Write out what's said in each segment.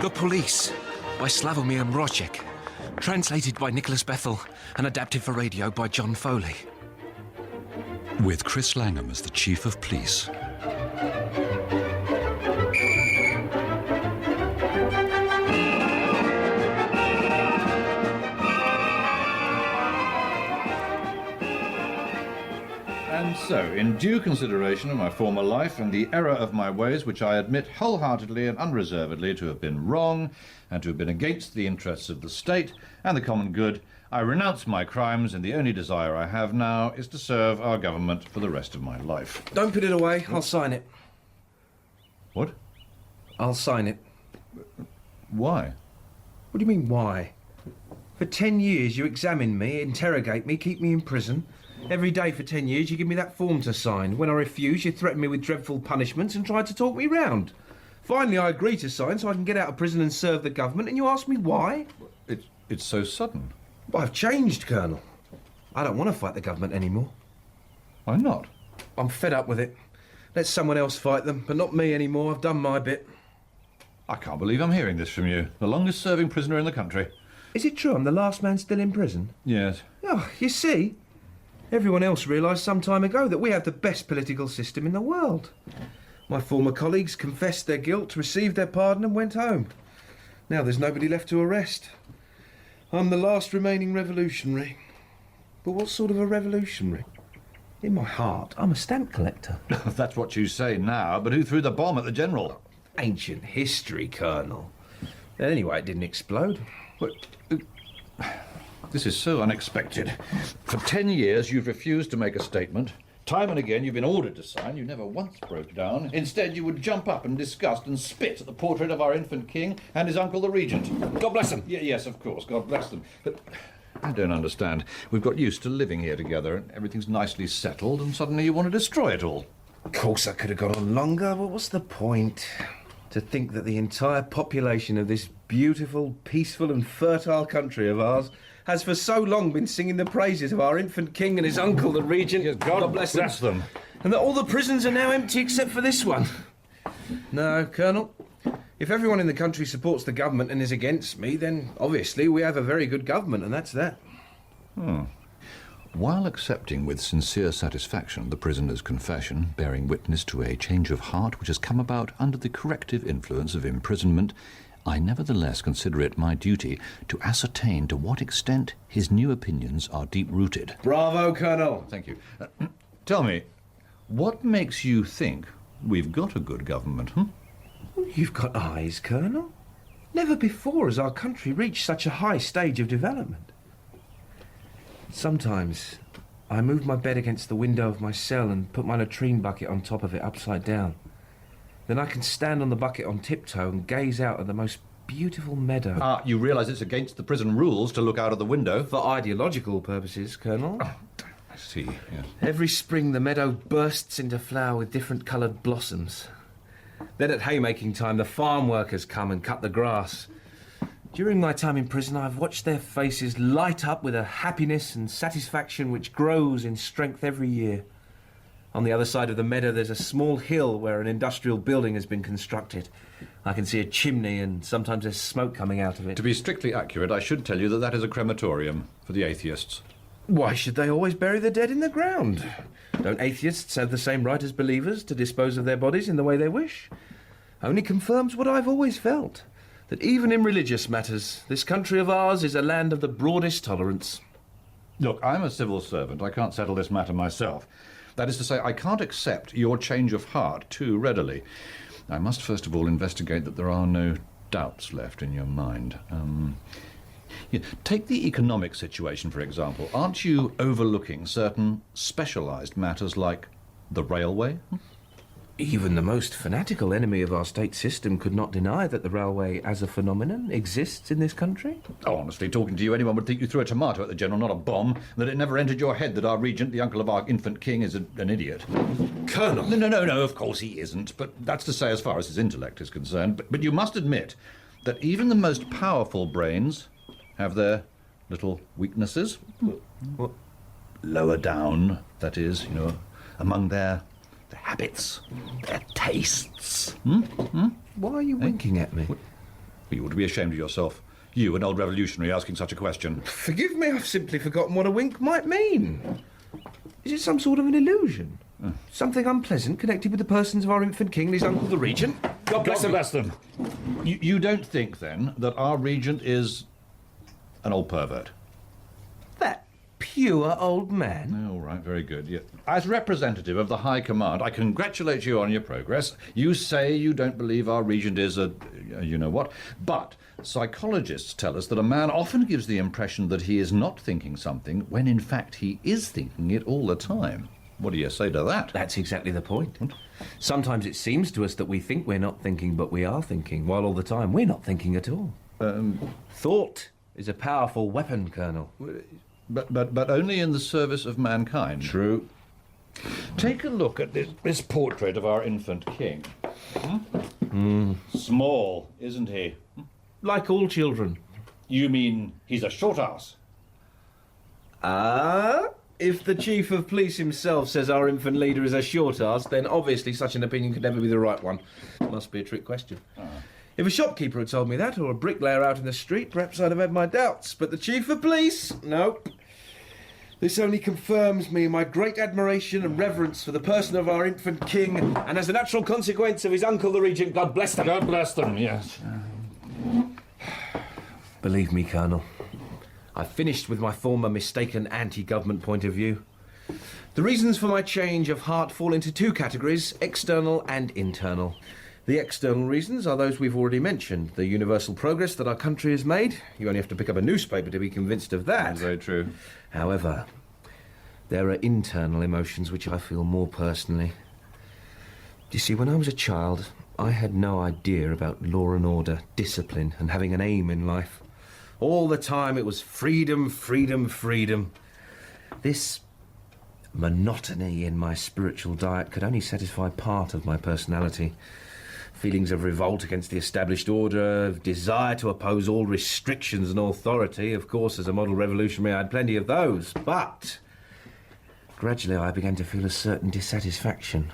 The Police by Slavomir Mrozek. Translated by Nicholas Bethel and adapted for radio by John Foley. With Chris Langham as the Chief of Police. And so, in due consideration of my former life and the error of my ways, which I admit wholeheartedly and unreservedly to have been wrong and to have been against the interests of the state and the common good, I renounce my crimes, and the only desire I have now is to serve our government for the rest of my life. Don't put it away. I'll sign it. What? I'll sign it. Why? What do you mean, why? For 10 years you examine me, interrogate me, keep me in prison. Every day for 10 years you give me that form to sign. When I refuse, you threaten me with dreadful punishments and try to talk me round. Finally, I agree to sign so I can get out of prison and serve the government, and you ask me why? It's so sudden. But I've changed, Colonel. I don't want to fight the government anymore. Why not? I'm fed up with it. Let someone else fight them, but not me anymore. I've done my bit. I can't believe I'm hearing this from you. The longest serving prisoner in the country. Is it true I'm the last man still in prison? Yes. Oh, you see? Everyone else realised some time ago that we have the best political system in the world. My former colleagues confessed their guilt, received their pardon and went home. Now there's nobody left to arrest. I'm the last remaining revolutionary. But what sort of a revolutionary? In my heart, I'm a stamp collector. That's what you say now, but who threw the bomb at the general? Ancient history, Colonel. Anyway, it didn't explode. But, this is so unexpected. For 10 years you've refused to make a statement. Time and again you've been ordered to sign. You never once broke down. Instead you would jump up in disgust and spit at the portrait of our infant king and his uncle the regent. God bless them. Yes, of course, God bless them. But I don't understand. We've got used to living here together and everything's nicely settled, and suddenly you want to destroy it all. Of course I could have gone on longer, but what's the point? To think that the entire population of this beautiful, peaceful and fertile country of ours has for so long been singing the praises of our infant king and his uncle, the regent. Yes, God bless them. And that all the prisons are now empty except for this one. No, Colonel. If everyone in the country supports the government and is against me, then obviously we have a very good government, and that's that. While accepting with sincere satisfaction the prisoner's confession, bearing witness to a change of heart which has come about under the corrective influence of imprisonment, I nevertheless consider it my duty to ascertain to what extent his new opinions are deep-rooted. Bravo, Colonel. Thank you. Tell me, what makes you think we've got a good government, You've got eyes, Colonel. Never before has our country reached such a high stage of development. Sometimes I move my bed against the window of my cell and put my latrine bucket on top of it upside down. Then I can stand on the bucket on tiptoe and gaze out at the most beautiful meadow. You realise it's against the prison rules to look out of the window? For ideological purposes, Colonel. Oh, I see, yes. Every spring the meadow bursts into flower with different coloured blossoms. Then at haymaking time the farm workers come and cut the grass. During my time in prison I've watched their faces light up with a happiness and satisfaction which grows in strength every year. On the other side of the meadow there's a small hill where an industrial building has been constructed. I can see a chimney and sometimes there's smoke coming out of it. To be strictly accurate, I should tell you that is a crematorium for the atheists. Why should they always bury the dead in the ground? Don't atheists have the same right as believers to dispose of their bodies in the way they wish? only confirms what I've always felt, that even in religious matters, this country of ours is a land of the broadest tolerance. Look, I'm a civil servant. I can't settle this matter myself. That is to say, I can't accept your change of heart too readily. I must first of all investigate that there are no doubts left in your mind. Take the economic situation, for example. Aren't you overlooking certain specialised matters like the railway? Even the most fanatical enemy of our state system could not deny that the railway as a phenomenon exists in this country. Oh, honestly, talking to you, anyone would think you threw a tomato at the General, not a bomb, and that it never entered your head that our regent, the uncle of our infant king, is an idiot. Colonel! No, of course he isn't, but that's to say as far as his intellect is concerned. But you must admit that even the most powerful brains have their little weaknesses. What? Lower down, that is, among their habits, their tastes. Why are you winking at me? You ought to be ashamed of yourself. You, an old revolutionary, asking such a question. Forgive me, I've simply forgotten what a wink might mean. Is it some sort of an illusion? Something unpleasant connected with the persons of our infant king and his uncle the regent? God bless them. You don't think, then, that our regent is an old pervert? That pure old man? All right, very good. Yeah. As representative of the High Command, I congratulate you on your progress. You say you don't believe our regent is a you-know-what, but psychologists tell us that a man often gives the impression that he is not thinking something when in fact he is thinking it all the time. What do you say to that? That's exactly the point. Sometimes it seems to us that we think we're not thinking, but we are thinking, while all the time we're not thinking at all. Thought is a powerful weapon, Colonel. But only in the service of mankind. True. Take a look at this portrait of our infant king. Small, isn't he? Like all children. You mean he's a short ass? If the chief of police himself says our infant leader is a short ass, then obviously such an opinion could never be the right one. It must be a trick question. If a shopkeeper had told me that, or a bricklayer out in the street, perhaps I'd have had my doubts. But the chief of police? Nope. This only confirms me in my great admiration and reverence for the person of our infant king, and as a natural consequence of his uncle the regent, God bless them. God bless them, yes. Believe me, Colonel, I've finished with my former mistaken anti-government point of view. The reasons for my change of heart fall into two categories, external and internal. The external reasons are those we've already mentioned. The universal progress that our country has made. You only have to pick up a newspaper to be convinced of that. That's very true. However, there are internal emotions which I feel more personally. You see, when I was a child, I had no idea about law and order, discipline, and having an aim in life. All the time it was freedom, freedom, freedom. This monotony in my spiritual diet could only satisfy part of my personality. Feelings of revolt against the established order, of desire to oppose all restrictions and authority. Of course, as a model revolutionary, I had plenty of those. But gradually I began to feel a certain dissatisfaction.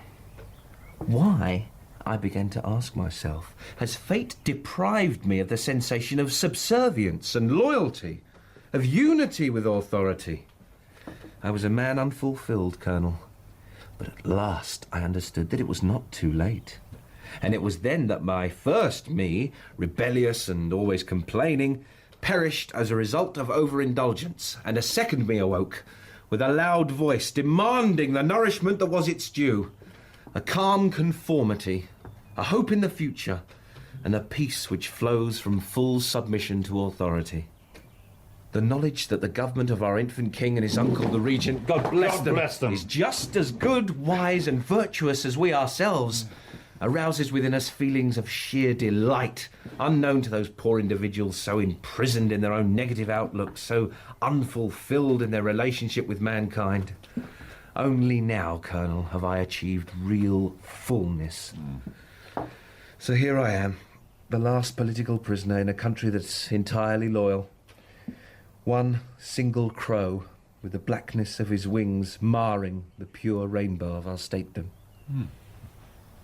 Why? I began to ask myself. Has fate deprived me of the sensation of subservience and loyalty, of unity with authority? I was a man unfulfilled, Colonel. But at last I understood that it was not too late. And it was then that my first me, rebellious and always complaining, perished as a result of overindulgence, and a second me awoke, with a loud voice demanding the nourishment that was its due, a calm conformity, a hope in the future, and a peace which flows from full submission to authority. The knowledge that the government of our infant king and his uncle the regent, God bless them, is just as good, wise and virtuous as we ourselves, arouses within us feelings of sheer delight, unknown to those poor individuals so imprisoned in their own negative outlook, so unfulfilled in their relationship with mankind. Only now, Colonel, have I achieved real fullness. So here I am, the last political prisoner in a country that's entirely loyal. One single crow, with the blackness of his wings marring the pure rainbow of our statedom.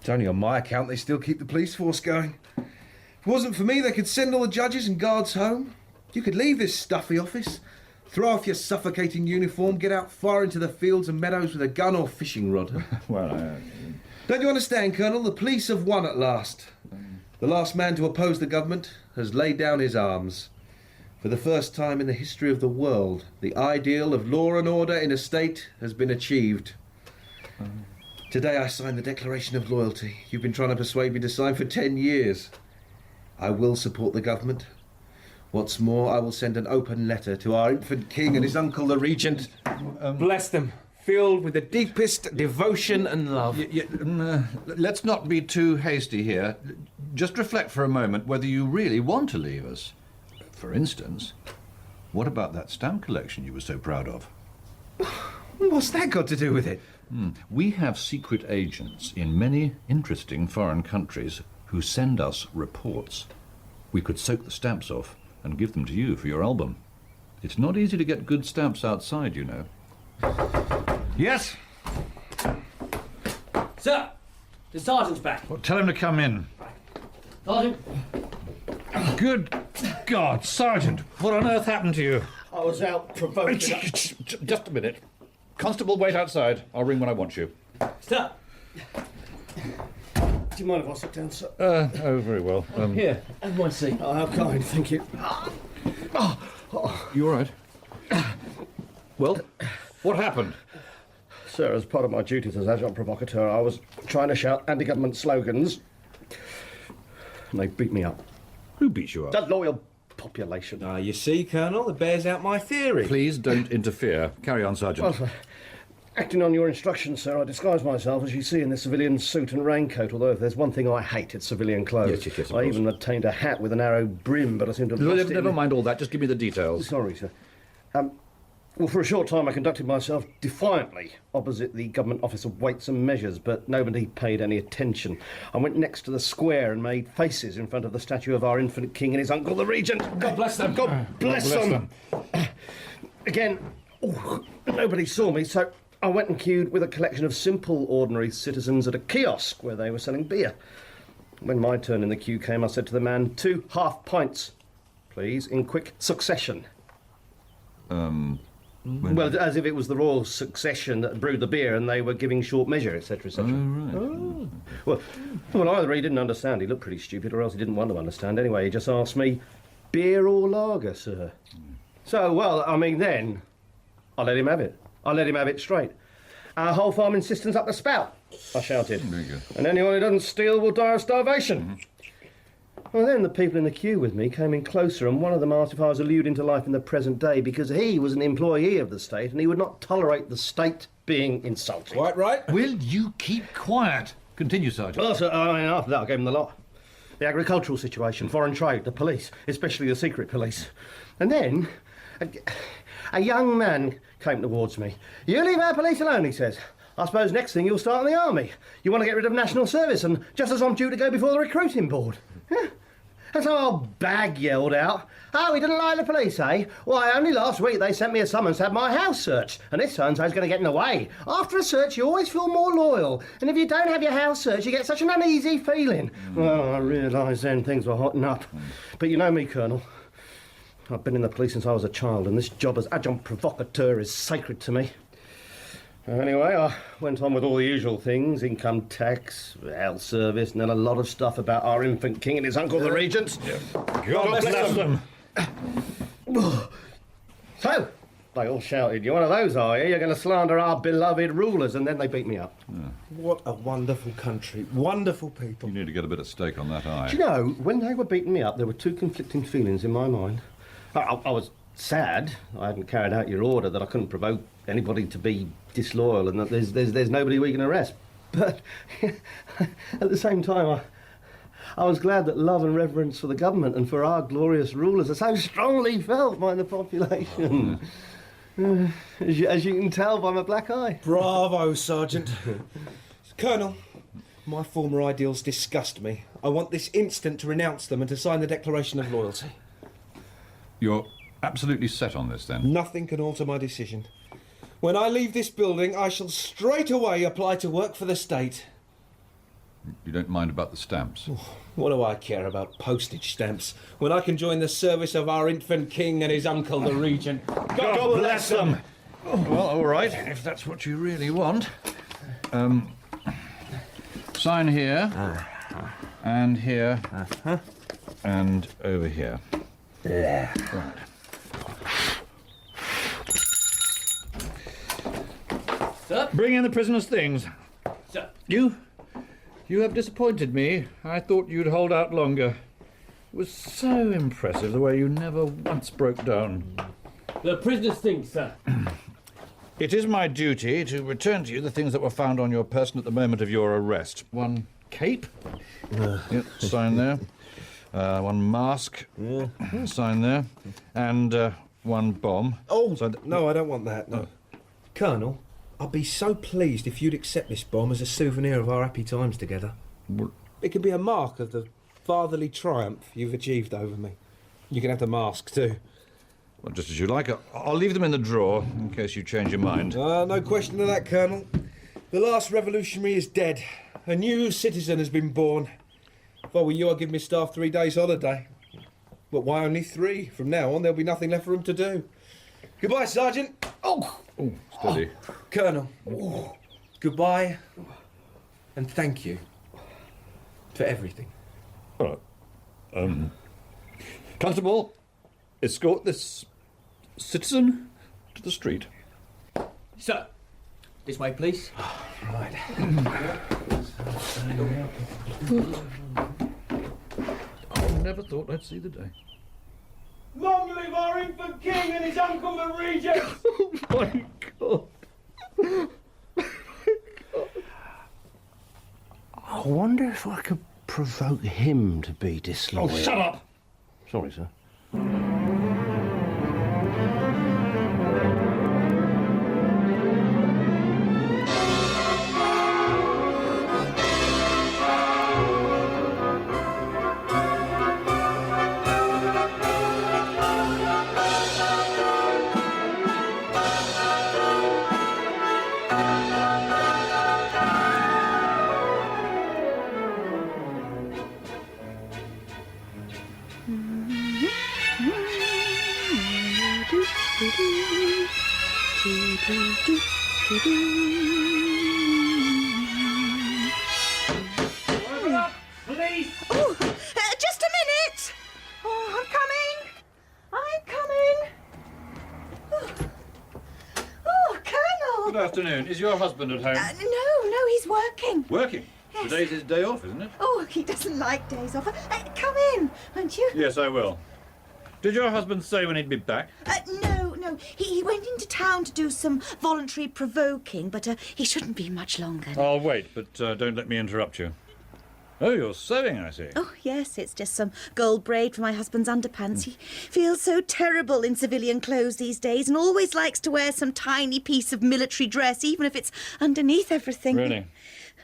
It's only on my account they still keep the police force going. If it wasn't for me, they could send all the judges and guards home. You could leave this stuffy office, throw off your suffocating uniform, get out far into the fields and meadows with a gun or fishing rod. Well, Don't you understand, Colonel? The police have won at last. The last man to oppose the government has laid down his arms. For the first time in the history of the world, the ideal of law and order in a state has been achieved. Today I signed the Declaration of Loyalty you've been trying to persuade me to sign for 10 years. I will support the government. What's more, I will send an open letter to our infant king and his uncle, the regent. Bless them, filled with the deepest devotion and love. Let's not be too hasty here. Just reflect for a moment whether you really want to leave us. For instance, what about that stamp collection you were so proud of? What's that got to do with it? We have secret agents in many interesting foreign countries who send us reports. We could soak the stamps off and give them to you for your album. It's not easy to get good stamps outside, you know. Yes? Sir, the sergeant's back. Well, tell him to come in. Sergeant? Good God, Sergeant, what on earth happened to you? I was out provoking... Just a minute. Constable, wait outside. I'll ring when I want you. Sir! Do you mind if I sit down, sir? Oh, very well. Here, have my seat. Oh, how kind, thank you. You all right? Well, what happened? Sir, as part of my duties as adjunct provocateur, I was trying to shout anti-government slogans, and they beat me up. Who beat you up? The loyal population. Ah, you see, Colonel, it bears out my theory. Please don't interfere. Carry on, Sergeant. Well, acting on your instructions, sir, I disguised myself, as you see, in this civilian suit and raincoat, although if there's one thing I hate, it's civilian clothes. Yes, of I course. even obtained a hat with a narrow brim, but I seem to have lost it. Never mind all that. Just give me the details. Sorry, sir. Well, for a short time I conducted myself defiantly opposite the Government Office of Weights and Measures, but nobody paid any attention. I went next to the square and made faces in front of the statue of our infant king and his uncle, the regent. God bless them. God bless them. Again, nobody saw me, so I went and queued with a collection of simple, ordinary citizens at a kiosk where they were selling beer. When my turn in the queue came, I said to the man, 2 half pints, please, in quick succession. Well, as if it was the royal succession that brewed the beer and they were giving short measure, etc., etc. Oh, right. Well, either he didn't understand, he looked pretty stupid, or else he didn't want to understand. Anyway, he just asked me, beer or lager, sir? So, well, I mean, then, I let him have it. I let him have it straight. Our whole farming system's up the spout, I shouted. Very good. And anyone who doesn't steal will die of starvation. Well, then the people in the queue with me came in closer, and one of them asked if I was alluding to life in the present day because he was an employee of the state and he would not tolerate the state being insulting. Quite right. Will you keep quiet? Continue, Sergeant. Well, sir, I mean, after that I gave him the lot. The agricultural situation, foreign trade, the police, especially the secret police. And then a young man came towards me. You leave our police alone, he says. I suppose next thing you'll start in the army. You want to get rid of national service, and just as I'm due to go before the recruiting board. And so old Bag yelled out, oh, he didn't like the police, eh? Why, only last week they sent me a summons to have my house searched, and this so-and-so's going to get in the way. After a search, you always feel more loyal, and if you don't have your house searched, you get such an uneasy feeling. Well, I realised then things were hotting up. But you know me, Colonel. I've been in the police since I was a child, and this job as adjunct provocateur is sacred to me. Anyway, I went on with all the usual things, income tax, health service, and then a lot of stuff about our infant king and his uncle, the regent. God bless them. So, they all shouted, you're one of those, are you? You're going to slander our beloved rulers, and then they beat me up. What a wonderful country. Wonderful people. You need to get a bit of steak on that eye. Do you know, when they were beating me up, there were 2 conflicting feelings in my mind. I was sad I hadn't carried out your order, that I couldn't provoke anybody to be disloyal and that there's nobody we can arrest. But at the same time, I was glad that love and reverence for the government and for our glorious rulers are so strongly felt by the population. As you can tell by my black eye. Bravo, Sergeant. Colonel, my former ideals disgust me. I want this instant to renounce them and to sign the Declaration of Loyalty. You're absolutely set on this, then? Nothing can alter my decision. When I leave this building, I shall straight away apply to work for the state. You don't mind about the stamps? What do I care about postage stamps when I can join the service of our infant king and his uncle, the regent? God bless them! Well, all right, if that's what you really want. Sign here. and here, Uh-huh. and over here. Yeah. Right. Sir? Bring in the prisoner's things. Sir? You have disappointed me. I thought you'd hold out longer. It was so impressive the way you never once broke down. The prisoner's things, sir. It is my duty to return to you the things that were found on your person at the moment of your arrest. One cape. Yep, sign there. One mask. Yeah. Sign there. And one bomb. Oh, So no, I don't want that, no. Colonel, I'd be so pleased if you'd accept this bomb as a souvenir of our happy times together. It could be a mark of the fatherly triumph you've achieved over me. You can have the mask, too. Well, just as you like. I'll leave them in the drawer in case you change your mind. No question of that, Colonel. The last revolutionary is dead. A new citizen has been born. If I were you, I'd give my staff 3 days' holiday. But why only 3? From now on, there'll be nothing left for them to do. Goodbye, Sergeant. Oh, Steady. Colonel. Goodbye. And thank you for everything. All right. Constable, escort this citizen to the street. Sir, this way, please. Right. I never thought I'd see the day. Long live our infant king and his uncle the regent! Oh my God. I wonder if I could provoke him to be disloyal. Oh, shut up! Sorry, sir. Please! Oh, just a minute! Oh, I'm coming! Oh, Colonel! Good afternoon. Is your husband at home? No, he's working. Working. Yes. Today's his day off, isn't it? Oh, he doesn't like days off. Come in, won't you? Yes, I will. Did your husband say when he'd be back? No. He went into town to do some voluntary provoking, but he shouldn't be much longer. I'll wait, but don't let me interrupt you. Oh, you're sewing, I see. Oh, yes, it's just some gold braid for my husband's underpants. He feels so terrible in civilian clothes these days and always likes to wear some tiny piece of military dress, even if it's underneath everything. Really?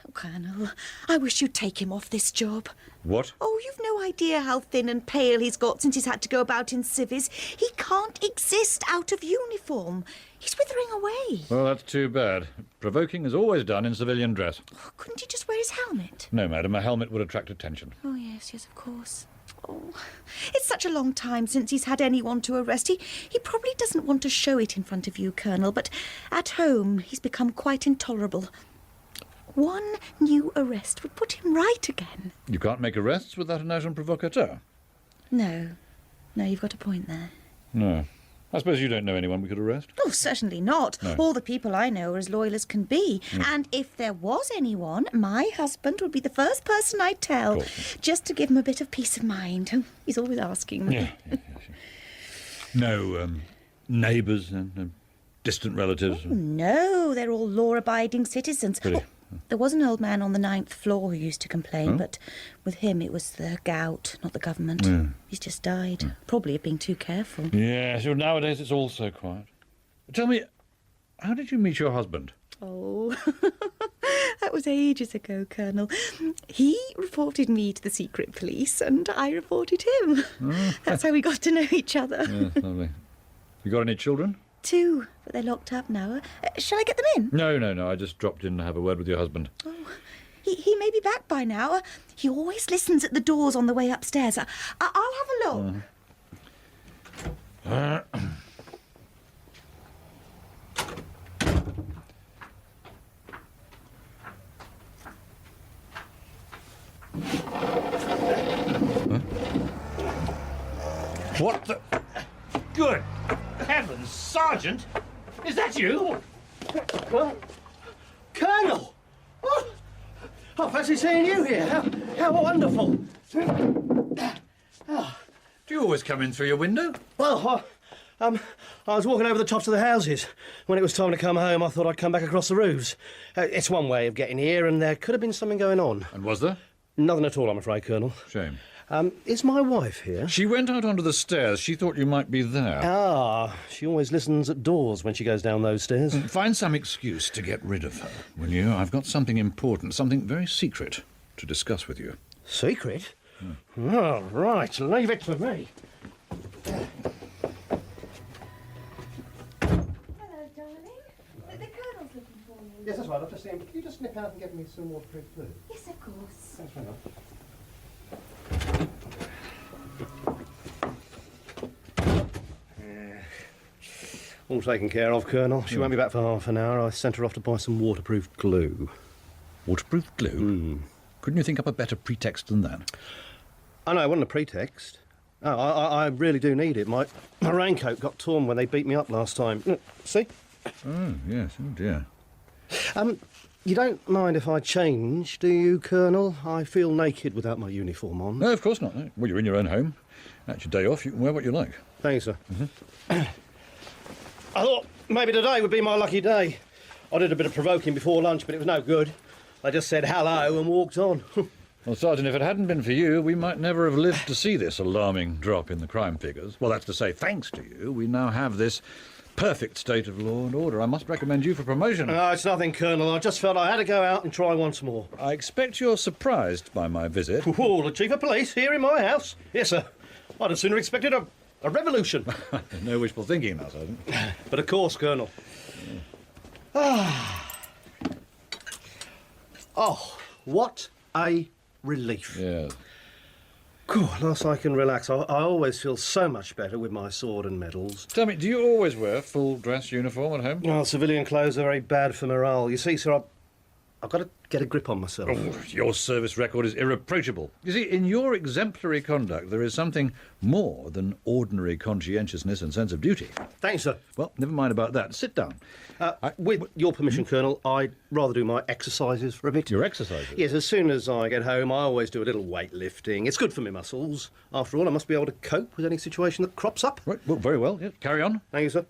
Oh, Colonel, I wish you'd take him off this job. What? Oh, you've no idea how thin and pale he's got since he's had to go about in civvies. He can't exist out of uniform. He's withering away. Well, that's too bad. Provoking is always done in civilian dress. Oh, couldn't he just wear his helmet? No, madam, a helmet would attract attention. Oh, yes, of course. Oh, it's such a long time since he's had anyone to arrest. He probably doesn't want to show it in front of you, Colonel, but at home he's become quite intolerable. One new arrest would put him right again. You can't make arrests without an agent provocateur. No, you've got a point there. No. I suppose you don't know anyone we could arrest? Oh, certainly not. No. All the people I know are as loyal as can be. And if there was anyone, my husband would be the first person I'd tell, just to give him a bit of peace of mind. He's always asking me. Yeah. No, neighbours and distant relatives? Oh, no, they're all law-abiding citizens. Really? There was an old man on the 9th floor who used to complain, but with him it was the gout, not the government. He's just died, probably of being too careful. Yes, well, nowadays it's all so quiet. Tell me, how did you meet your husband? Oh, that was ages ago, Colonel. He reported me to the secret police and I reported him. That's how we got to know each other. Yes, lovely. You got any children? 2, but they're locked up now. Shall I get them in? No, I just dropped in to have a word with your husband. Oh, he may be back by now. He always listens at the doors on the way upstairs. I'll have a look. What the... Good heavens, Sergeant! Is that you? Well, Colonel! Oh, I fancy seeing you here. How wonderful. Do you always come in through your window? Well, I was walking over the tops of the houses. When it was time to come home, I thought I'd come back across the roofs. It's one way of getting here, and there could have been something going on. And was there? Nothing at all, I'm afraid, Colonel. Shame. Is my wife here? She went out onto the stairs. She thought you might be there. Ah, she always listens at doors when she goes down those stairs. Find some excuse to get rid of her, will you? I've got something important, something very secret to discuss with you. Secret? Oh, right, leave it to me. Hello, darling. The Colonel's looking for you. Yes, that's right, I've just seen him. Can you just nip out and get me some waterproof glue? Yes, of course. Thanks very much. All taken care of, Colonel. She won't be back for half an hour. I sent her off to buy some waterproof glue. Waterproof glue? Couldn't you think up a better pretext than that? Oh, no, it wasn't a pretext. Oh, I really do need it. My raincoat got torn when they beat me up last time. See? Oh, yes. Oh, dear. You don't mind if I change, do you, Colonel? I feel naked without my uniform on. No, of course not. No. Well, you're in your own home. That's your day off. You can wear what you like. Thanks, sir. I thought maybe today would be my lucky day. I did a bit of provoking before lunch, but it was no good. I just said hello and walked on. Well, Sergeant, if it hadn't been for you, we might never have lived to see this alarming drop in the crime figures. Well, that's to say, thanks to you, we now have this perfect state of law and order. I must recommend you for promotion. No, it's nothing, Colonel. I just felt I had to go out and try once more. I expect you're surprised by my visit. Oh, the Chief of Police here in my house? Yes, sir. I'd have sooner expected a revolution. No wishful thinking now, Sergeant. But of course, Colonel. Oh, what a relief. Yes. Cool, last I can relax. I always feel so much better with my sword and medals. Tell me, do you always wear full dress uniform at home? Well, civilian clothes are very bad for morale. You see, sir, I've got to get a grip on myself. Oh, your service record is irreproachable. You see, in your exemplary conduct, there is something more than ordinary conscientiousness and sense of duty. Thanks, sir. Well, never mind about that. Sit down. With your permission, Colonel, I'd rather do my exercises for a bit. Your exercises? Yes, as soon as I get home, I always do a little weightlifting. It's good for my muscles. After all, I must be able to cope with any situation that crops up. Right, well, very well. Yeah, carry on. Thank you, sir.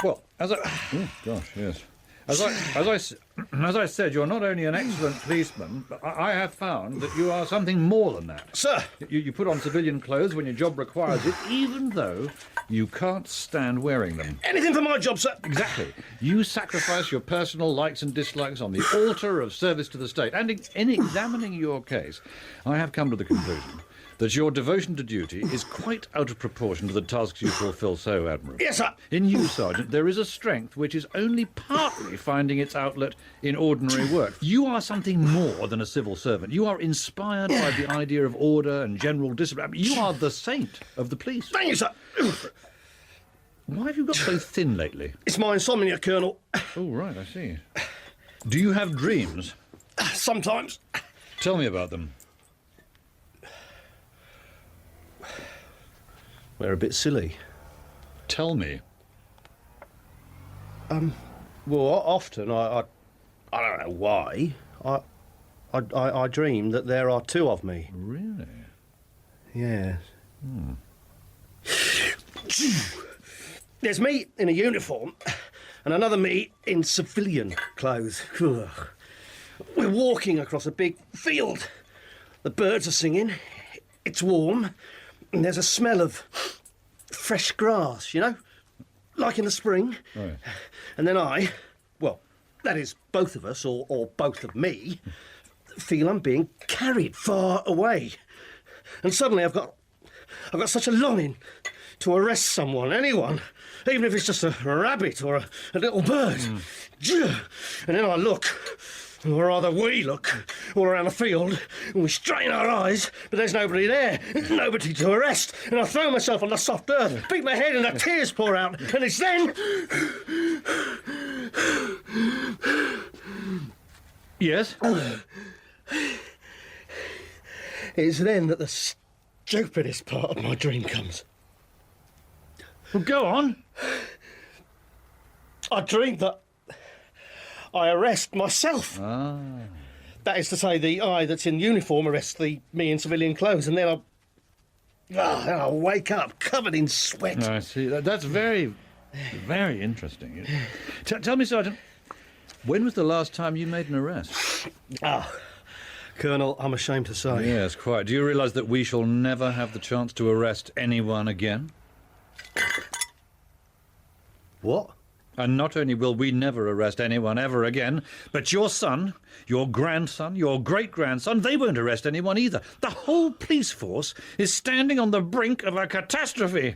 Well, as I... Oh, gosh, yes. As I said, you're not only an excellent policeman, but I have found that you are something more than that. Sir! You put on civilian clothes when your job requires it, even though you can't stand wearing them. Anything for my job, sir. Exactly. You sacrifice your personal likes and dislikes on the altar of service to the state. And in examining your case, I have come to the conclusion that your devotion to duty is quite out of proportion to the tasks you fulfil so admirably. Yes, sir. In you, Sergeant, there is a strength which is only partly finding its outlet in ordinary work. You are something more than a civil servant. You are inspired by the idea of order and general discipline. You are the saint of the police. Thank you, sir. Why have you got so thin lately? It's my insomnia, Colonel. Oh, right, I see. Do you have dreams? Sometimes. Tell me about them. We're a bit silly. Tell me. Well, often I don't know why. I dream that there are two of me. Really? Yes. There's me in a uniform and another me in civilian clothes. Ugh. We're walking across a big field. The birds are singing. It's warm. And there's a smell of fresh grass, you know? Like in the spring. Right. And then well, that is both of us, or both of me, feel I'm being carried far away. And suddenly I've got such a longing to arrest someone, anyone, even if it's just a rabbit or a little bird. And then I look, or rather we look, all around the field, and we strain our eyes, but there's nobody there, nobody to arrest. And I throw myself on the soft earth, beat my head, and the tears pour out. And it's then... Yes? It's then that the stupidest part of my dream comes. Well, go on. I dreamed that I arrest myself. That is to say, the I that's in uniform arrests me in civilian clothes, and then I wake up covered in sweat. I see. That's very, very interesting. Tell me, Sergeant, when was the last time you made an arrest? Colonel, I'm ashamed to say. Yes, quite. Do you realise that we shall never have the chance to arrest anyone again? What? And not only will we never arrest anyone ever again, but your son, your grandson, your great-grandson, they won't arrest anyone either. The whole police force is standing on the brink of a catastrophe.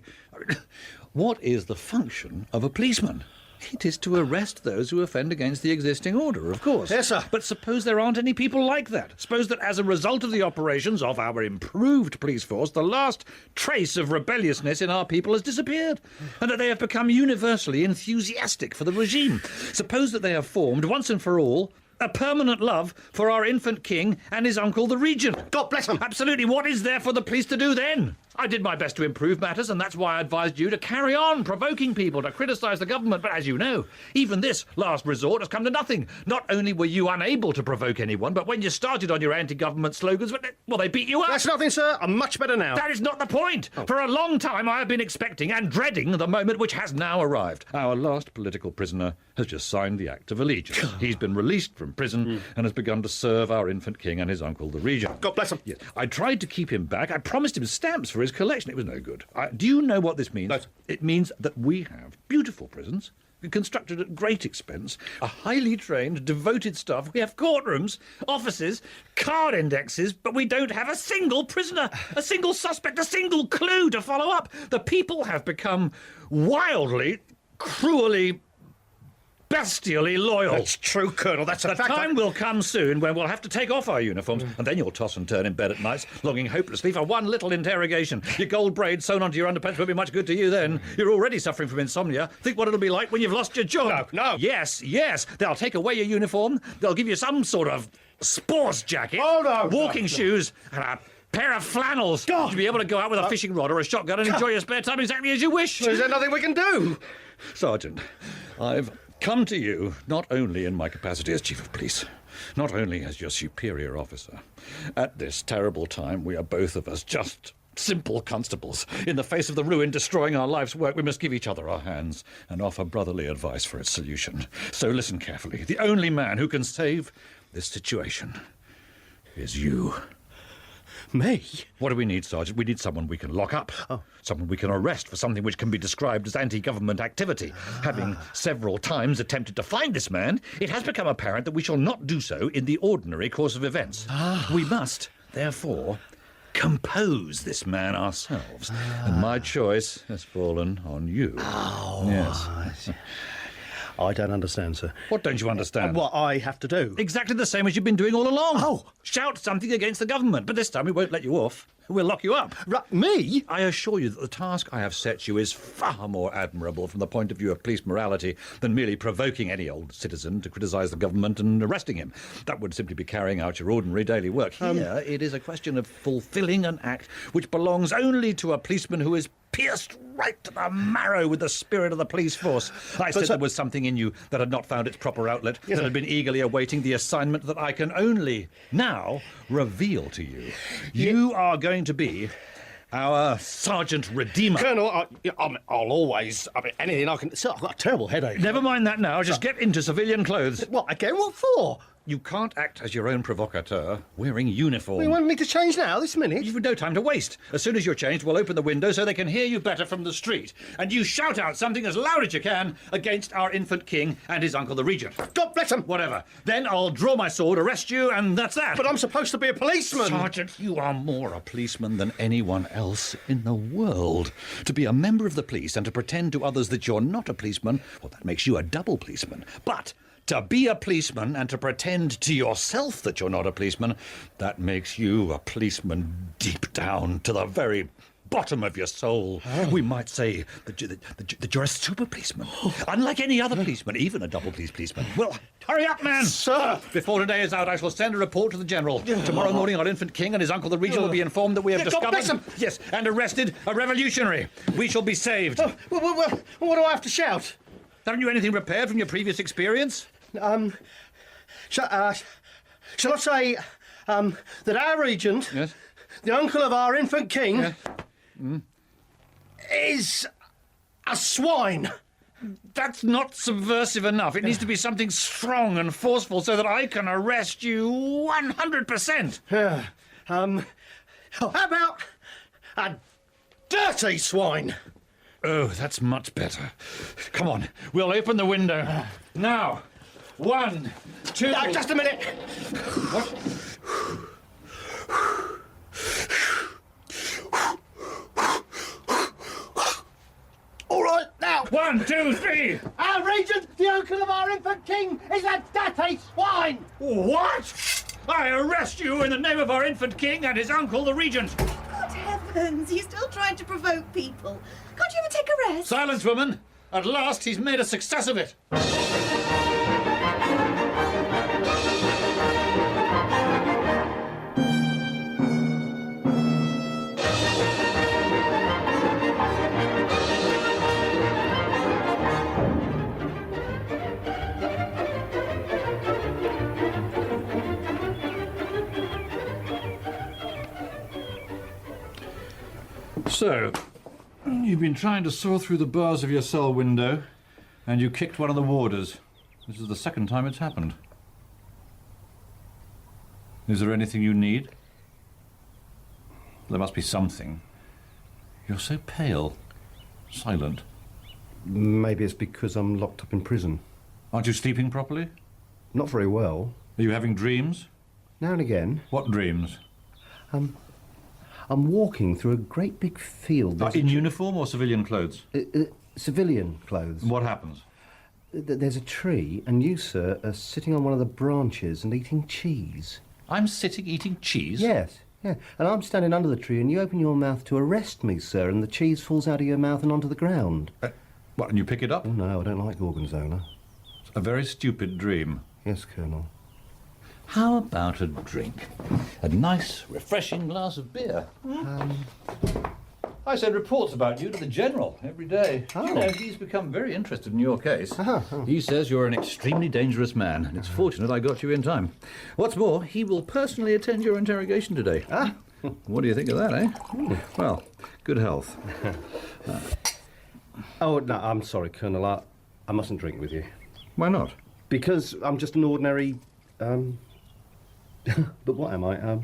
What is the function of a policeman? It is to arrest those who offend against the existing order, of course. Yes, sir. But suppose there aren't any people like that. Suppose that as a result of the operations of our improved police force, the last trace of rebelliousness in our people has disappeared, and that they have become universally enthusiastic for the regime. Suppose that they have formed, once and for all, a permanent love for our infant king and his uncle, the regent. God bless him. Absolutely. What is there for the police to do then? I did my best to improve matters, and that's why I advised you to carry on provoking people to criticise the government. But as you know, even this last resort has come to nothing. Not only were you unable to provoke anyone, but when you started on your anti-government slogans, well, they beat you up. That's nothing, sir. I'm much better now. That is not the point. For a long time, I have been expecting and dreading the moment which has now arrived. Our last political prisoner has just signed the Act of Allegiance. He's been released from prison and has begun to serve our infant king and his uncle, the regent. God bless him. Yes. I tried to keep him back. I promised him stamps for his collection. It was no good. Do you know what this means? No. It means that we have beautiful prisons, constructed at great expense, a highly trained, devoted staff. We have courtrooms, offices, card indexes, but we don't have a single prisoner, a single suspect, a single clue to follow up. The people have become wildly, cruelly, bestially loyal. That's true, Colonel. That's a The fact. time will come soon when we'll have to take off our uniforms, and then you'll toss and turn in bed at nights, longing hopelessly for one little interrogation. Your gold braid sewn onto your underpants won't be much good to you then. You're already suffering from insomnia. Think what it'll be like when you've lost your job. No. Yes. They'll take away your uniform. They'll give you some sort of sports jacket, walking shoes, and a pair of flannels to be able to go out with a fishing rod or a shotgun and enjoy your spare time exactly as you wish. Is there nothing we can do? Sergeant, I've come to you not only in my capacity as Chief of Police, not only as your superior officer. At this terrible time, we are both of us just simple constables. In the face of the ruin destroying our life's work, we must give each other our hands and offer brotherly advice for its solution. So listen carefully. The only man who can save this situation is you. Me? What do we need, Sergeant? We need someone we can lock up. Someone we can arrest for something which can be described as anti-government activity. Having several times attempted to find this man, it has become apparent that we shall not do so in the ordinary course of events. We must, therefore, compose this man ourselves. And my choice has fallen on you. Yes. I don't understand, sir. What don't you understand? What I have to do. Exactly the same as you've been doing all along. Oh. Shout something against the government, but this time we won't let you off. We'll lock you up. Me? I assure you that the task I have set you is far more admirable from the point of view of police morality than merely provoking any old citizen to criticise the government and arresting him. That would simply be carrying out your ordinary daily work. Here, it is a question of fulfilling an act which belongs only to a policeman who is pierced right to the marrow with the spirit of the police force. I said there was something in you that had not found its proper outlet, that had been eagerly awaiting the assignment that I can only now reveal to you. You are going to be our Sergeant Redeemer. Colonel, I'll always... anything I can... Sir, I've got a terrible headache. Never mind that now. Just get into civilian clothes. What, again? What for? You can't act as your own provocateur wearing uniform. You want me to change now, this minute? You've no time to waste. As soon as you're changed, we'll open the window so they can hear you better from the street. And you shout out something as loud as you can against our infant king and his uncle, the regent. God bless him! Whatever. Then I'll draw my sword, arrest you, and that's that. But I'm supposed to be a policeman! Sergeant, you are more a policeman than anyone else in the world. To be a member of the police and to pretend to others that you're not a policeman, well, that makes you a double policeman. But to be a policeman and to pretend to yourself that you're not a policeman, that makes you a policeman deep down to the very bottom of your soul. We might say that you're a super policeman. Unlike any other policeman, even a double policeman. Well, hurry up, man! Sir! Before today is out, I shall send a report to the General. Tomorrow morning, our infant king and his uncle the regent will be informed that we have God bless discovered... him. Yes, and arrested a revolutionary. We shall be saved. What do I have to shout? Haven't you anything prepared from your previous experience? Shall I say that our regent, Yes. the uncle of our infant king, Yes. is a swine? That's not subversive enough. It needs to be something strong and forceful so that I can arrest you 100%. How about a dirty swine? Oh, that's much better. Come on, we'll open the window. Now, 1, 2... Just a minute. What? All right, now. 1, 2, 3... Our regent, the uncle of our infant king, is a dirty swine. What? I arrest you in the name of our infant king and his uncle, the regent. Good heavens, he's still trying to provoke people. Can't you ever take a rest? Silence, woman. At last, he's made a success of it. So, you've been trying to saw through the bars of your cell window, and you kicked one of the warders. This is the second time it's happened. Is there anything you need? There must be something. You're so pale, silent. Maybe it's because I'm locked up in prison. Aren't you sleeping properly? Not very well. Are you having dreams? Now and again, What dreams? I'm walking through a great big field. There's In uniform or civilian clothes? civilian clothes. And what happens? There's a tree, and you, sir, are sitting on one of the branches and eating cheese. I'm sitting eating cheese? Yes, yeah. And I'm standing under the tree, and you open your mouth to arrest me, sir, and the cheese falls out of your mouth and onto the ground. What, and you pick it up? Oh, no, I don't like Gorgonzola. A very stupid dream. Yes, Colonel. How about a drink? A nice, refreshing glass of beer. I send reports about you to the General every day. Oh. You know, he's become very interested in your case. He says you're an extremely dangerous man, and it's fortunate I got you in time. What's more, he will personally attend your interrogation today. What do you think of that, eh? Well, good health. Oh, no, I'm sorry, Colonel. I mustn't drink with you. Why not? Because I'm just an ordinary... But what am I?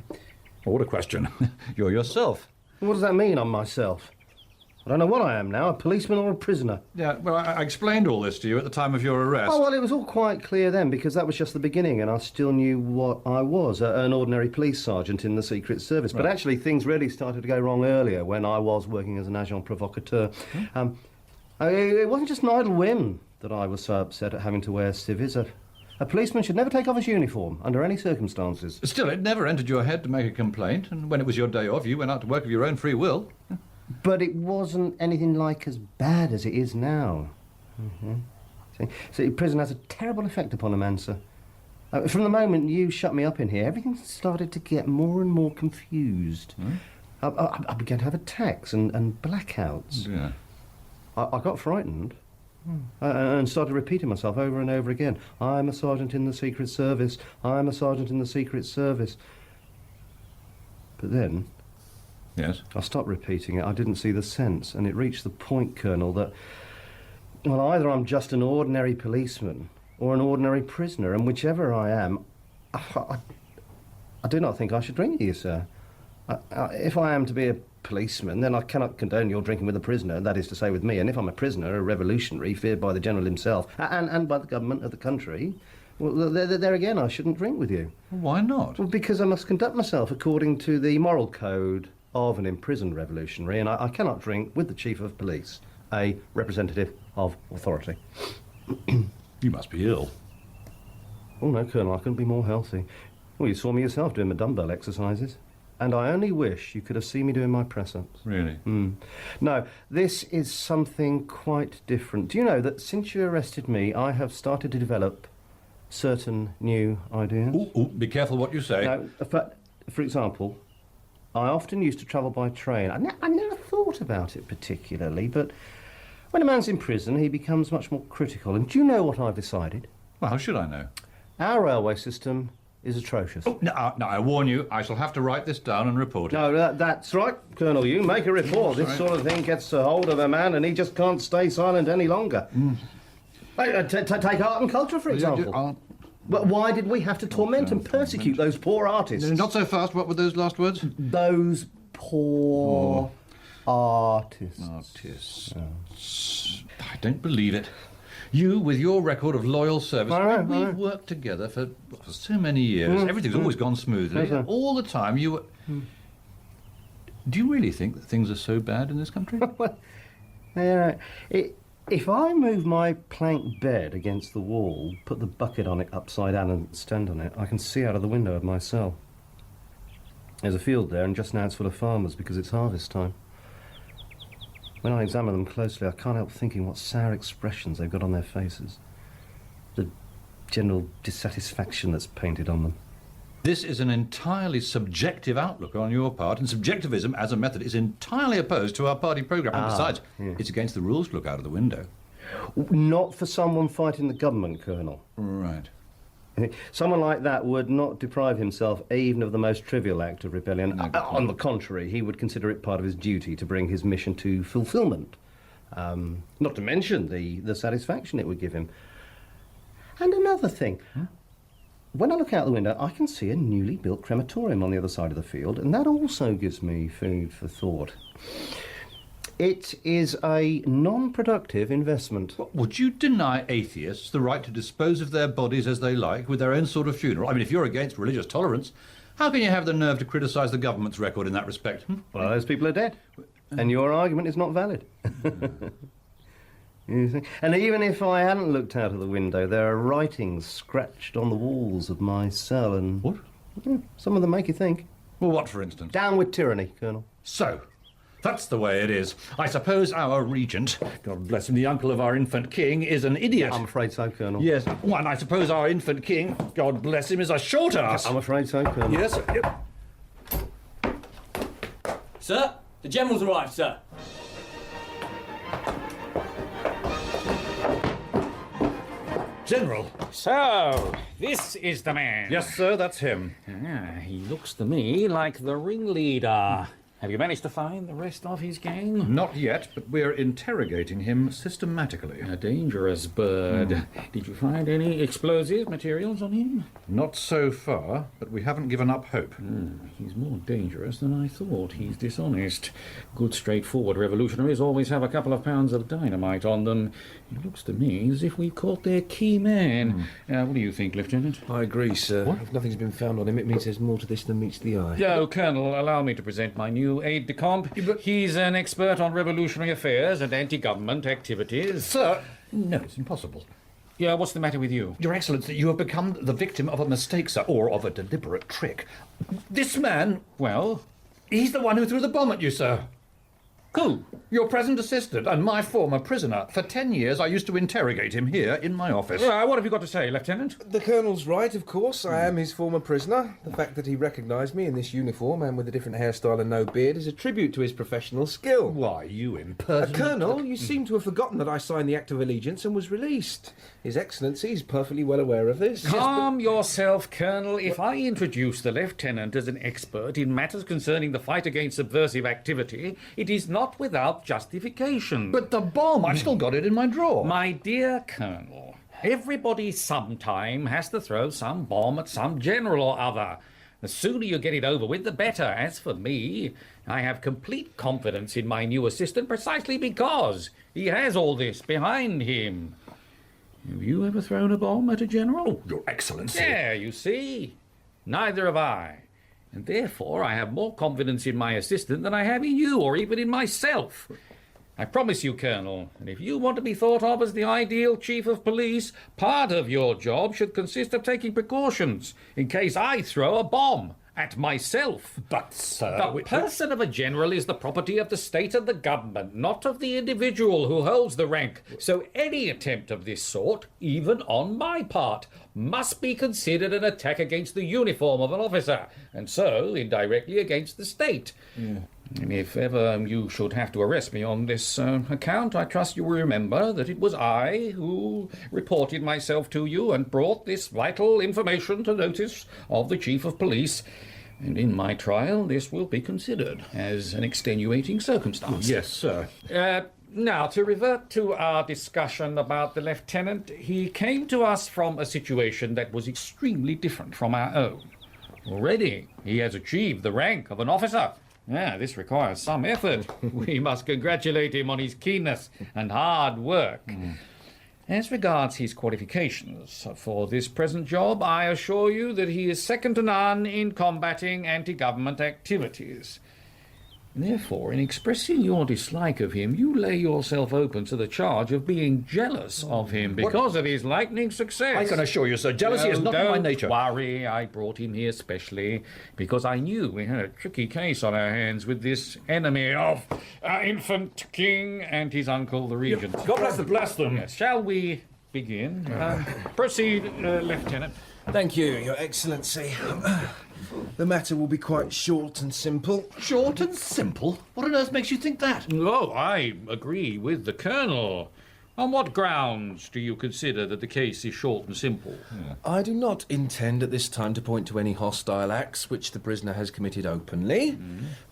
What a question. You're yourself. What does that mean, I'm myself? I don't know what I am now, a policeman or a prisoner. Yeah, well, I explained all this to you at the time of your arrest. Oh, well, it was all quite clear then, because that was just the beginning, and I still knew what I was, an ordinary police sergeant in the Secret Service. But actually, things really started to go wrong earlier, when I was working as an agent provocateur. It wasn't just an idle whim that I was so upset at having to wear civvies. A policeman should never take off his uniform, under any circumstances. Still, it never entered your head to make a complaint, and when it was your day off, you went out to work of your own free will. But it wasn't anything like as bad as it is now. See, prison has a terrible effect upon a man, sir. From the moment you shut me up in here, everything started to get more and more confused. I began to have attacks and blackouts. Yeah. I got frightened and started repeating myself over and over again. I'm a sergeant in the Secret Service. I'm a sergeant in the Secret Service. But then... Yes? I stopped repeating it. I didn't see the sense, and it reached the point, Colonel, that, well, either I'm just an ordinary policeman or an ordinary prisoner, and whichever I am, I do not think I should drink with you, sir. If I am to be a policeman, then I cannot condone your drinking with a prisoner, that is to say with me, and if I'm a prisoner, a revolutionary, feared by the General himself, and by the government of the country, well, there again, I shouldn't drink with you. Why not? Well, because I must conduct myself according to the moral code of an imprisoned revolutionary, and I cannot drink with the Chief of Police, a representative of authority. You must be ill. Oh, no, Colonel, I couldn't be more healthy. Well, you saw me yourself doing my dumbbell exercises. And I only wish you could have seen me doing my press-ups. Really? No, this is something quite different. Do you know that since you arrested me, I have started to develop certain new ideas? Ooh, be careful what you say. Now, for example, I often used to travel by train. I never thought about it particularly, but when a man's in prison, he becomes much more critical. And do you know what I've decided? Well, how should I know? Our railway system is atrocious. Oh, no, I warn you, I shall have to write this down and report it. No, that's right, Colonel. You make a report. This sort of thing gets a hold of a man and he just can't stay silent any longer. Take art and culture, for example. But why did we have to torment and persecute those poor artists? Not so fast. What were those last words? Those poor artists. I don't believe it. You, with your record of loyal service, I know. we've worked together for so many years. Everything's always gone smoothly. Yes, sir. All the time you were... Do you really think that things are so bad in this country? Yeah, if I move my plank bed against the wall, put the bucket on it upside down and stand on it, I can see out of the window of my cell. There's a field there, and just now it's full of farmers because it's harvest time. When I examine them closely, I can't help thinking what sour expressions they've got on their faces. The general dissatisfaction that's painted on them. This is an entirely subjective outlook on your part, and subjectivism as a method is entirely opposed to our party programme. And besides, it's against the rules to look out of the window. Not for someone fighting the government, Colonel. Right. Someone like that would not deprive himself even of the most trivial act of rebellion. No. On the contrary, he would consider it part of his duty to bring his mission to fulfilment. Not to mention the satisfaction it would give him. And another thing. When I look out the window, I can see a newly built crematorium on the other side of the field, and that also gives me food for thought. It is a non-productive investment. Would you deny atheists the right to dispose of their bodies as they like, with their own sort of funeral? I mean, if you're against religious tolerance, how can you have the nerve to criticise the government's record in that respect? Well, those people are dead, and your argument is not valid. You see? And even if I hadn't looked out of the window, there are writings scratched on the walls of my cell, and... What? Some of them make you think. Well, what, for instance? Down with tyranny, Colonel. So, that's the way it is. I suppose our regent, God bless him, the uncle of our infant king, is an idiot. I'm afraid so, Colonel. Yes. Well, and I suppose our infant king, God bless him, is a short ass. I'm afraid so, Colonel. Yes. Yep. Sir, the General's arrived, sir. General. So, this is the man. Yes, sir, that's him. He looks to me like the ringleader. Have you managed to find the rest of his gang? Not yet, but we're interrogating him systematically. A dangerous bird. Did you find any explosive materials on him? Not so far, but we haven't given up hope. He's more dangerous than I thought. He's dishonest. Good, straightforward revolutionaries always have a couple of pounds of dynamite on them. It looks to me as if we've caught their key man. What do you think, Lieutenant? I agree, sir. If nothing's been found on him, it means there's more to this than meets the eye. Oh, Colonel, allow me to present my new aide-de-camp. He's an expert on revolutionary affairs and anti-government activities. Sir, no, it's impossible. Yeah, what's the matter with you? Your Excellency, you have become the victim of a mistake, sir, or of a deliberate trick. This man, Well, he's the one who threw the bomb at you, sir. who? Your present assistant and my former prisoner. For 10 years, I used to interrogate him here in my office. What have you got to say, Lieutenant? The Colonel's right, of course. I am his former prisoner. The fact that he recognised me in this uniform and with a different hairstyle and no beard is a tribute to his professional skill. Why, you impertinent... Colonel, you seem to have forgotten that I signed the Act of Allegiance and was released. His Excellency is perfectly well aware of this. Calm yourself, Colonel. If I introduce the Lieutenant as an expert in matters concerning the fight against subversive activity, it is not without justification. But the bomb, I've still got it in my drawer. My dear Colonel, everybody sometime has to throw some bomb at some general or other. The sooner you get it over with, the better. As for me, I have complete confidence in my new assistant precisely because he has all this behind him. Have you ever thrown a bomb at a general? Your Excellency. There, you see. Neither have I. And therefore I have more confidence in my assistant than I have in you, or even in myself. I promise you, Colonel, that if you want to be thought of as the ideal chief of police, part of your job should consist of taking precautions in case I throw a bomb at myself. But, sir... The person of a general is the property of the state and the government, not of the individual who holds the rank. So any attempt of this sort, even on my part, must be considered an attack against the uniform of an officer, and so indirectly against the state. And if ever you should have to arrest me on this account, I trust you will remember that it was I who reported myself to you and brought this vital information to notice of the Chief of Police. And in my trial, this will be considered as an extenuating circumstance. Yes, sir. Now, to revert to our discussion about the lieutenant, he came to us from a situation that was extremely different from our own. Already, he has achieved the rank of an officer. This requires some effort. We must congratulate him on his keenness and hard work. As regards his qualifications for this present job, I assure you that he is second to none in combating anti-government activities. Therefore, in expressing your dislike of him, you lay yourself open to the charge of being jealous of him because of his lightning success. I can assure you, sir, jealousy is not in my nature. Don't worry, I brought him here specially because I knew we had a tricky case on our hands with this enemy of our infant king and his uncle, the regent. God bless them. Yes, shall we begin? Proceed, Lieutenant. Thank you, Your Excellency. The matter will be quite short and simple. Short and simple? What on earth makes you think that? Oh, I agree with the Colonel. On what grounds do you consider that the case is short and simple? I do not intend at this time to point to any hostile acts which the prisoner has committed openly,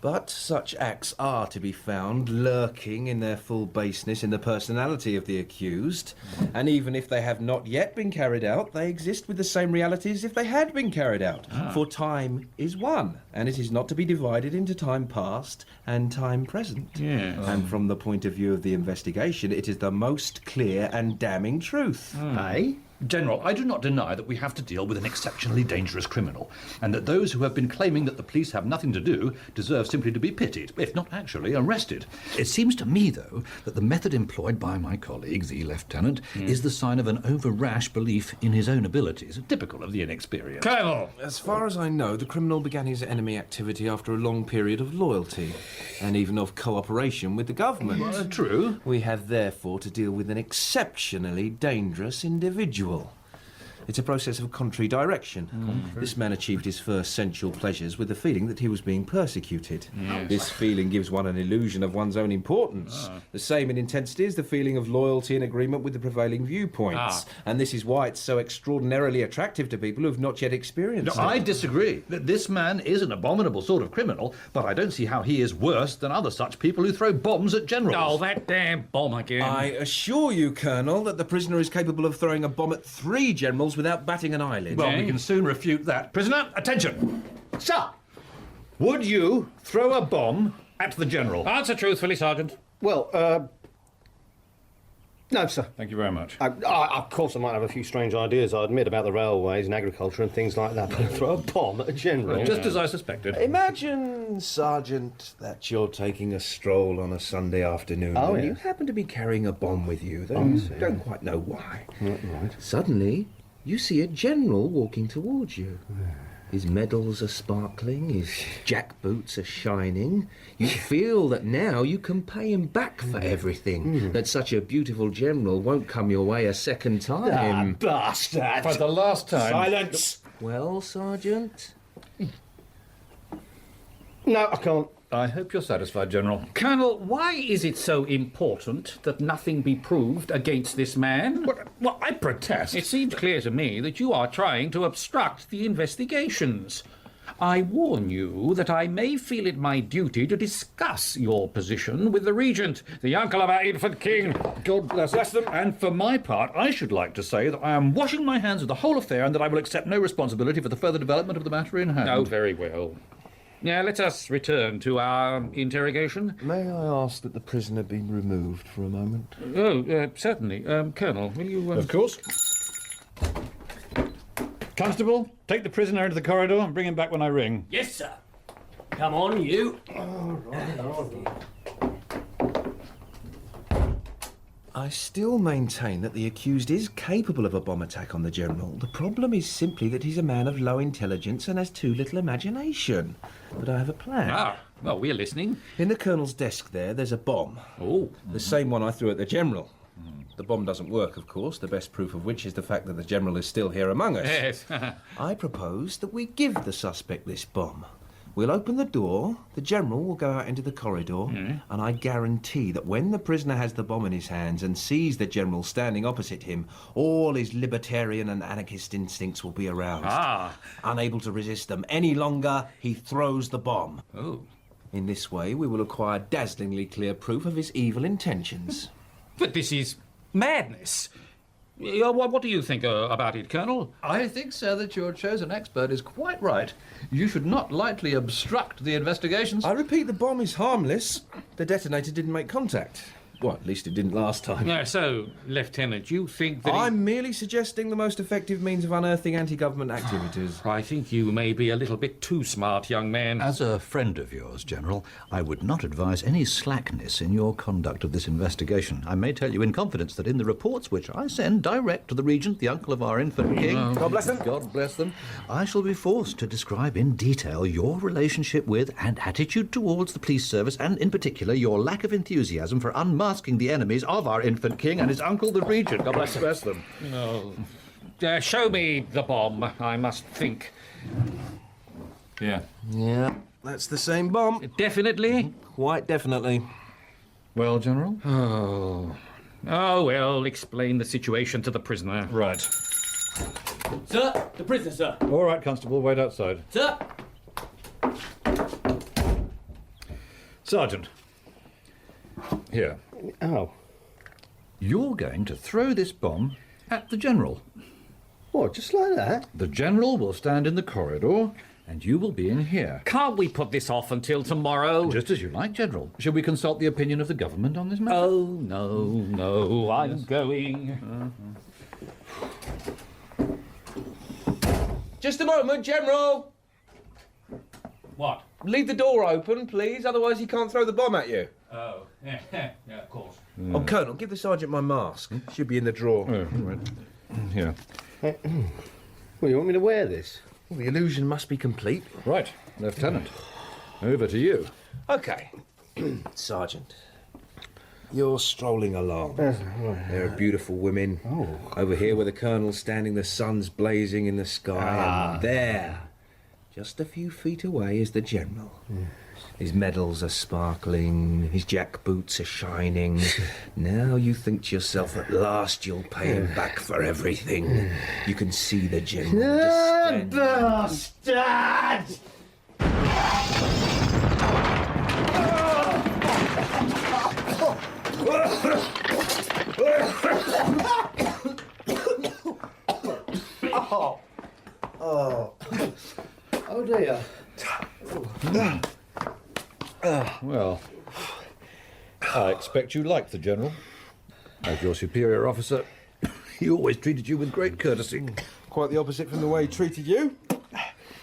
but such acts are to be found lurking in their full baseness in the personality of the accused, and even if they have not yet been carried out, they exist with the same reality as if they had been carried out. For time is one, and it is not to be divided into time past and time present. Yes. And from the point of view of the investigation, it is the most clear and damning truth. Eh? General, I do not deny that we have to deal with an exceptionally dangerous criminal, and that those who have been claiming that the police have nothing to do deserve simply to be pitied, if not actually arrested. It seems to me, though, that the method employed by my colleague, the lieutenant, is the sign of an over-rash belief in his own abilities. Typical of the inexperienced. Colonel! As far as I know, the criminal began his enemy activity after a long period of loyalty, and even of cooperation with the government. True. We have therefore to deal with an exceptionally dangerous individual. It's a process of contrary direction. This man achieved his first sensual pleasures with the feeling that he was being persecuted. This feeling gives one an illusion of one's own importance. The same in intensity as the feeling of loyalty and agreement with the prevailing viewpoints. And this is why it's so extraordinarily attractive to people who have not yet experienced No, it. I disagree. This man is an abominable sort of criminal, but I don't see how he is worse than other such people who throw bombs at generals. Oh, that damn bomb again. I assure you, Colonel, that the prisoner is capable of throwing a bomb at 3 generals without batting an eyelid. Well, we can soon refute that. Prisoner, attention! Sir! Would you throw a bomb at the general? Answer truthfully, Sergeant. Well, no, sir. Thank you very much. Of course, I might have a few strange ideas, I admit, about the railways and agriculture and things like that, but throw a bomb at a general. Just as I suspected. Imagine, Sergeant, that you're taking a stroll on a Sunday afternoon and you happen to be carrying a bomb with you, though you don't quite know why. Right. Suddenly, you see a general walking towards you. His medals are sparkling, his jack boots are shining. You feel that now you can pay him back for everything, that such a beautiful general won't come your way a second time. Bastard! For the last time. Silence! Well, Sergeant? No, I can't. I hope you're satisfied, General. Colonel, why is it so important that nothing be proved against this man? Well, I protest. It seems clear to me that you are trying to obstruct the investigations. I warn you that I may feel it my duty to discuss your position with the Regent, the uncle of our infant king. God bless them. And for my part, I should like to say that I am washing my hands of the whole affair and that I will accept no responsibility for the further development of the matter in hand. Oh, very well. Now, let us return to our interrogation. May I ask that the prisoner be removed for a moment? Oh, certainly. Colonel, will you... Of course. Constable, take the prisoner into the corridor and bring him back when I ring. Yes, sir. Come on, you. I still maintain that the accused is capable of a bomb attack on the General. The problem is simply that he's a man of low intelligence and has too little imagination. But I have a plan. Ah, well, we're listening. In the Colonel's desk there's a bomb. Oh. The same one I threw at the General. The bomb doesn't work, of course, the best proof of which is the fact that the General is still here among us. Yes. I propose that we give the suspect this bomb. We'll open the door, the General will go out into the corridor, and I guarantee that when the prisoner has the bomb in his hands and sees the General standing opposite him, all his libertarian and anarchist instincts will be aroused. Ah. Unable to resist them any longer, he throws the bomb. Oh. In this way, we will acquire dazzlingly clear proof of his evil intentions. But this is madness. What do you think about it, Colonel? I think, sir, that your chosen expert is quite right. You should not lightly obstruct the investigations. I repeat, the bomb is harmless. The detonator didn't make contact. Well, at least it didn't last time. So, Lieutenant, you think that I'm merely suggesting the most effective means of unearthing anti-government activities. I think you may be a little bit too smart, young man. As a friend of yours, General, I would not advise any slackness in your conduct of this investigation. I may tell you in confidence that in the reports which I send direct to the Regent, the uncle of our infant king... God bless them. God bless them. I shall be forced to describe in detail your relationship with and attitude towards the police service, and in particular your lack of enthusiasm for unmasking the enemies of our infant king and his uncle, the Regent. God bless them. No. Show me the bomb. I must think. Yeah. Yeah, that's the same bomb. Definitely? Quite definitely. Well, General? Oh, well, explain the situation to the prisoner. Right. Sir, the prisoner, sir. All right, Constable, wait outside. Sir. Sergeant. Here. Oh. You're going to throw this bomb at the General. What, just like that? The General will stand in the corridor, and you will be in here. Can't we put this off until tomorrow? Just as you like, General. Shall we consult the opinion of the government on this matter? Oh, no, I'm going. Just a moment, General! What? Leave the door open, please, otherwise he can't throw the bomb at you. Oh, yeah, of course. Oh, Colonel, give the sergeant my mask. Should be in the drawer. Oh, right. Here. Well, you want me to wear this? Well, the illusion must be complete. Right, Lieutenant. Over to you. OK. Sergeant, you're strolling along. There are beautiful women. Over here where the Colonel's standing, the sun's blazing in the sky. And there, just a few feet away, is the General. His medals are sparkling, his jack boots are shining. Now you think to yourself, at last you'll pay him back for everything. You can see the General just standing. Bastard! Oh dear. Well, I expect you like the General. As your superior officer, he always treated you with great courtesy. Quite the opposite from the way he treated you.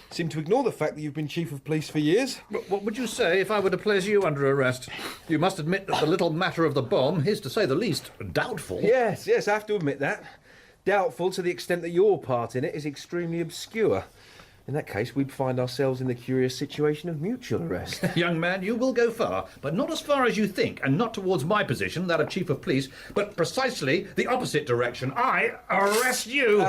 Seem to ignore the fact that you've been Chief of Police for years. What would you say if I were to place you under arrest? You must admit that the little matter of the bomb is, to say the least, doubtful. Yes, I have to admit that. Doubtful to the extent that your part in it is extremely obscure. In that case, we'd find ourselves in the curious situation of mutual arrest. Young man, you will go far, but not as far as you think, and not towards my position, that of Chief of Police, but precisely the opposite direction. I arrest you!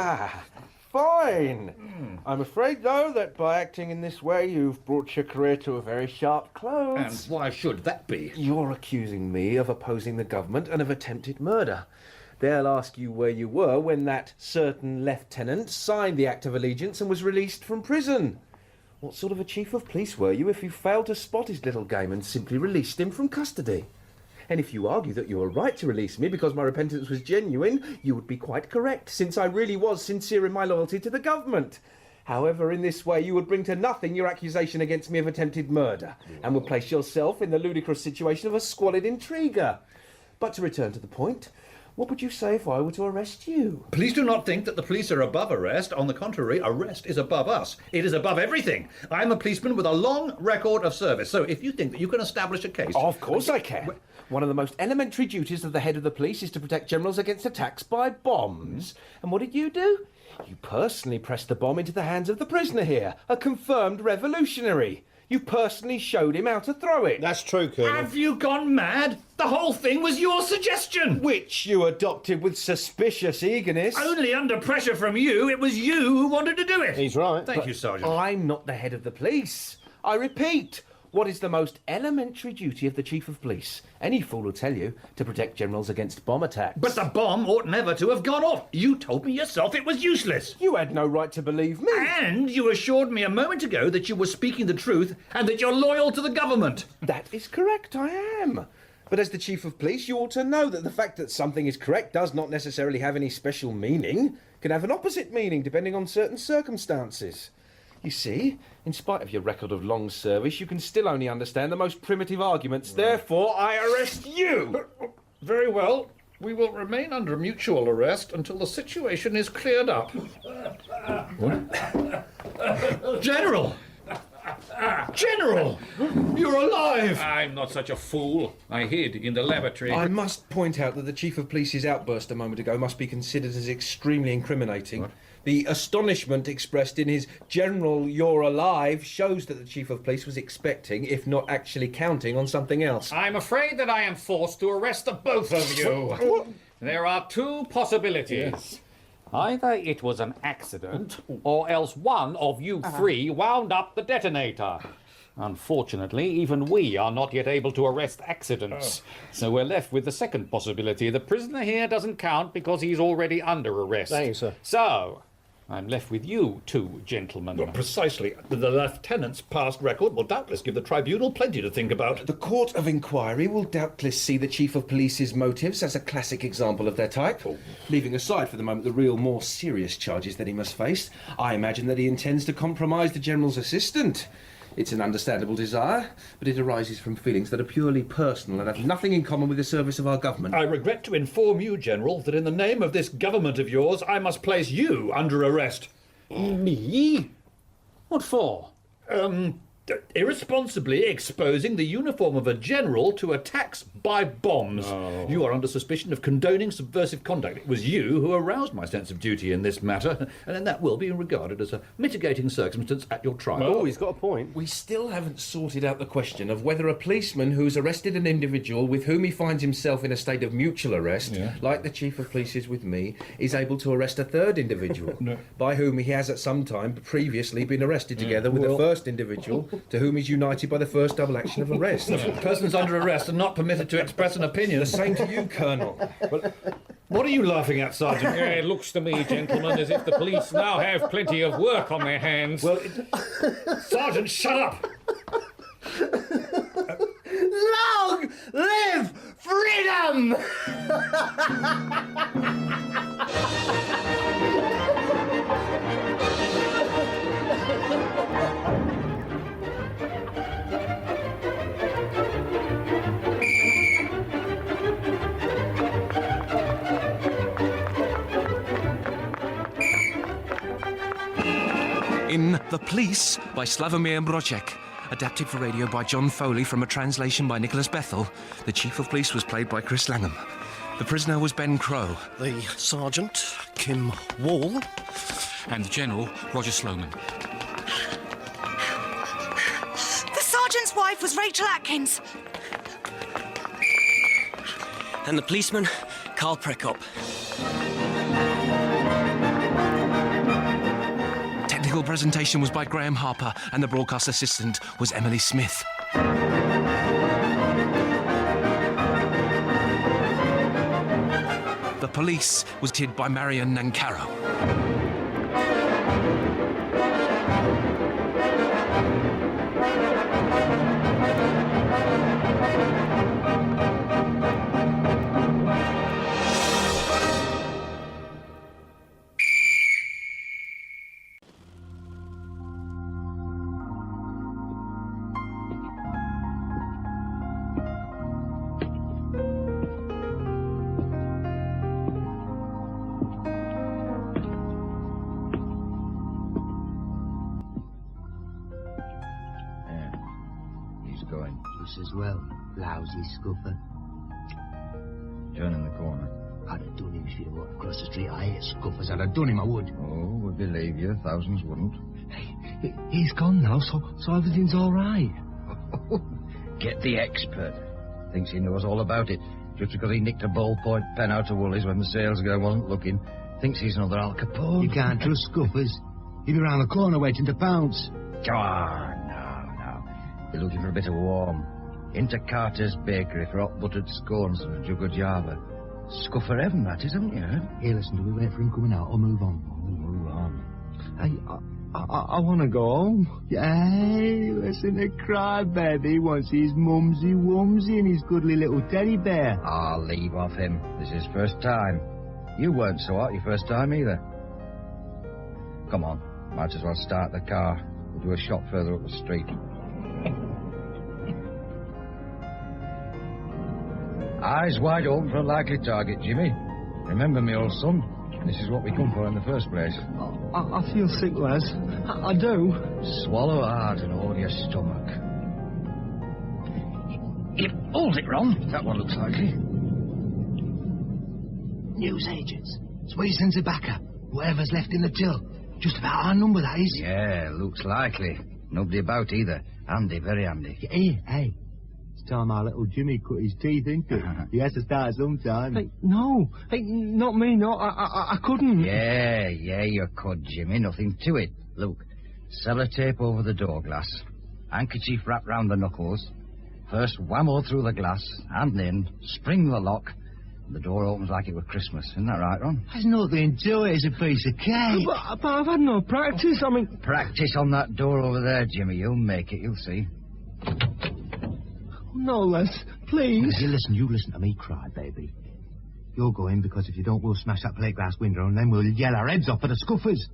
Fine. I'm afraid, though, that by acting in this way, you've brought your career to a very sharp close. And why should that be? You're accusing me of opposing the government and of attempted murder. They'll ask you where you were when that certain lieutenant signed the Act of Allegiance and was released from prison. What sort of a Chief of Police were you if you failed to spot his little game and simply released him from custody? And if you argue that you were right to release me because my repentance was genuine, you would be quite correct, since I really was sincere in my loyalty to the government. However, in this way, you would bring to nothing your accusation against me of attempted murder, and would place yourself in the ludicrous situation of a squalid intriguer. But to return to the point, What would you say if I were to arrest you? Please do not think that the police are above arrest. On the contrary, arrest is above us. It is above everything. I'm a policeman with a long record of service. So if you think that you can establish a case... Of course I can. One of the most elementary duties of the head of the police is to protect generals against attacks by bombs. And what did you do? You personally pressed the bomb into the hands of the prisoner here, a confirmed revolutionary. You personally showed him how to throw it. That's true, Colonel. Have you gone mad? The whole thing was your suggestion. Which you adopted with suspicious eagerness. Only under pressure from you. It was you who wanted to do it. He's right. Thank you, Sergeant. I'm not the head of the police. I repeat, what is the most elementary duty of the Chief of Police? Any fool will tell you, to protect generals against bomb attacks. But the bomb ought never to have gone off. You told me yourself it was useless. You had no right to believe me. And you assured me a moment ago that you were speaking the truth and that you're loyal to the government. That is correct, I am. But as the Chief of Police, you ought to know that the fact that something is correct does not necessarily have any special meaning. It can have an opposite meaning depending on certain circumstances. You see, in spite of your record of long service, you can still only understand the most primitive arguments. Therefore, I arrest you! Very well. We will remain under mutual arrest until the situation is cleared up. General! General! You're alive! I'm not such a fool. I hid in the lavatory. I must point out that the Chief of Police's outburst a moment ago must be considered as extremely incriminating. What? The astonishment expressed in his "General, you're alive" shows that the Chief of Police was expecting, if not actually counting, on something else. I'm afraid that I am forced to arrest the both of you. There are two possibilities. Either it was an accident, or else one of you three wound up the detonator. Unfortunately, even we are not yet able to arrest accidents. So we're left with the second possibility. The prisoner here doesn't count because he's already under arrest. Thank you, sir. So, I'm left with you two gentlemen. Well, precisely. The lieutenant's past record will doubtless give the tribunal plenty to think about. The Court of Inquiry will doubtless see the Chief of Police's motives as a classic example of their type. Leaving aside for the moment the real, more serious charges that he must face, I imagine that he intends to compromise the General's assistant. It's an understandable desire, but it arises from feelings that are purely personal and have nothing in common with the service of our government. I regret to inform you, General, that in the name of this government of yours, I must place you under arrest. Me? What for? Irresponsibly exposing the uniform of a general to attacks by bombs. Oh. You are under suspicion of condoning subversive conduct. It was you who aroused my sense of duty in this matter, and then that will be regarded as a mitigating circumstance at your trial. Oh, he's got a point. We still haven't sorted out the question of whether a policeman who's arrested an individual with whom he finds himself in a state of mutual arrest, like the Chief of Police is with me, is able to arrest a third individual, by whom he has at some time previously been arrested together with the first individual, to whom he's united by the first double action of arrest. Persons under arrest are not permitted to express an opinion. The same to you, Colonel. What are you laughing at, Sergeant? Yeah, it looks to me, gentlemen, as if the police now have plenty of work on their hands. Well, Sergeant, shut up! Long live freedom! In The Police by Slavomir Mrozek, adapted for radio by John Foley from a translation by Nicholas Bethel, the Chief of Police was played by Chris Langham. The prisoner was Ben Crow. The Sergeant, Kim Wall. And the General, Roger Sloman. The sergeant's wife was Rachel Atkins. And the policeman, Carl Prekop. Technical presentation was by Graham Harper, and the broadcast assistant was Emily Smith. The Police was did by Marion Nancaro. well. Lousy scuffer. Turn in the corner. I'd have done him if he'd walked across the street. I hate scuffers. I'd have done him, I would. Oh, we believe you. Thousands wouldn't. Hey, he's gone now, so everything's all right. Get the expert. Thinks he knows all about it. Just because he nicked a ballpoint pen out of Woolies when the sales girl wasn't looking. Thinks he's another Al Capone. You can't trust scuffers. He'll be round the corner waiting to pounce. Come on, no. You're looking for a bit of warm. Into Carter's Bakery for hot buttered scones and a jug of Java. Scuffer heaven, that is, haven't you heard? Here, listen, do we wait for him coming out or move on? Move on. Hey, I want to go home. Hey, listen to Crybaby. He wants his mumsy wumsy and his goodly little teddy bear. I'll leave off him. This is his first time. You weren't so hot your first time either. Come on, might as well start the car. We'll do a shop further up the street. Eyes wide open for a likely target, Jimmy. Remember me, old son. This is what we come for in the first place. I feel sick, Les. I do. Swallow hard and hold your stomach. Hold it, Ron. That one looks likely. News agents. Sweets and tobacco. Whatever's left in the till. Just about our number, that is. Yeah, looks likely. Nobody about either. Handy, very handy. Hey. It's time our little Jimmy cut his teeth, ain't it? He has to start sometime. Hey, no. Hey, not me, no. I couldn't. Yeah, you could, Jimmy. Nothing to it. Look, sellotape over the door glass. Handkerchief wrapped round the knuckles. First whammo through the glass, hand in, spring the lock. The door opens like it were Christmas. Isn't that right, Ron? There's nothing to it. It's a piece of cake. But I've had no practice. I mean... Practice on that door over there, Jimmy. You'll make it. You'll see. No, Les. Please. You listen to me, Crybaby. You're going because if you don't, we'll smash that plate glass window and then we'll yell our heads off for the scuffers.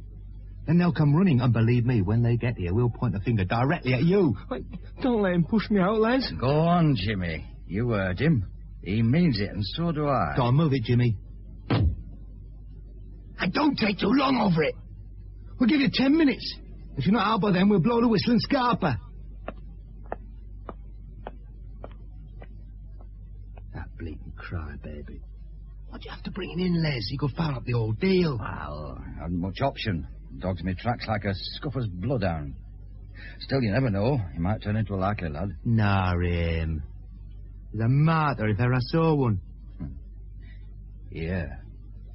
Then they'll come running, and believe me, when they get here, we'll point the finger directly at you. Wait, don't let him push me out, Les. Go on, Jimmy. You heard him. He means it, and so do I. Go on, move it, Jimmy. And don't take too long over it. We'll give you 10 minutes. If you're not out by then, we'll blow the whistle and scarper. That bleating Crybaby. Why'd you have to bring him in, Les? He could foul up the old deal. Well, I hadn't much option. Dogs me tracks like a scuffer's bloodhound. Still, you never know. He might turn into a likely lad. Nah, him. He's a martyr if ever I saw one. Yeah,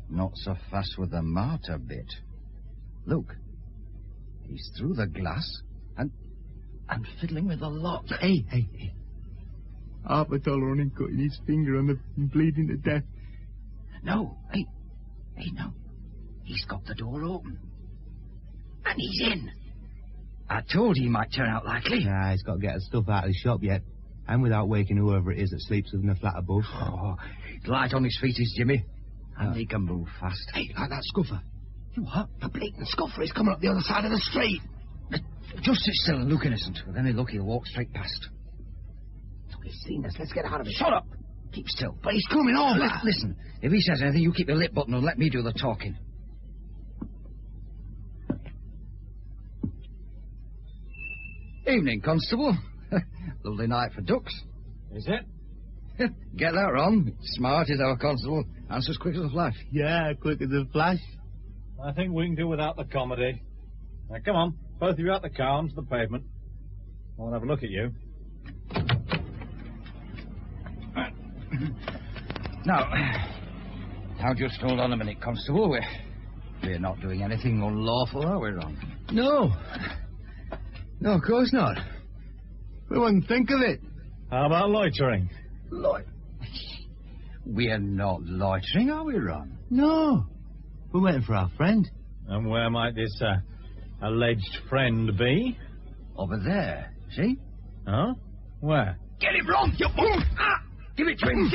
not so fast with the martyr bit. Look, he's through the glass and fiddling with the lock. Hey. Half a dollar on him cutting his finger and bleeding to death. No, hey, no. He's got the door open. And he's in. I told you he might turn out likely. Nah, he's got to get his stuff out of the shop yet. And without waking whoever it is that sleeps in the flat above. Oh, light on his feet is Jimmy. And he can move fast. Hey, like that scuffer. What? The blatant scuffer is coming up the other side of the street. Just sit still and look innocent. With any luck, he'll walk straight past. He's seen us. Let's get out of it. Shut up! Keep still. But he's coming over. Listen, if he says anything, you keep your lip button and let me do the talking. Evening, Constable. Lovely night for ducks. Is it? Get that, Ron. Smart is our constable. Answers quick as a flash. Yeah, quick as a flash. I think we can do without the comedy. Now, come on, both of you out the car onto the pavement. I want to have a look at you. Now just hold on a minute, Constable. We're not doing anything unlawful, are we, Ron? No, of course not. We wouldn't think of it. How about loitering? We're not loitering, are we, Ron? No. We're waiting for our friend. And where might this alleged friend be? Over there, see? Huh? Where? Get him, Ron! Give it to him!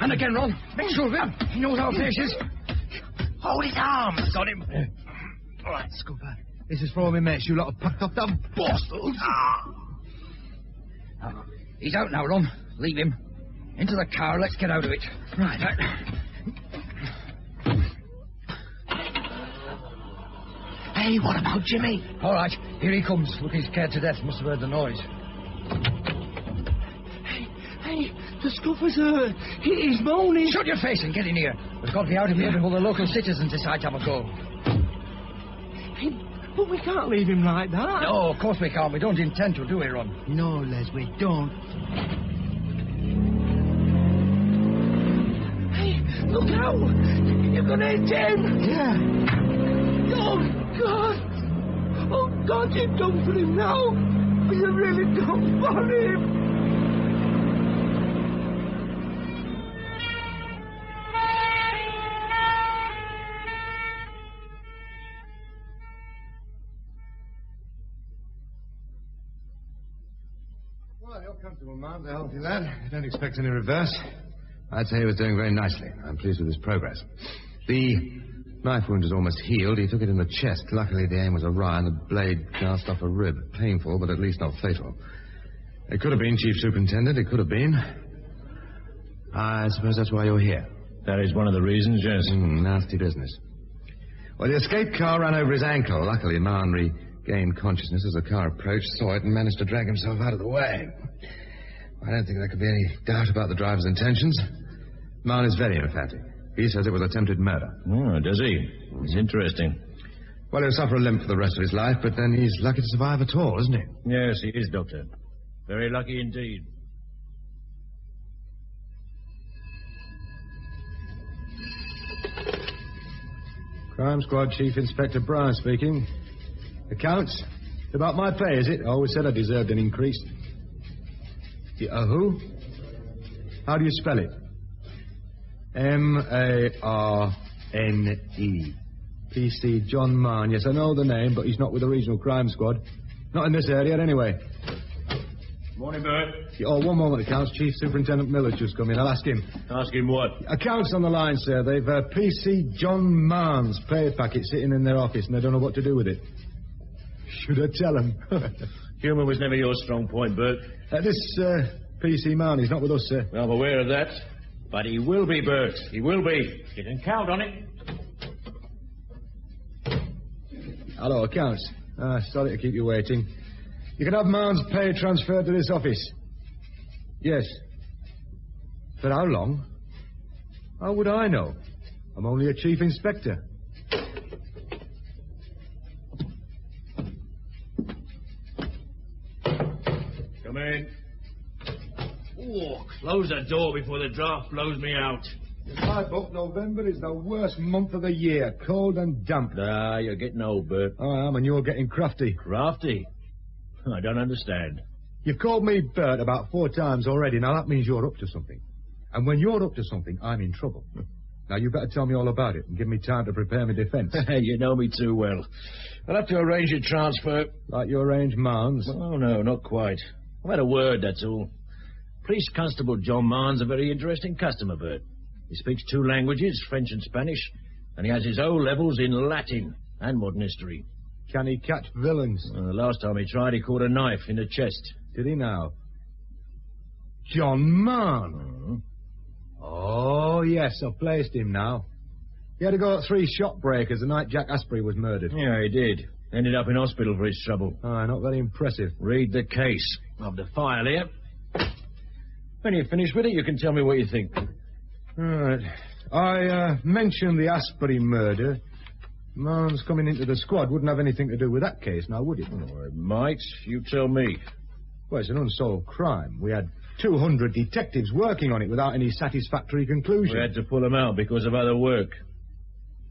And again, Ron. Make sure of him. He knows our faces. Hold his arms. Got him. All right, Scooper. This is for all my mates. You lot have packed up them bosses. He's out now, Ron. Leave him. Into the car. Let's get out of it. Right. Hey, what about Jimmy? All right. Here he comes. Looking scared to death. Must have heard the noise. Hey, the scuffers hurt. He's moaning. Shut your face and get in here. We've got to be out of here before the local citizens decide to have a go. Hey, but we can't leave him like that. No, of course we can't. We don't intend to, do we, Ron? No, Les, we don't. Hey, look out! You're gonna hit him! Yeah. Oh, God! Oh, God, you've done for him now! You really done for him! Well, you're comfortable, Mom. A healthy lad. I don't expect any reverse. I'd say he was doing very nicely. I'm pleased with his progress. The knife wound is almost healed. He took it in the chest. Luckily, the aim was awry and the blade cast off a rib. Painful, but at least not fatal. It could have been, Chief Superintendent. It could have been. I suppose that's why you're here. That is one of the reasons, yes. Nasty business. Well, the escape car ran over his ankle. Luckily, Marn regained consciousness as the car approached, saw it, and managed to drag himself out of the way. I don't think there could be any doubt about the driver's intentions. Marn is very emphatic. He says it was attempted murder. Oh, does he? It's interesting. Well, he'll suffer a limp for the rest of his life, but then he's lucky to survive at all, isn't he? Yes, he is, Doctor. Very lucky indeed. Crime Squad Chief Inspector Brown speaking. Accounts? About my pay, is it? I always said I deserved an increase. Who? How do you spell it? M-A-R-N-E. PC John Marn. Yes, I know the name, but he's not with the Regional Crime Squad. Not in this area, anyway. Morning, Bert. Oh, one moment, Accounts. Chief Superintendent Miller's just come in. I'll ask him. Ask him what? Accounts on the line, sir. They've PC John Marn's pay packet sitting in their office, and they don't know what to do with it. Should I tell them? Humour was never your strong point, Bert. This PC Marn, he's not with us, sir. I'm aware of that. But he will be, Bert. He will be. You can count on it. Hello, Accounts. Sorry to keep you waiting. You can have Marn's pay transferred to this office. Yes. For how long? How would I know? I'm only a chief inspector. Come in. Oh, close the door before the draft blows me out. In my book, November is the worst month of the year. Cold and damp. Ah, you're getting old, Bert. I am, and you're getting crafty. Crafty? I don't understand. You've called me Bert about 4 times already. Now, that means you're up to something. And when you're up to something, I'm in trouble. Now, you better tell me all about it and give me time to prepare my defence. You know me too well. I'll have to arrange your transfer. Like you arranged Marn's? Oh, no, not quite. I've had a word, that's all. Police Constable John Marn's a very interesting customer, Bert. He speaks 2 languages, French and Spanish, and he has his O-levels in Latin and modern history. Can he catch villains? The last time he tried, he caught a knife in the chest. Did he now? John Marn? Oh, yes, I've placed him now. He had to go at 3 shop breakers the night Jack Asprey was murdered. Yeah, he did. Ended up in hospital for his trouble. Not very impressive. Read the case. I've the file here. When you're finished with it, you can tell me what you think. Right. I mentioned the Asprey murder. Marn's coming into the squad wouldn't have anything to do with that case, now would it? Oh, it might. You tell me. Well, it's an unsolved crime. We had 200 detectives working on it without any satisfactory conclusion. We had to pull them out because of other work.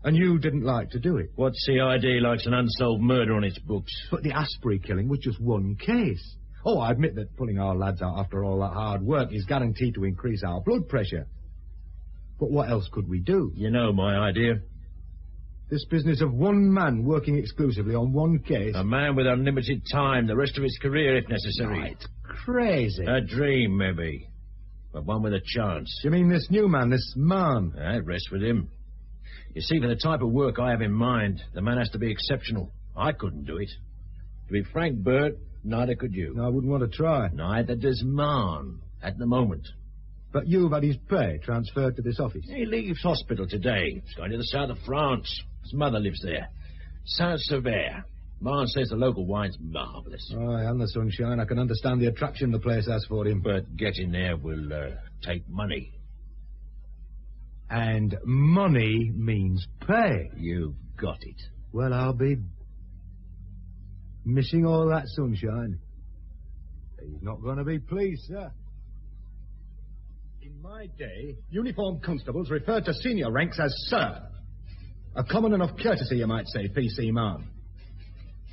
And you didn't like to do it? What CID likes an unsolved murder on its books? But the Asprey killing was just one case. Oh, I admit that pulling our lads out after all that hard work is guaranteed to increase our blood pressure. But what else could we do? You know my idea. This business of one man working exclusively on one case. A man with unlimited time, the rest of his career if necessary. Oh, it's crazy. A dream, maybe. But one with a chance. You mean this new man, this Marn? It rests with him. You see, for the type of work I have in mind, the man has to be exceptional. I couldn't do it. To be frank, Bert, neither could you. No, I wouldn't want to try. Neither does Marn, at the moment. But you've had his pay transferred to this office? He leaves hospital today. He's going to the south of France. His mother lives there. Saint-Sever. Marn says the local wine's marvellous. Aye, and the sunshine. I can understand the attraction the place has for him. But getting there will take money. And money means pay. You've got it. Well, I'll be missing all that sunshine. He's not going to be pleased, sir. In my day, uniformed constables referred to senior ranks as sir. A common enough courtesy, you might say, P.C. Marn.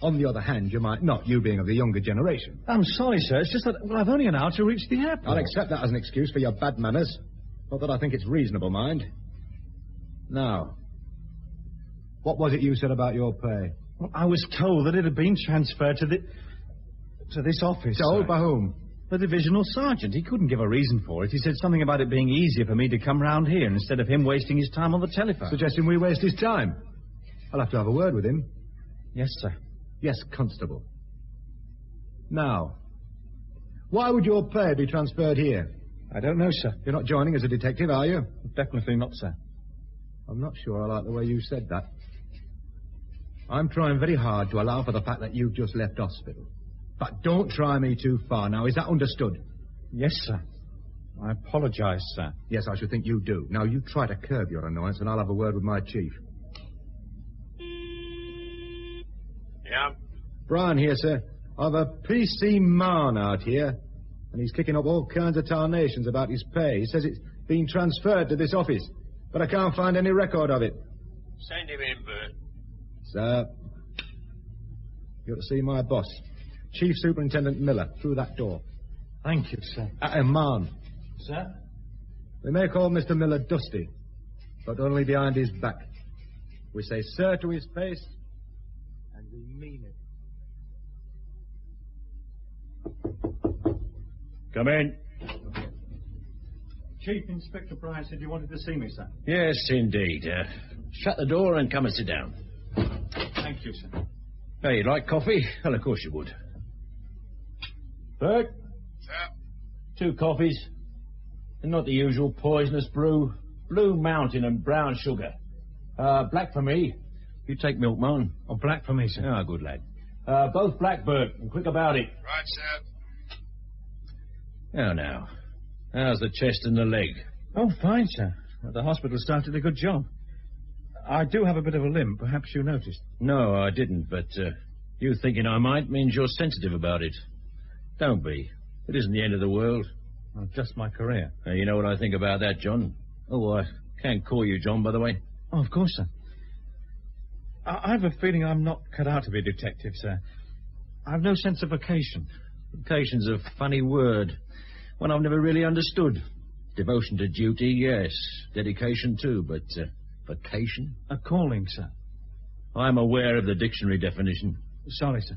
On the other hand, you might not, you being of the younger generation. I'm sorry, sir. It's just that, well, I've only an hour to reach the airport. I'll accept that as an excuse for your bad manners. Not that I think it's reasonable, mind. Now, what was it you said about your pay? Well, I was told that it had been transferred to this office. Told by whom? The divisional sergeant. He couldn't give a reason for it. He said something about it being easier for me to come round here instead of him wasting his time on the telephone. Suggesting we waste his time? I'll have to have a word with him. Yes, sir. Yes, Constable. Now, why would your pay be transferred here? I don't know, sir. You're not joining as a detective, are you? Definitely not, sir. I'm not sure I like the way you said that. I'm trying very hard to allow for the fact that you've just left hospital. But don't try me too far now. Is that understood? Yes, sir. I apologise, sir. Yes, I should think you do. Now, you try to curb your annoyance, and I'll have a word with my chief. Yeah? Brian here, sir. I've a P.C. Marn out here, and he's kicking up all kinds of tarnations about his pay. He says it's been transferred to this office, but I can't find any record of it. Send him in, Bert. Sir, you're to see my boss, Chief Superintendent Miller, through that door. Thank you, sir. Marn. Sir? We may call Mr. Miller Dusty, but only behind his back. We say sir to his face, and we mean it. Come in. Chief Inspector Bryan said you wanted to see me, sir. Yes, indeed. Shut the door and come and sit down. Thank you, sir. Hey, you like coffee? Well, of course you would. Bert? Sir? 2 coffees. And not the usual poisonous brew. Blue Mountain and brown sugar. Black for me. You take milk, Marn. Oh, black for me, sir. Ah, good lad. Both black, Bert, and quick about it. Right, sir. Now. How's the chest and the leg? Oh, fine, sir. The hospital started a good job. I do have a bit of a limp. Perhaps you noticed. No, I didn't, but you thinking I might means you're sensitive about it. Don't be. It isn't the end of the world. Well, just my career. You know what I think about that, John? Oh, I can't call you John, by the way. Oh, of course, sir. I have a feeling I'm not cut out to be a detective, sir. I've no sense of vocation. Vocation's a funny word. One I've never really understood. Devotion to duty, yes. Dedication, too, but vocation? A calling, sir. I'm aware of the dictionary definition. Sorry, sir.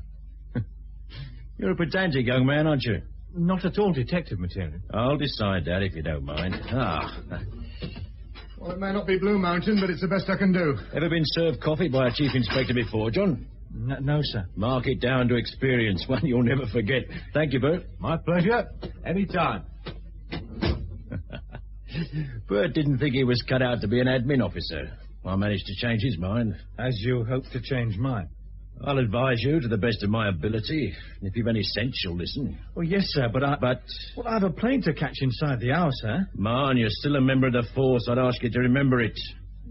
You're a pedantic young man, aren't you? Not at all detective material. I'll decide that, if you don't mind. Well, it may not be Blue Mountain, but it's the best I can do. Ever been served coffee by a chief inspector before, John? No, sir. Mark it down to experience, one you'll never forget. Thank you, Bert. My pleasure. Any time. Bert didn't think he was cut out to be an admin officer. I managed to change his mind. As you hope to change mine. I'll advise you to the best of my ability. If you've any sense, you'll listen. Oh, yes, sir, but Well, I have a plane to catch inside the hour, sir. Man, you're still a member of the force. I'd ask you to remember it.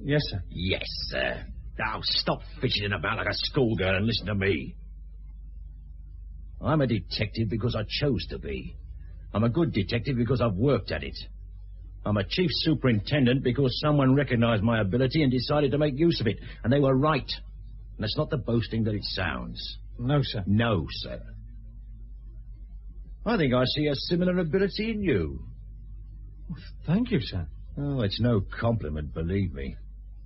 Yes, sir. Yes, sir. Now, stop fidgeting about like a schoolgirl and listen to me. I'm a detective because I chose to be. I'm a good detective because I've worked at it. I'm a chief superintendent because someone recognized my ability and decided to make use of it. And they were right. And that's not the boasting that it sounds. No, sir. No, sir. I think I see a similar ability in you. Thank you, sir. Oh, it's no compliment, believe me.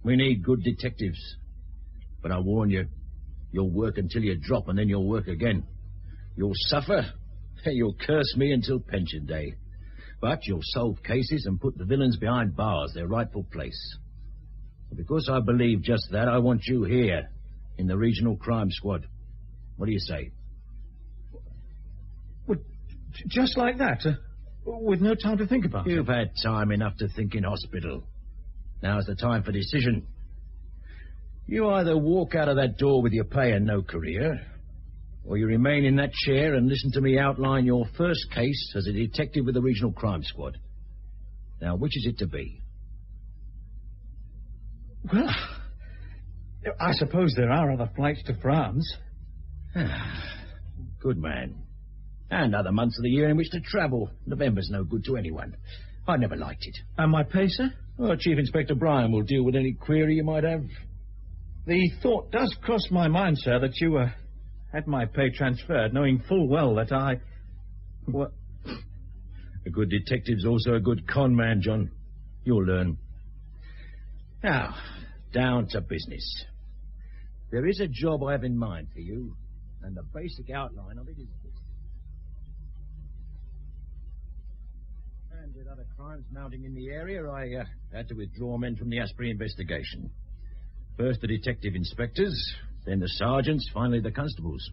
We need good detectives. But I warn you, you'll work until you drop and then you'll work again. You'll suffer. You'll curse me until pension day. But you'll solve cases and put the villains behind bars, their rightful place. And because I believe just that, I want you here in the regional crime squad. What do you say? Well, just like that, with no time to think about it? You've had time enough to think in hospital. Now's the time for decision. You either walk out of that door with your pay and no career, or you remain in that chair and listen to me outline your first case as a detective with the Regional Crime Squad. Now, which is it to be? Well, I suppose there are other flights to France. Good man. And other months of the year in which to travel. November's no good to anyone. I never liked it. And my pay, sir? Well, Chief Inspector Bryan will deal with any query you might have. The thought does cross my mind, sir, that you had my pay transferred, knowing full well that I... What? A good detective's also a good con man, John. You'll learn. Now, down to business. There is a job I have in mind for you, and the basic outline of it is this. And with other crimes mounting in the area, I had to withdraw men from the Asprey investigation. First the detective inspectors, then the sergeants, finally the constables.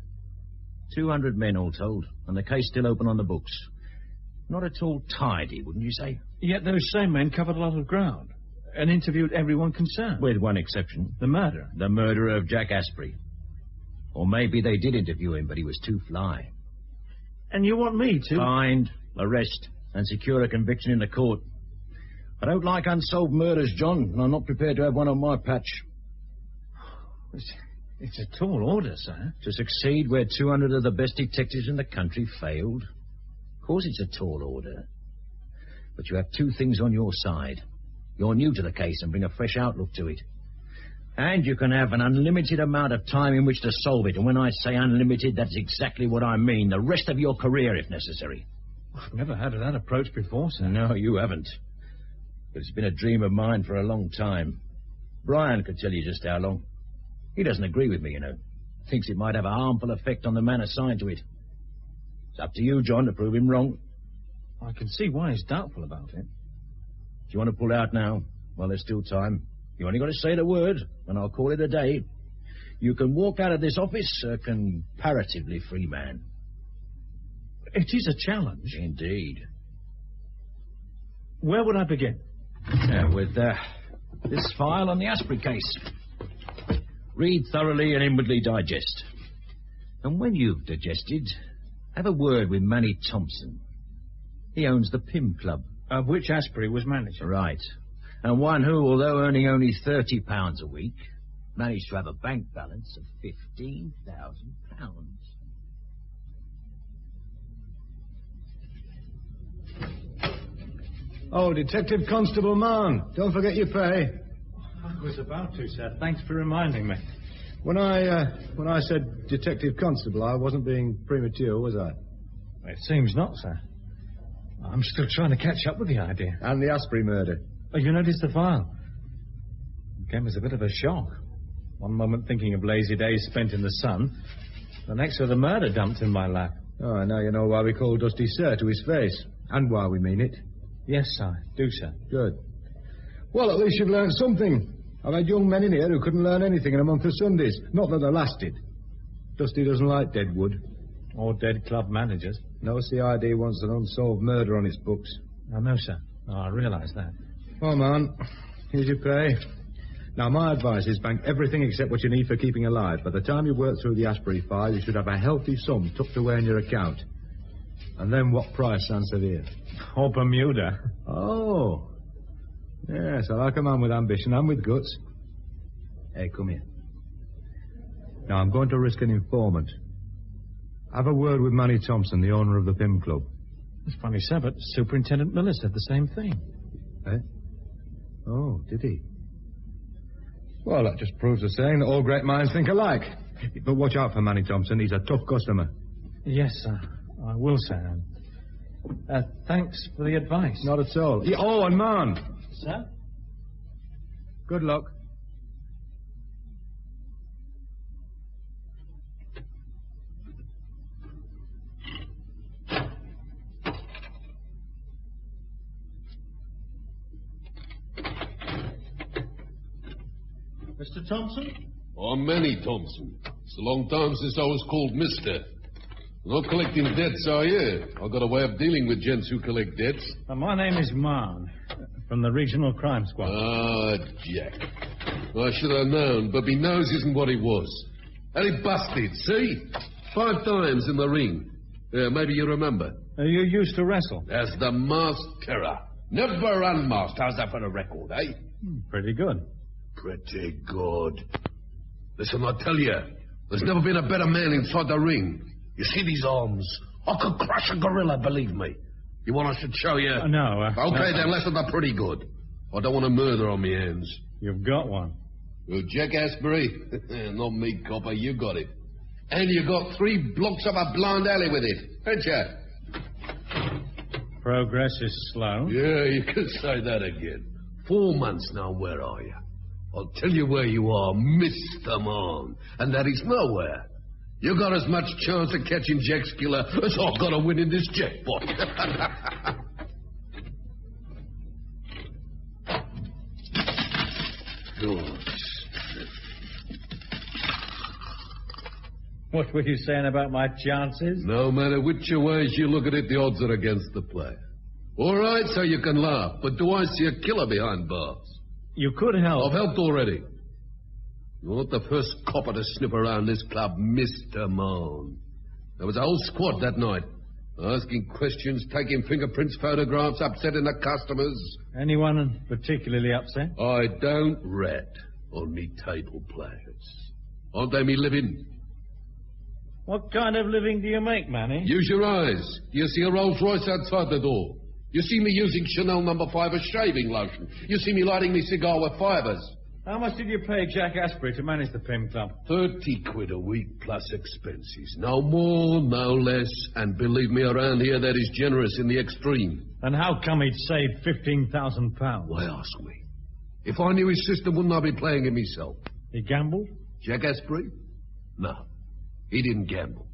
200 men all told, and the case still open on the books. Not at all tidy, wouldn't you say? Yet those same men covered a lot of ground and interviewed everyone concerned. With one exception. The murderer. The murderer of Jack Asprey. Or maybe they did interview him, but he was too fly. And you want me to... Find, arrest, and secure a conviction in the court. I don't like unsolved murders, John, and I'm not prepared to have one on my patch. It's a tall order, sir. To succeed where 200 of the best detectives in the country failed. Of course it's a tall order. But you have two things on your side. You're new to the case and bring a fresh outlook to it. And you can have an unlimited amount of time in which to solve it. And when I say unlimited, that's exactly what I mean. The rest of your career, if necessary. I've never had that approach before, sir. No, you haven't. But it's been a dream of mine for a long time. Brian could tell you just how long. He doesn't agree with me, you know. Thinks it might have a harmful effect on the man assigned to it. It's up to you, John, to prove him wrong. I can see why he's doubtful about it. Do you want to pull out now? Well, there's still time. You only got to say the word, and I'll call it a day. You can walk out of this office a comparatively free man. It is a challenge. Indeed. Where would I begin? With this file on the Asprey case. Read thoroughly and inwardly digest. And when you've digested, have a word with Manny Thompson. He owns the Pim Club. Of which Asprey was manager. Right. And one who, although earning only £30 a week, managed to have a bank balance of £15,000. Oh, Detective Constable Mann, don't forget your pay. I was about to, sir. Thanks for reminding me. When I said Detective Constable, I wasn't being premature, was I? It seems not, sir. I'm still trying to catch up with the idea. And the Asprey murder. Oh, you noticed the file? It came as a bit of a shock. One moment thinking of lazy days spent in the sun, the next with a murder dumped in my lap. Oh, now you know why we call Dusty Sir to his face. And why we mean it. Yes, I do, sir. Good. Well, at least you've learned something. I've had young men in here who couldn't learn anything in a month of Sundays. Not that they lasted. Dusty doesn't like dead wood. Or dead club managers. No CID wants an unsolved murder on its books. I know, sir. Oh, I realise that. Well, man, here's your pay. Now, my advice is bank everything except what you need for keeping alive. By the time you work through the Asprey file, you should have a healthy sum tucked away in your account. And then what price, Sansevier? Or Bermuda. Oh. Yes, I like a man with ambition and with guts. Hey, come here. Now, I'm going to risk an informant. Have a word with Manny Thompson, the owner of the Pim Club. It's funny, sir, but Superintendent Miller said the same thing. Eh? Oh, did he? Well, that just proves the saying that all great minds think alike. But watch out for Manny Thompson. He's a tough customer. Yes, sir. I will, sir. Thanks for the advice. Not at all. Oh, and man. Sir? Good luck. Mr. Thompson? I'm Manny Thompson. It's a long time since I was called Mister. Not collecting debts, are you? I've got a way of dealing with gents who collect debts. My name is Marn, from the Regional Crime Squad. Ah, Jack. I should have known, but me nose isn't what it was. And he busted, see? 5 times in the ring. Yeah, maybe you remember. You used to wrestle? As the masked terror. Never unmasked. How's that for a record, eh? Pretty good. Pretty good. Listen, I tell you, there's never been a better man inside the ring. You see these arms? I could crush a gorilla, believe me. You want I should show you? No. Okay, no. then, listen, they're pretty good. I don't want a murder on me hands. You've got one. Well, Jack Asprey? Not me, copper, you got it. And you got 3 blocks of a blind alley with it, ain't you? Progress is slow. Yeah, you could say that again. 4 months now, where are you? I'll tell you where you are, Mr. Marn, and that is nowhere. You got as much chance of catching Jack's killer as I've got of winning this jackpot. Good. What were you saying about my chances? No matter which ways you look at it, the odds are against the player. All right, so you can laugh, but do I see a killer behind bars? You could help. I've helped already. You're not the first copper to sniff around this club, Mr. Marn. There was a whole squad that night, asking questions, taking fingerprints, photographs, upsetting the customers. Anyone particularly upset? I don't rat on me table players. Aren't they me living? What kind of living do you make, Manny? Use your eyes. You see a Rolls Royce outside the door. You see me using Chanel No. 5 as shaving lotion. You see me lighting me cigar with fibres. How much did you pay Jack Asprey to manage the Pim Club? 30 quid a week plus expenses. No more, no less. And believe me, around here that is generous in the extreme. And how come he'd saved £15,000? Why ask me? If I knew his system, wouldn't I be playing it myself? He gambled? Jack Asprey? No, he didn't gamble.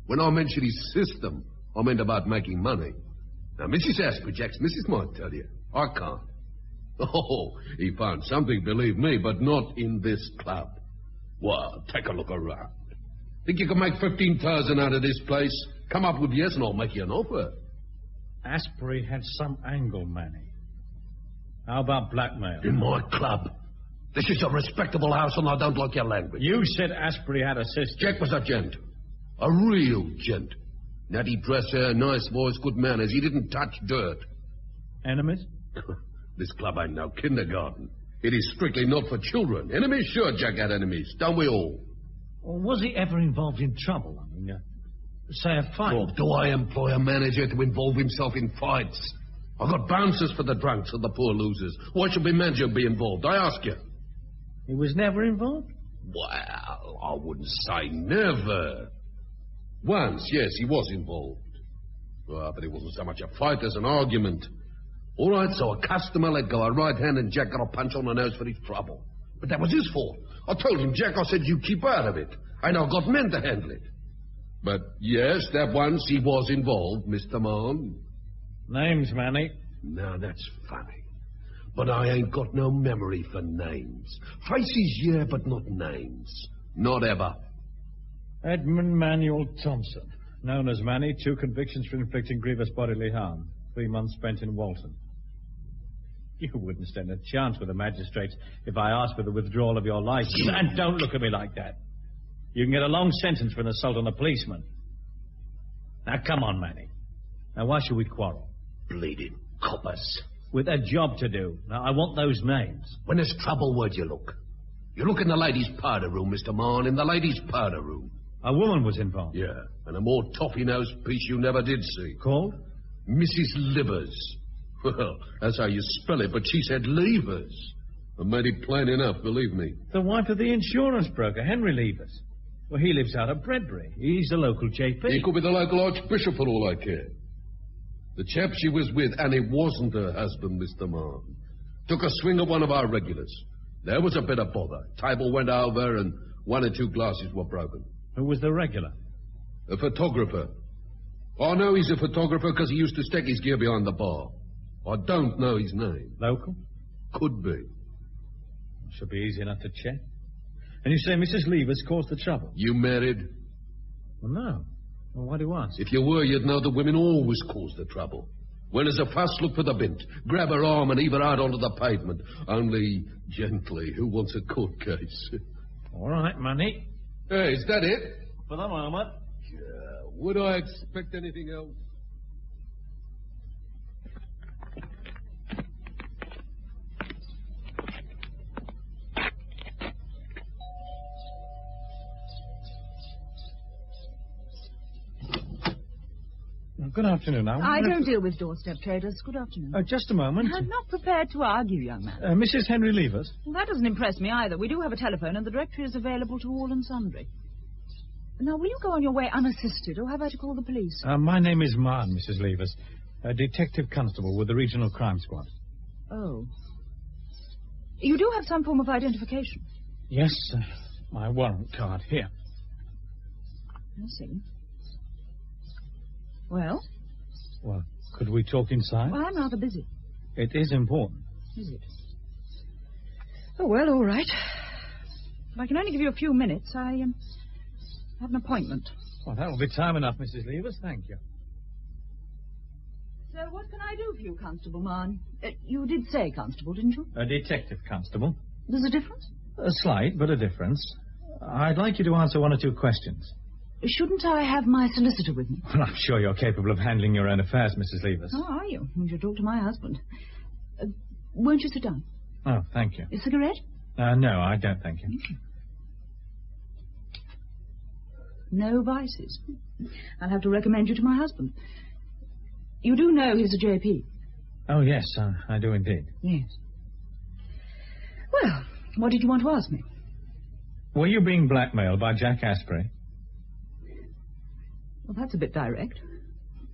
When I mentioned his system, I meant about making money. Now, Mrs. Asprey, Jack's missus, might tell you. I can't. Oh, he found something, believe me, but not in this club. Well, take a look around. Think you can make 15,000 out of this place? Come up with yes and I'll make you an offer. Asprey had some angle, Manny. How about blackmail? In my club. This is a respectable house and I don't like your language. You said Asprey had a sister. Jack was a gent. A real gent. Natty dress hair, nice voice, good manners. He didn't touch dirt. Enemies? This club ain't no kindergarten. It is strictly not for children. Enemies? Sure, Jack had enemies. Don't we all? Or was he ever involved in trouble? I mean, say a fight. Well, do I employ a manager to involve himself in fights? I've got bouncers for the drunks and the poor losers. Why should my manager be involved? I ask you. He was never involved? Well, I wouldn't say never. Once, yes, he was involved. But it wasn't so much a fight as an argument. All right, so a customer let go a right hand and Jack got a punch on the nose for his trouble. But that was his fault. I told him, Jack, I said, you keep out of it. And I've got men to handle it. But yes, that once he was involved, Mr. Marn. Names, Manny. Now, that's funny. But I ain't got no memory for names. Faces, yeah, but not names. Not ever. Edmund Manuel Thompson, known as Manny, 2 convictions for inflicting grievous bodily harm, 3 months spent in Walton. You wouldn't stand a chance with the magistrates if I asked for the withdrawal of your license. And don't look at me like that. You can get a long sentence for an assault on a policeman. Now, come on, Manny. Now, why should we quarrel? Bleeding coppers. With a job to do. Now, I want those names. When there's trouble, where'd you look? You look in the ladies' powder room, Mr. Marn, in the ladies' powder room. A woman was involved? Yeah, and a more toffee-nosed piece you never did see. Called? Mrs. Livers. Well, that's how you spell it, but she said levers. I made it plain enough, believe me. The wife of the insurance broker, Henry Levers. Well, he lives out of Bredbury. He's the local JP. He could be the local archbishop for all I care. The chap she was with, and it wasn't her husband, Mr. Marn, took a swing at one of our regulars. There was a bit of bother. Table went over and 1 or 2 glasses were broken. Who was the regular? A photographer. I know he's a photographer because he used to stick his gear behind the bar. I don't know his name. Local? Could be. Should be easy enough to check. And you say Mrs. Levers caused the trouble? You married? Well, no. Well, what do you want? If you were, you'd know that women always cause the trouble. When there's a fuss, look for the bint. Grab her arm and heave her out onto the pavement. Only gently. Who wants a court case? All right, money. Hey, is that it? For the moment. Yeah, would I expect anything else? Good afternoon. I don't deal with doorstep traders. Good afternoon. Just a moment. I'm not prepared to argue, young man. Mrs. Henry Levers? Well, that doesn't impress me either. We do have a telephone, and the directory is available to all and sundry. Now, will you go on your way unassisted, or have I to call the police? My name is Marn, Mrs. Levers. A detective constable with the Regional Crime Squad. Oh. You do have some form of identification? Yes, my warrant card. Here. I see. Well? Well, could we talk inside? Well, I'm rather busy. It is important. Is it? Oh, well, all right. If I can only give you a few minutes, I have an appointment. Well, that will be time enough, Mrs. Levers. Thank you. So what can I do for you, Constable Marn? You did say constable, didn't you? A detective constable. There's a difference? A slight, but a difference. I'd like you to answer one or two questions. Shouldn't I have my solicitor with me? Well, I'm sure you're capable of handling your own affairs, Mrs. Levers. Oh, are you? You should talk to my husband. Won't you sit down? Oh, thank you. A cigarette? No, I don't, thank you. No vices. I'll have to recommend you to my husband. You do know he's a JP? Oh, yes, I do indeed. Yes. Well, what did you want to ask me? Were you being blackmailed by Jack Asprey? Well, that's a bit direct.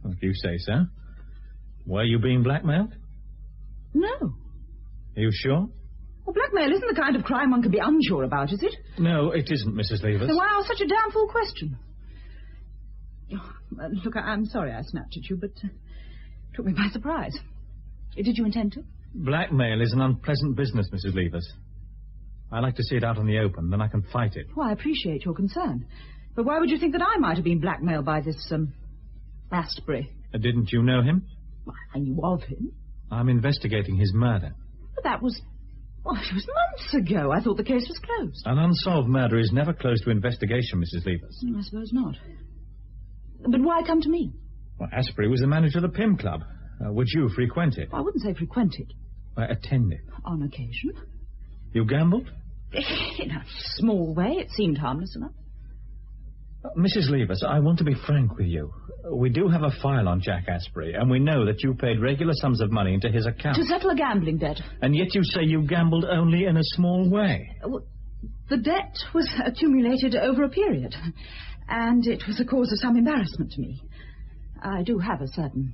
Well, if you say so. Were you being blackmailed? No. Are you sure? Well, blackmail isn't the kind of crime one can be unsure about, is it? No, it isn't, Mrs. Levers. So why ask such a damn fool question? Oh, look, I'm sorry I snapped at you, but it took me by surprise. Did you intend to? Blackmail is an unpleasant business, Mrs. Levers. I like to see it out in the open, then I can fight it. Well, I appreciate your concern. But why would you think that I might have been blackmailed by this, Asprey? Didn't you know him? Well, I knew of him. I'm investigating his murder. But that was... Well, it was months ago. I thought the case was closed. An unsolved murder is never closed to investigation, Mrs. Levers. I suppose not. But why come to me? Well, Asprey was the manager of the Pim Club. Would you frequent it? I wouldn't say frequent it. Attend it. On occasion. You gambled? In a small way. It seemed harmless enough. Mrs. Levers, I want to be frank with you. We do have a file on Jack Asprey, and we know that you paid regular sums of money into his account. To settle a gambling debt. And yet you say you gambled only in a small way. Well, the debt was accumulated over a period, and it was a cause of some embarrassment to me. I do have a certain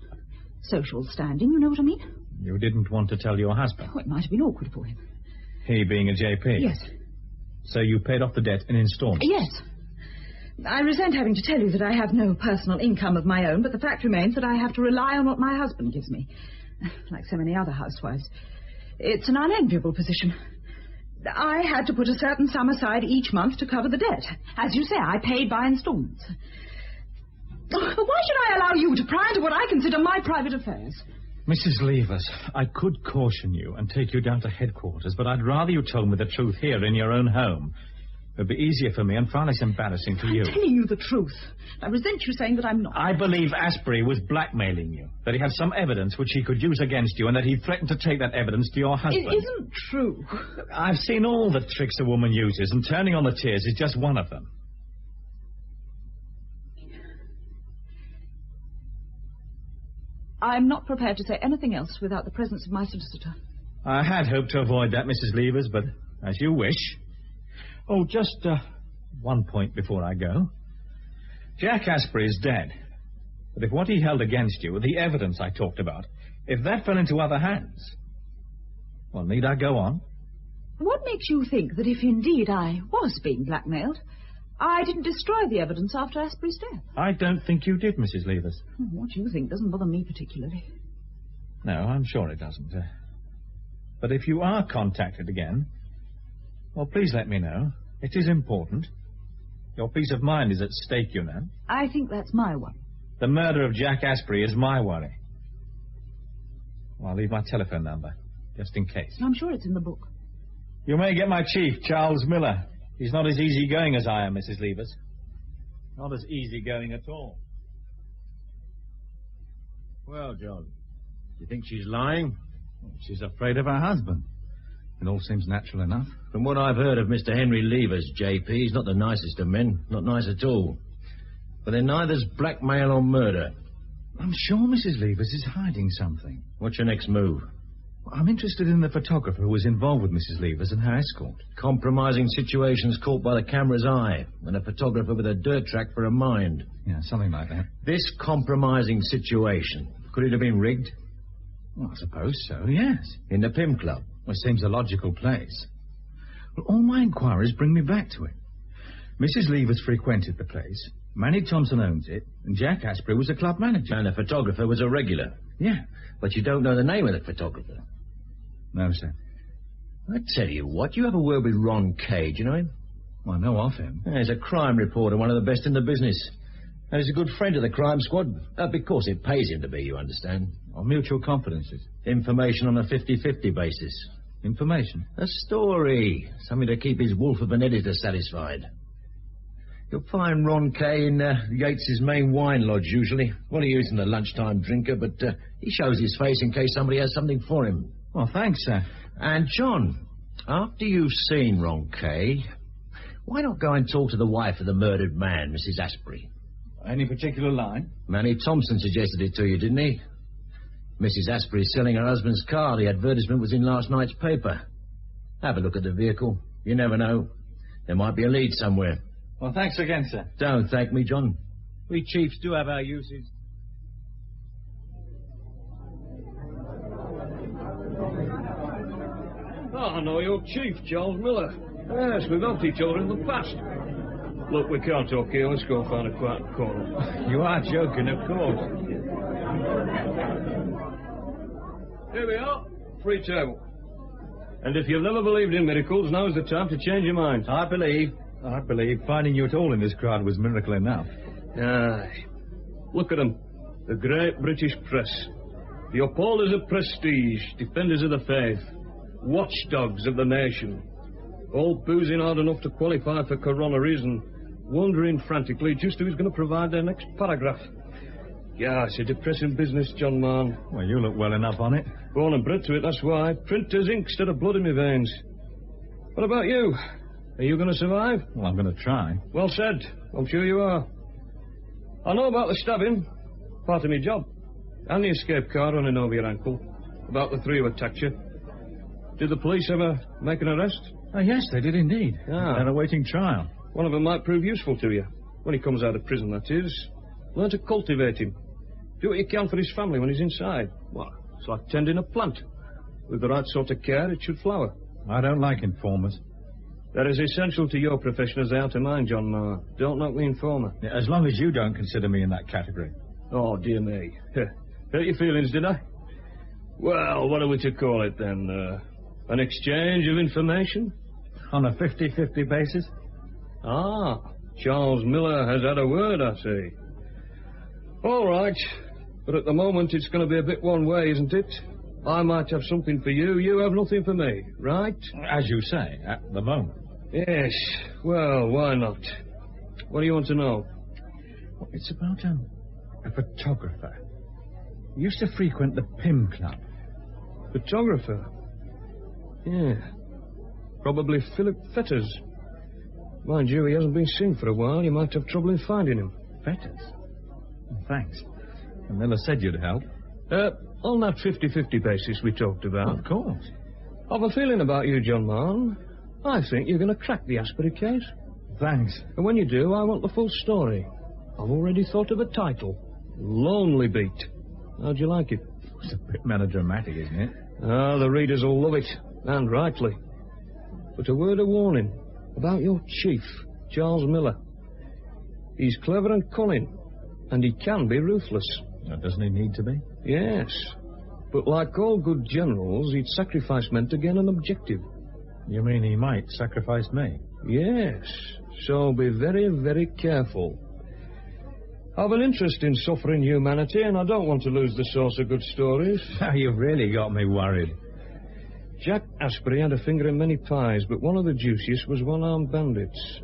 social standing, you know what I mean? You didn't want to tell your husband? Oh, it might have been awkward for him. He being a JP? Yes. So you paid off the debt in installments? Yes. I resent having to tell you that I have no personal income of my own, but the fact remains that I have to rely on what my husband gives me. Like so many other housewives. It's an unenviable position. I had to put a certain sum aside each month to cover the debt. As you say, I paid by installments. Why should I allow you to pry into what I consider my private affairs? Mrs. Levers, I could caution you and take you down to headquarters, but I'd rather you told me the truth here in your own home. It would be easier for me and far less embarrassing to you. I'm telling you the truth. I resent you saying that I'm not. I believe Asprey was blackmailing you, that he had some evidence which he could use against you, and that he threatened to take that evidence to your husband. It isn't true. I've seen all the tricks a woman uses, and turning on the tears is just one of them. I'm not prepared to say anything else without the presence of my solicitor. I had hoped to avoid that, Mrs. Levers, but as you wish. Oh, just one point before I go. Jack Asprey is dead. But if what he held against you, the evidence I talked about, if that fell into other hands, well, need I go on? What makes you think that if indeed I was being blackmailed, I didn't destroy the evidence after Asprey's death? I don't think you did, Mrs. Levers. What you think doesn't bother me particularly. No, I'm sure it doesn't. But if you are contacted again, well, please let me know. It is important. Your peace of mind is at stake, you know. I think that's my one. The murder of Jack Asprey is my worry. Well, I'll leave my telephone number, just in case. I'm sure it's in the book. You may get my chief, Charles Miller. He's not as easygoing as I am, Mrs. Levers. Not as easygoing at all. Well, John, do you think she's lying? She's afraid of her husband. It all seems natural enough. From what I've heard of Mr. Henry Levers, JP, he's not the nicest of men. Not nice at all. But then neither's blackmail or murder. I'm sure Mrs. Levers is hiding something. What's your next move? I'm interested in the photographer who was involved with Mrs. Levers and her escort. Compromising situations caught by the camera's eye, and a photographer with a dirt track for a mind. Yeah, something like that. This compromising situation, could it have been rigged? Well, I suppose so, yes. In the Pim Club? Well, it seems a logical place. Well, all my inquiries bring me back to it. Mrs. Levers frequented the place, Manny Thompson owns it, and Jack Asprey was a club manager. And the photographer was a regular? Yeah. But you don't know the name of the photographer? No, sir. I tell you what, you have a word with Ron Kay, do you know him? Well, I know of him. Yeah, he's a crime reporter, one of the best in the business. And he's a good friend of the crime squad. Because it pays him to be, you understand. On mutual confidences. Information on a 50-50 basis. Information? A story. Something to keep his wolf of an editor satisfied. You'll find Ron Kay in Yates's main wine lodge, usually. Well, he isn't a lunchtime drinker, but he shows his face in case somebody has something for him. Well, thanks, sir. And, John, after you've seen Ron Kay, why not go and talk to the wife of the murdered man, Mrs. Asprey? Any particular line? Manny Thompson suggested it to you, didn't he? Mrs. Asprey is selling her husband's car. The advertisement was in last night's paper. Have a look at the vehicle. You never know. There might be a lead somewhere. Well, thanks again, sir. Don't thank me, John. We chiefs do have our uses. I know your chief, Charles Miller. Yes, we've helped each other in the past. Look, we can't talk here. Let's go and find a quiet corner. You are joking, of course. Here we are. Free table. And if you've never believed in miracles, now's the time to change your mind. I believe finding you at all in this crowd was miracle enough. Aye. Look at them. The great British press. The upholders of prestige, defenders of the faith, watchdogs of the nation. All boozing hard enough to qualify for coronaries and wondering frantically just who's going to provide their next paragraph. Yeah, it's a depressing business, John Mann. Well, you look well enough on it. Born and bred to it, that's why. Printer's ink instead of blood in my veins. What about you? Are you going to survive? Well, I'm going to try. Well said. I'm sure you are. I know about the stabbing. Part of my job. And the escape car running over your ankle. About the three who attacked you. Did the police ever make an arrest? Oh, yes, they did indeed. Ah. They're awaiting trial. One of them might prove useful to you. When he comes out of prison, that is. Learn to cultivate him. Do what you can for his family when he's inside. Well, it's like tending a plant. With the right sort of care, it should flower. I don't like informers. They're as essential to your profession as they are to mine, John Marr. Don't knock the informer. Yeah, as long as you don't consider me in that category. Oh, dear me. Hurt your feelings, did I? Well, what are we to call it, then? An exchange of information? On a 50-50 basis? Ah, Charles Miller has had a word, I see. All right. But at the moment, it's going to be a bit one way, isn't it? I might have something for you. You have nothing for me, right? As you say, at the moment. Yes. Well, why not? What do you want to know? Well, it's about a photographer. He used to frequent the Pim Club. Photographer? Yeah. Probably Philip Fetters. Mind you, he hasn't been seen for a while. You might have trouble in finding him. Fetters? Well, thanks. And Miller said you'd help. On that 50-50 basis we talked about. Of course. I've a feeling about you, John Mann. I think you're going to crack the Asprey case. Thanks. And when you do, I want the full story. I've already thought of a title. Lonely Beat. How'd you like it? It's a bit melodramatic, isn't it? Ah, the readers will love it. And rightly. But a word of warning about your chief, Charles Miller. He's clever and cunning, and he can be ruthless. Doesn't he need to be? Yes. But like all good generals, he'd sacrifice men to gain an objective. You mean he might sacrifice me? Yes. so be very, very careful. I've an interest in suffering humanity, and I don't want to lose the source of good stories. You've really got me worried. Jack Asprey had a finger in many pies, but one of the juiciest was one-armed bandits.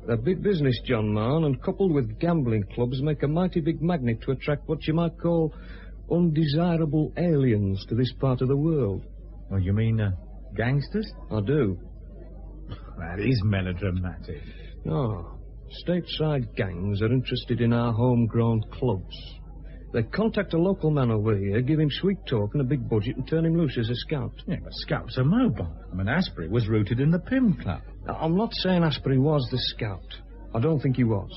They're big business, John Marn, and coupled with gambling clubs make a mighty big magnet to attract what you might call undesirable aliens to this part of the world. Oh, you mean gangsters? I do. That is melodramatic. No. Stateside gangs are interested in our homegrown clubs. They contact a local man over here, give him sweet talk and a big budget, and turn him loose as a scout. Yeah, but scouts are mobile. I mean, Asprey was rooted in the Pym Club. Now, I'm not saying Asprey was the scout. I don't think he was.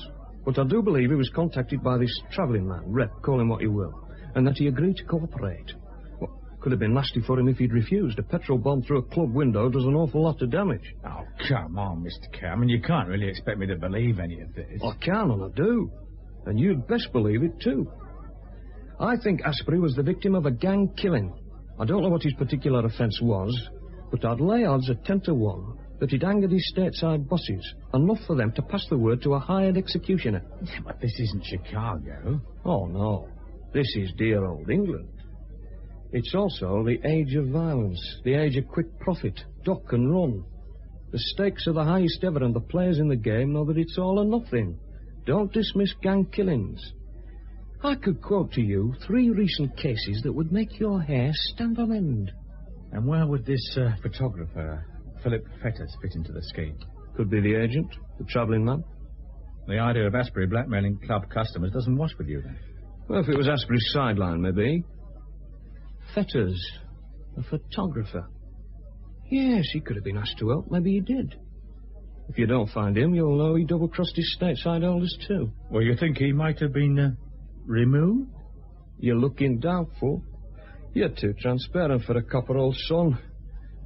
But I do believe he was contacted by this travelling man, rep, call him what you will, and that he agreed to cooperate. Well, could have been nasty for him if he'd refused. A petrol bomb through a club window does an awful lot of damage. Oh, come on, Mr. Kerr. I mean, you can't really expect me to believe any of this. I can, and I do. And you'd best believe it, too. I think Asprey was the victim of a gang killing. I don't know what his particular offence was, but I'd lay odds at 10 to 1 that he'd angered his stateside bosses, enough for them to pass the word to a hired executioner. Yeah, but this isn't Chicago. Oh, no. This is dear old England. It's also the age of violence, the age of quick profit, duck and run. The stakes are the highest ever, and the players in the game know that it's all or nothing. Don't dismiss gang killings. I could quote to you 3 recent cases that would make your hair stand on end. And where would this photographer, Philip Fetters, fit into the scheme? Could be the agent, the travelling man. The idea of Asprey blackmailing club customers doesn't wash with you, then? Well, if it was Asprey's sideline, maybe. Fetters, a photographer. Yes, he could have been asked to help. Maybe he did. If you don't find him, you'll know he double-crossed his stateside holders, too. Well, you think he might have been removed? You're looking doubtful. You're too transparent for a copper old son.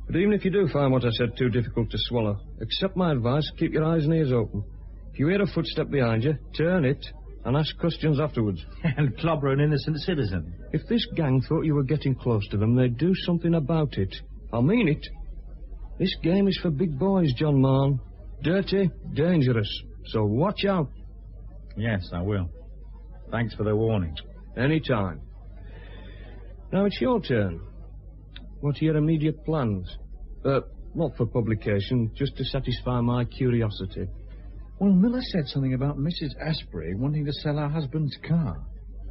But even if you do find what I said too difficult to swallow, accept my advice, keep your eyes and ears open. If you hear a footstep behind you, turn it and ask questions afterwards. And clobber an innocent citizen. If this gang thought you were getting close to them, they'd do something about it. I mean it. This game is for big boys, John Marn. Dirty, dangerous. So watch out. Yes, I will. Thanks for the warning. Any time. Now it's your turn. What are your immediate plans? Not for publication, just to satisfy my curiosity. Well, Miller said something about Mrs. Asprey wanting to sell her husband's car.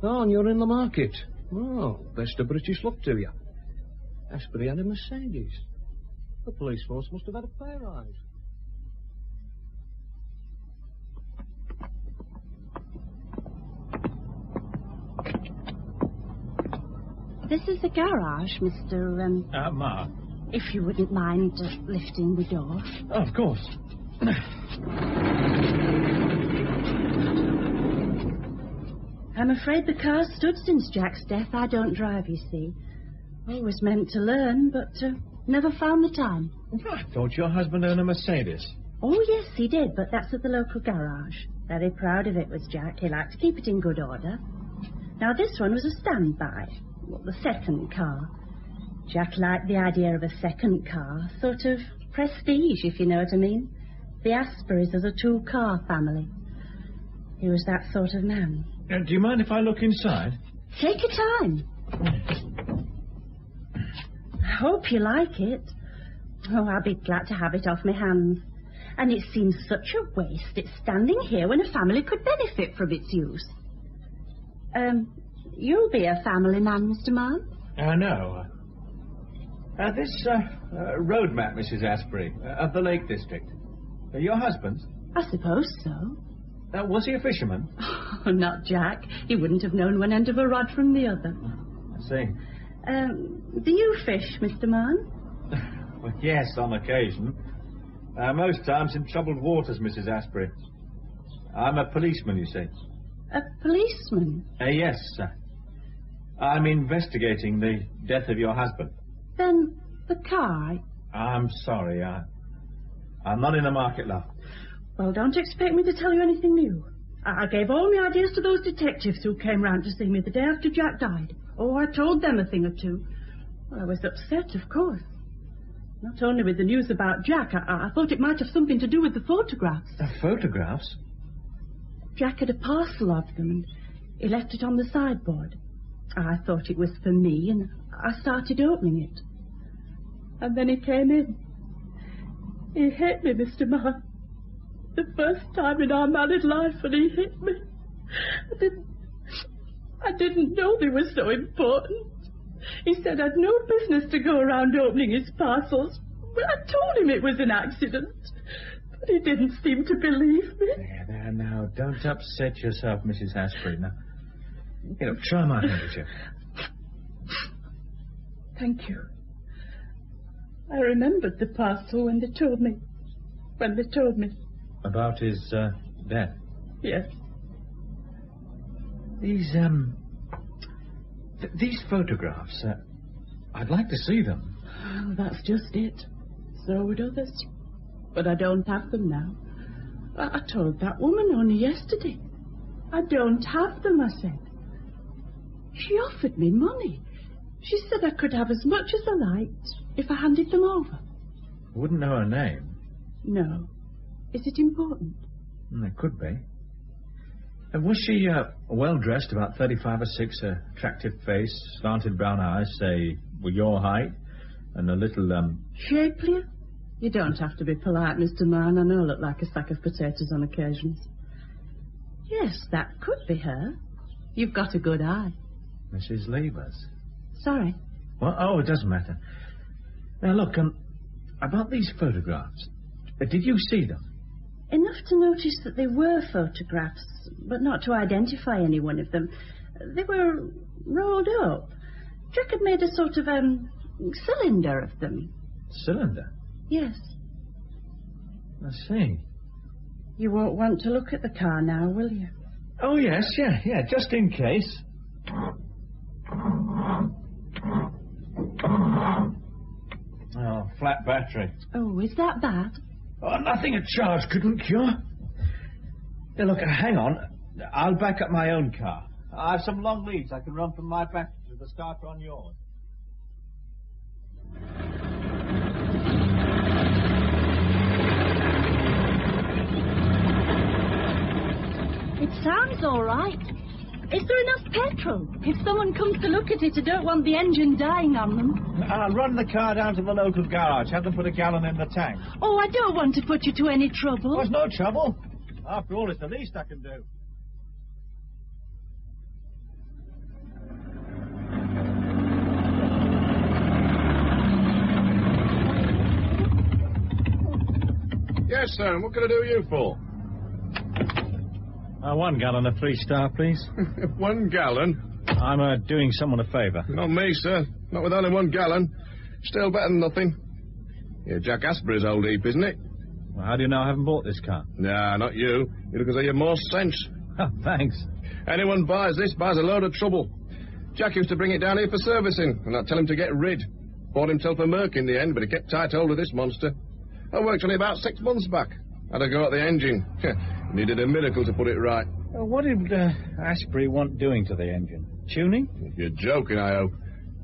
Oh, and you're in the market. Oh, best of British luck to you. Asprey had a Mercedes. The police force must have had a pay rise. This is the garage, Mr. Ma. If you wouldn't mind lifting the door. Oh, of course. I'm afraid the car's stood since Jack's death. I don't drive, you see. Always meant to learn, but never found the time. I thought your husband owned a Mercedes. Oh, yes, he did, but that's at the local garage. Very proud of it was Jack. He liked to keep it in good order. Now, this one was a standby. Well, the second car. Jack liked the idea of a second car. Sort of prestige, if you know what I mean. The Aspreys are a 2-car family. He was that sort of man. Do you mind if I look inside? Take your time. I hope you like it. Oh, I'll be glad to have it off my hands. And it seems such a waste it's standing here when a family could benefit from its use. You'll be a family man, Mr. Marn? No. This road map, Mrs. Asprey, of the Lake District. Your husband's? I suppose so. Was he a fisherman? Oh, not Jack. He wouldn't have known one end of a rod from the other. I see. Do you fish, Mr. Marn? Well, yes, on occasion. Most times in troubled waters, Mrs. Asprey. I'm a policeman, you see. A policeman? Yes, sir. I'm investigating the death of your husband. Then the car... I'm sorry, I'm not in the market, love. Well, don't expect me to tell you anything new. I gave all my ideas to those detectives who came round to see me the day after Jack died. Oh, I told them a thing or two. Well, I was upset, of course. Not only with the news about Jack, I thought it might have something to do with the photographs. The photographs? Jack had a parcel of them and he left it on the sideboard. I thought it was for me and I started opening it. And then he came in. He hit me, Mr. Mann. The first time in our married life, and he hit me. I didn't know they were so important. He said I'd no business to go around opening his parcels. Well, I told him it was an accident. But he didn't seem to believe me. There, now, don't upset yourself, Mrs. Asprey. Now, try my handkerchief. Thank you. I remembered the parcel when they told me. About his, death? Yes. These photographs, I'd like to see them. Oh, that's just it. So would others. But I don't have them now. I told that woman only yesterday. I don't have them, I said. She offered me money. She said I could have as much as I liked if I handed them over. Wouldn't know her name. No. Is it important? It could be. Was she well-dressed, about 35 or 6, attractive face, slanted brown eyes, say, with your height, and a little, Shapelier? You don't have to be polite, Mr. Mann. I know I look like a sack of potatoes on occasions. Yes, that could be her. You've got a good eye. Mrs. Levers. Sorry. Well, oh, it doesn't matter. Now, look, about these photographs, did you see them? Enough to notice that they were photographs, but not to identify any one of them. They were rolled up. Jack had made a sort of, cylinder of them. Cylinder? Yes. I see. You won't want to look at the car now, will you? Oh, yes, yeah, just in case. Oh, flat battery. Oh, is that bad? Oh, nothing a charge couldn't cure. Hey, look, hang on. I'll back up my own car. I have some long leads I can run from my battery to the starter on yours. It sounds all right. Is there enough petrol? If someone comes to look at it, I don't want the engine dying on them. I'll run the car down to the local garage. Have them put a gallon in the tank. Oh, I don't want to put you to any trouble. There's no trouble. After all, it's the least I can do. Yes, sir. What can I do you for? 1 gallon of 3-star, please. 1 gallon? I'm doing someone a favour. Not me, sir. Not with only 1 gallon. Still better than nothing. Yeah, Jack Asprey's old heap, isn't it? Well, how do you know I haven't bought this car? Nah, not you. You look as though you have more sense. Oh, thanks. Anyone buys this buys a load of trouble. Jack used to bring it down here for servicing, and I'd tell him to get rid. Bought himself a Merc in the end, but he kept tight hold of this monster. I worked only about 6 months back. Had a go at the engine. Needed a miracle to put it right. What did Asprey want doing to the engine? Tuning? You're joking, I hope.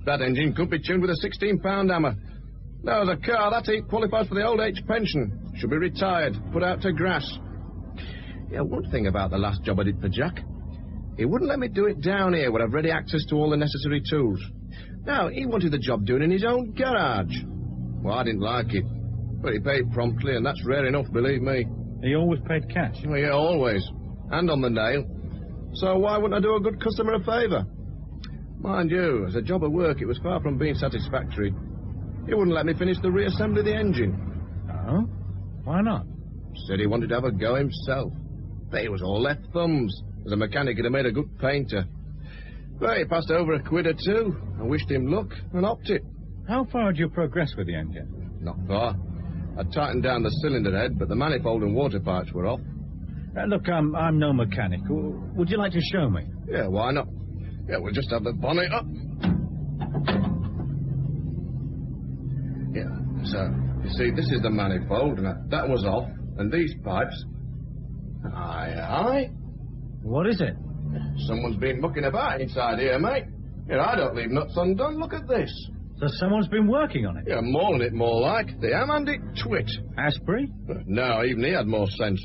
That engine could be tuned with a 16-pound hammer. Now, as a car, that heap qualifies for the old age pension. Should be retired, put out to grass. Yeah, one thing about the last job I did for Jack. He wouldn't let me do it down here where I've ready access to all the necessary tools. Now, he wanted the job doing in his own garage. Well, I didn't like it. But he paid promptly, and that's rare enough, believe me. He always paid cash? Oh, yeah, always. And on the nail. So why wouldn't I do a good customer a favour? Mind you, as a job of work, it was far from being satisfactory. He wouldn't let me finish the reassembly of the engine. Oh? Why not? Said he wanted to have a go himself. But it was all left thumbs. As a mechanic, he'd have made a good painter. But he passed over a quid or two. I wished him luck and upped it. How far had you progressed with the engine? Not far. I tightened down the cylinder head, but the manifold and water pipes were off. Look, I'm no mechanic. Would you like to show me? Yeah, why not? Yeah, we'll just have the bonnet up. Yeah, so, you see, this is the manifold, and that was off, and these pipes... Aye. What is it? Someone's been mucking about inside here, mate. Here, I don't leave nuts undone. Look at this. So someone's been working on it? Yeah, mauling it more like. The ham-handed twit. Asprey? No, even he had more sense.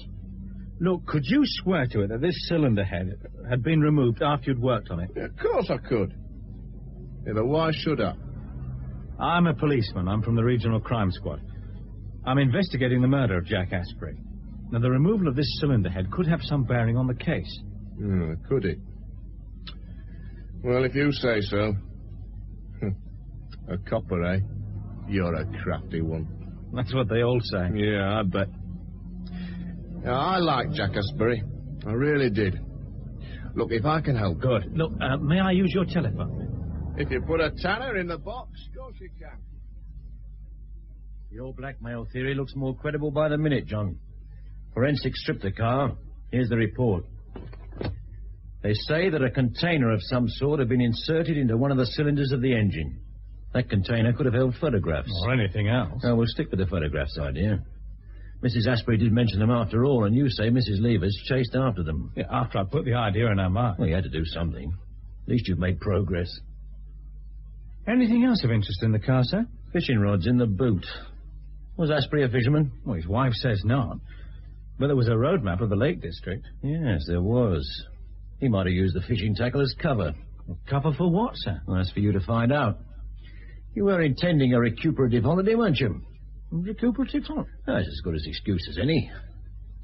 Look, could you swear to it that this cylinder head had been removed after you'd worked on it? Yeah, of course I could. Yeah, but why should I? I'm a policeman. I'm from the Regional Crime Squad. I'm investigating the murder of Jack Asprey. Now, the removal of this cylinder head could have some bearing on the case. Could it? Well, if you say so. A copper, eh? You're a crafty one. That's what they all say. Yeah, I bet. Yeah, I like Jack Asprey. I really did. Look, if I can help... Good. Look, may I use your telephone? If you put a tanner in the box, of course you can. Your blackmail theory looks more credible by the minute, John. Forensics stripped the car. Here's the report. They say that a container of some sort had been inserted into one of the cylinders of the engine. That container could have held photographs. Or anything else. Oh, we'll stick with the photographs idea. Mrs. Asprey did mention them after all, and you say Mrs. Levers chased after them. Yeah, after I put the idea in her mind. Well, you had to do something. At least you've made progress. Anything else of interest in the car, sir? Fishing rods in the boot. Was Asprey a fisherman? Well, his wife says not. But there was a road map of the Lake District. Yes, there was. He might have used the fishing tackle as cover. Well, cover for what, sir? Well, that's for you to find out. You were intending a recuperative holiday, weren't you? Recuperative holiday? That's as good as excuse as any.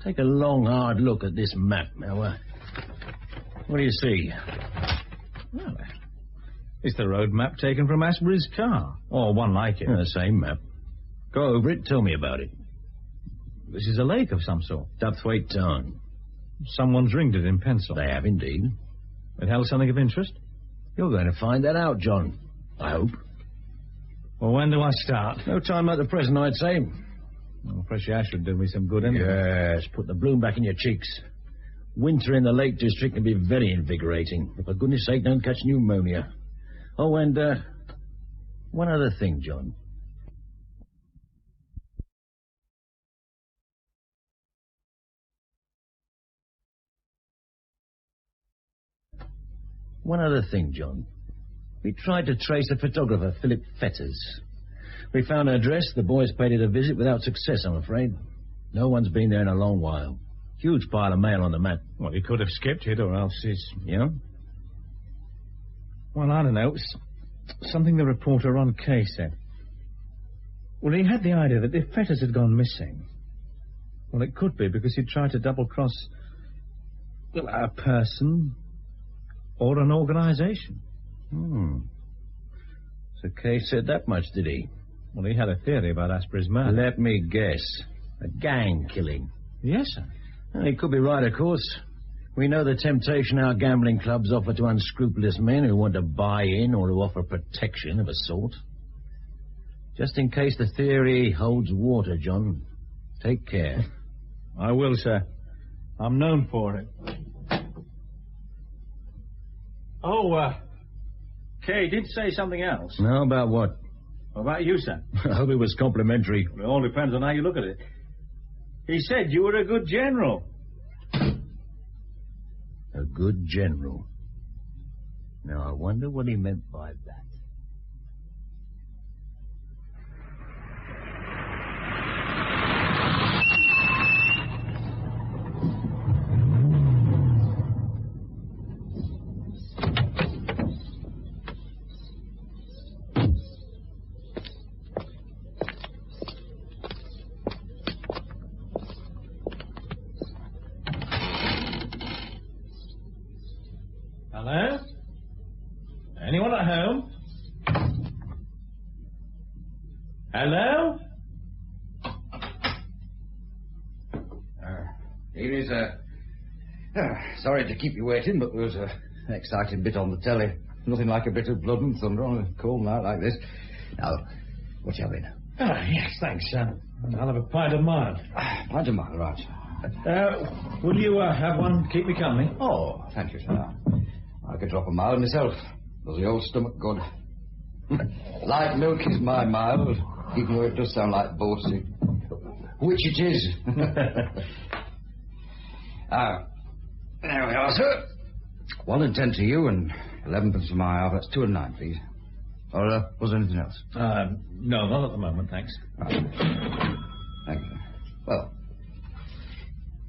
Take a long, hard look at this map. Now, what do you see? Well, it's the road map taken from Asprey's car. Or one like it. The same map. Go over it, tell me about it. This is a lake of some sort. Dubthwaite Tarn. Someone's ringed it in pencil. They have indeed. It held something of interest? You're going to find that out, John. I hope. Well, when do I start? No time like the present, I'd say. Well, fresh air should do me some good anyway. Yes, put the bloom back in your cheeks. Winter in the Lake District can be very invigorating. But for goodness sake, don't catch pneumonia. Oh, and, one other thing, John. One other thing, John. We tried to trace a photographer, Philip Fetters. We found her address. The boys paid it a visit without success, I'm afraid. No one's been there in a long while. Huge pile of mail on the map. Well, he could have skipped it, or else he's... Yeah? Well, I don't know. Something the reporter on K said. Well, he had the idea that if Fetters had gone missing, well, it could be because he'd tried to double-cross, well, a person or an organisation. So Kay said that much, did he? Well, he had a theory about Asprey's murder. Let me guess. A gang killing. Yes, sir. Well, he could be right, of course. We know the temptation our gambling clubs offer to unscrupulous men who want to buy in or to offer protection of a sort. Just in case the theory holds water, John, take care. I will, sir. I'm known for it. Oh, Kay did say something else. No, about what? About you, sir. I hope it was complimentary. It all depends on how you look at it. He said you were a good general. A good general. Now, I wonder what he meant by that. Hello? Anyone at home? Hello? Here is sorry to keep you waiting, but there was an exciting bit on the telly. Nothing like a bit of blood and thunder on a cold night like this. Now, what you having? Yes, thanks, sir. I'll have a pint of mild. Pint of mild, right. Will you have one? Keep me company. Oh, thank you, sir. I could drop a mild myself. Does the old stomach good. Light milk is my mild, even though it does sound like boasting. Which it is. There we are, sir. 1 and 10 to you, and 11 pence for my half. That's 2 and 9, please. Or was there anything else? No, not at the moment, thanks. Thank you. Well,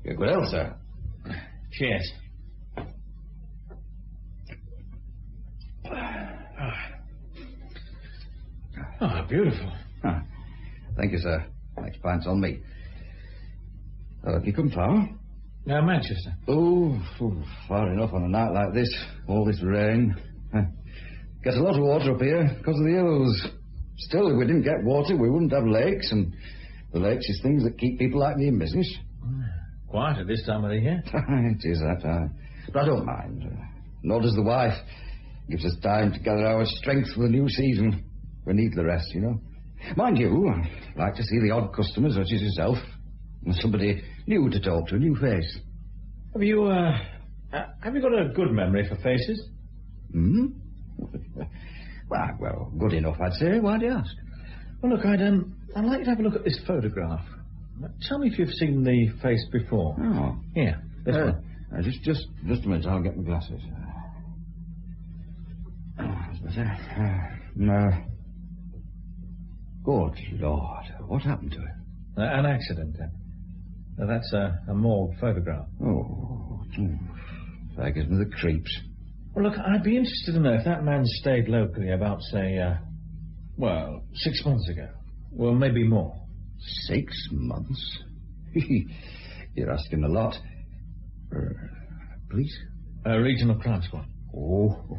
you're good health, sir. Cheers. Oh, beautiful. Thank you, sir. Next pint's on me. Have you come far? Manchester. Oh, far enough on a night like this. All this rain. Gets a lot of water up here because of the hills. Still, if we didn't get water, we wouldn't have lakes, and the lakes is things that keep people like me in business. Quiet at this time of the year. It is that. But I don't mind. Nor does the wife. Gives us time to gather our strength for the new season. We need the rest, you know. Mind you, I like to see the odd customer such as yourself. And somebody new to talk to, a new face. Have you got a good memory for faces? Well, good enough, I'd say. Why do you ask? Well, look, I'd like you to have a look at this photograph. Tell me if you've seen the face before. Oh. Here, this one. Just a minute, I'll get my glasses. No. Good Lord, what happened to it? An accident. That's a morgue photograph. Oh, that gives me the creeps. Well, look, I'd be interested to know if that man stayed locally about, say, 6 months ago. Well, maybe more. 6 months? You're asking a lot. Police? Regional Crime Squad. Oh,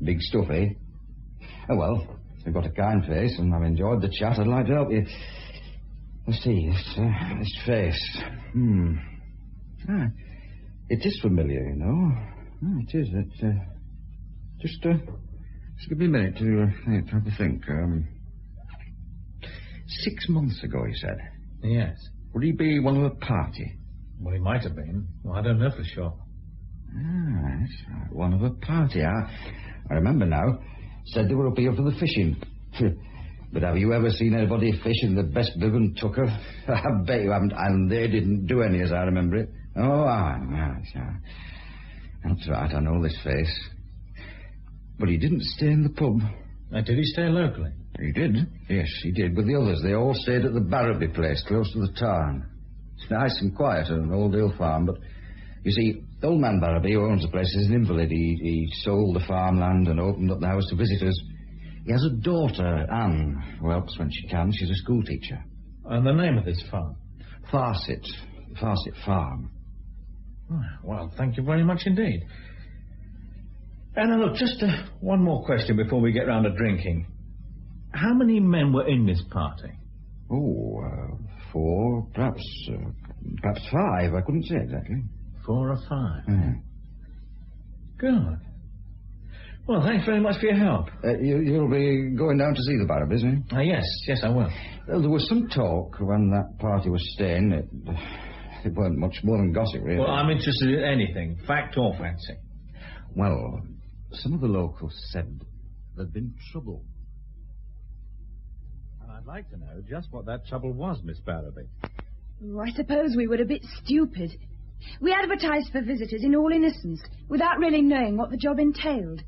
big stuff, eh? Oh, well, you've got a kind face, and I've enjoyed the chat. I'd like to help you. Let's see, this face. It is familiar, you know. It is. Just give me a minute to have a think. 6 months ago, you said? Yes. Would he be one of a party? Well, he might have been. Well, I don't know for sure. That's right. One of a party. I remember now. Said they were up here for the fishing. But have you ever seen anybody fish in the best bib and tucker? I bet you haven't. And they didn't do any, as I remember it. Oh, that's right. I know this face. But he didn't stay in the pub. Did he stay locally? He did. Yes, he did. With the others, they all stayed at the Barrowby place, close to the town. It's nice and quiet, an old hill farm, but you see, old man Barrowby, who owns the place, is an invalid. He sold the farmland and opened up the house to visitors. He has a daughter, Anne, who helps when she can. She's a school teacher. And the name of this farm? Farset Farm. Oh, well, thank you very much indeed. And now, look, just one more question before we get round to drinking. How many men were in this party? 4, perhaps 5. I couldn't say exactly. 4 or 5? Good. Well, thanks very much for your help. You'll be going down to see the Barrowbys, eh? Yes, I will. Well, there was some talk when that party was staying. It weren't much more than gossip, really. Well, I'm interested in anything, fact or fancy. Well, some of the locals said there'd been trouble. And I'd like to know just what that trouble was, Miss Barrowby. Oh, I suppose we were a bit stupid. We advertised for visitors in all innocence, without really knowing what the job entailed.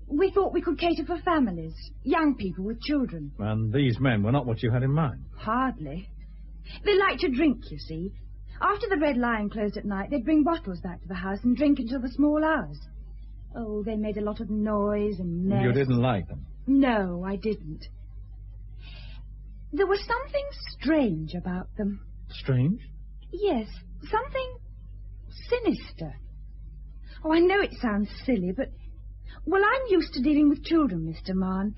We thought we could cater for families, young people with children. And these men were not what you had in mind? Hardly. They liked to drink, you see. After the Red Lion closed at night, they'd bring bottles back to the house and drink until the small hours. Oh, they made a lot of noise and mess. You didn't like them? No, I didn't. There was something strange about them. Strange? Yes, something sinister. Oh, I know it sounds silly, but... Well, I'm used to dealing with children, Mr. Mann.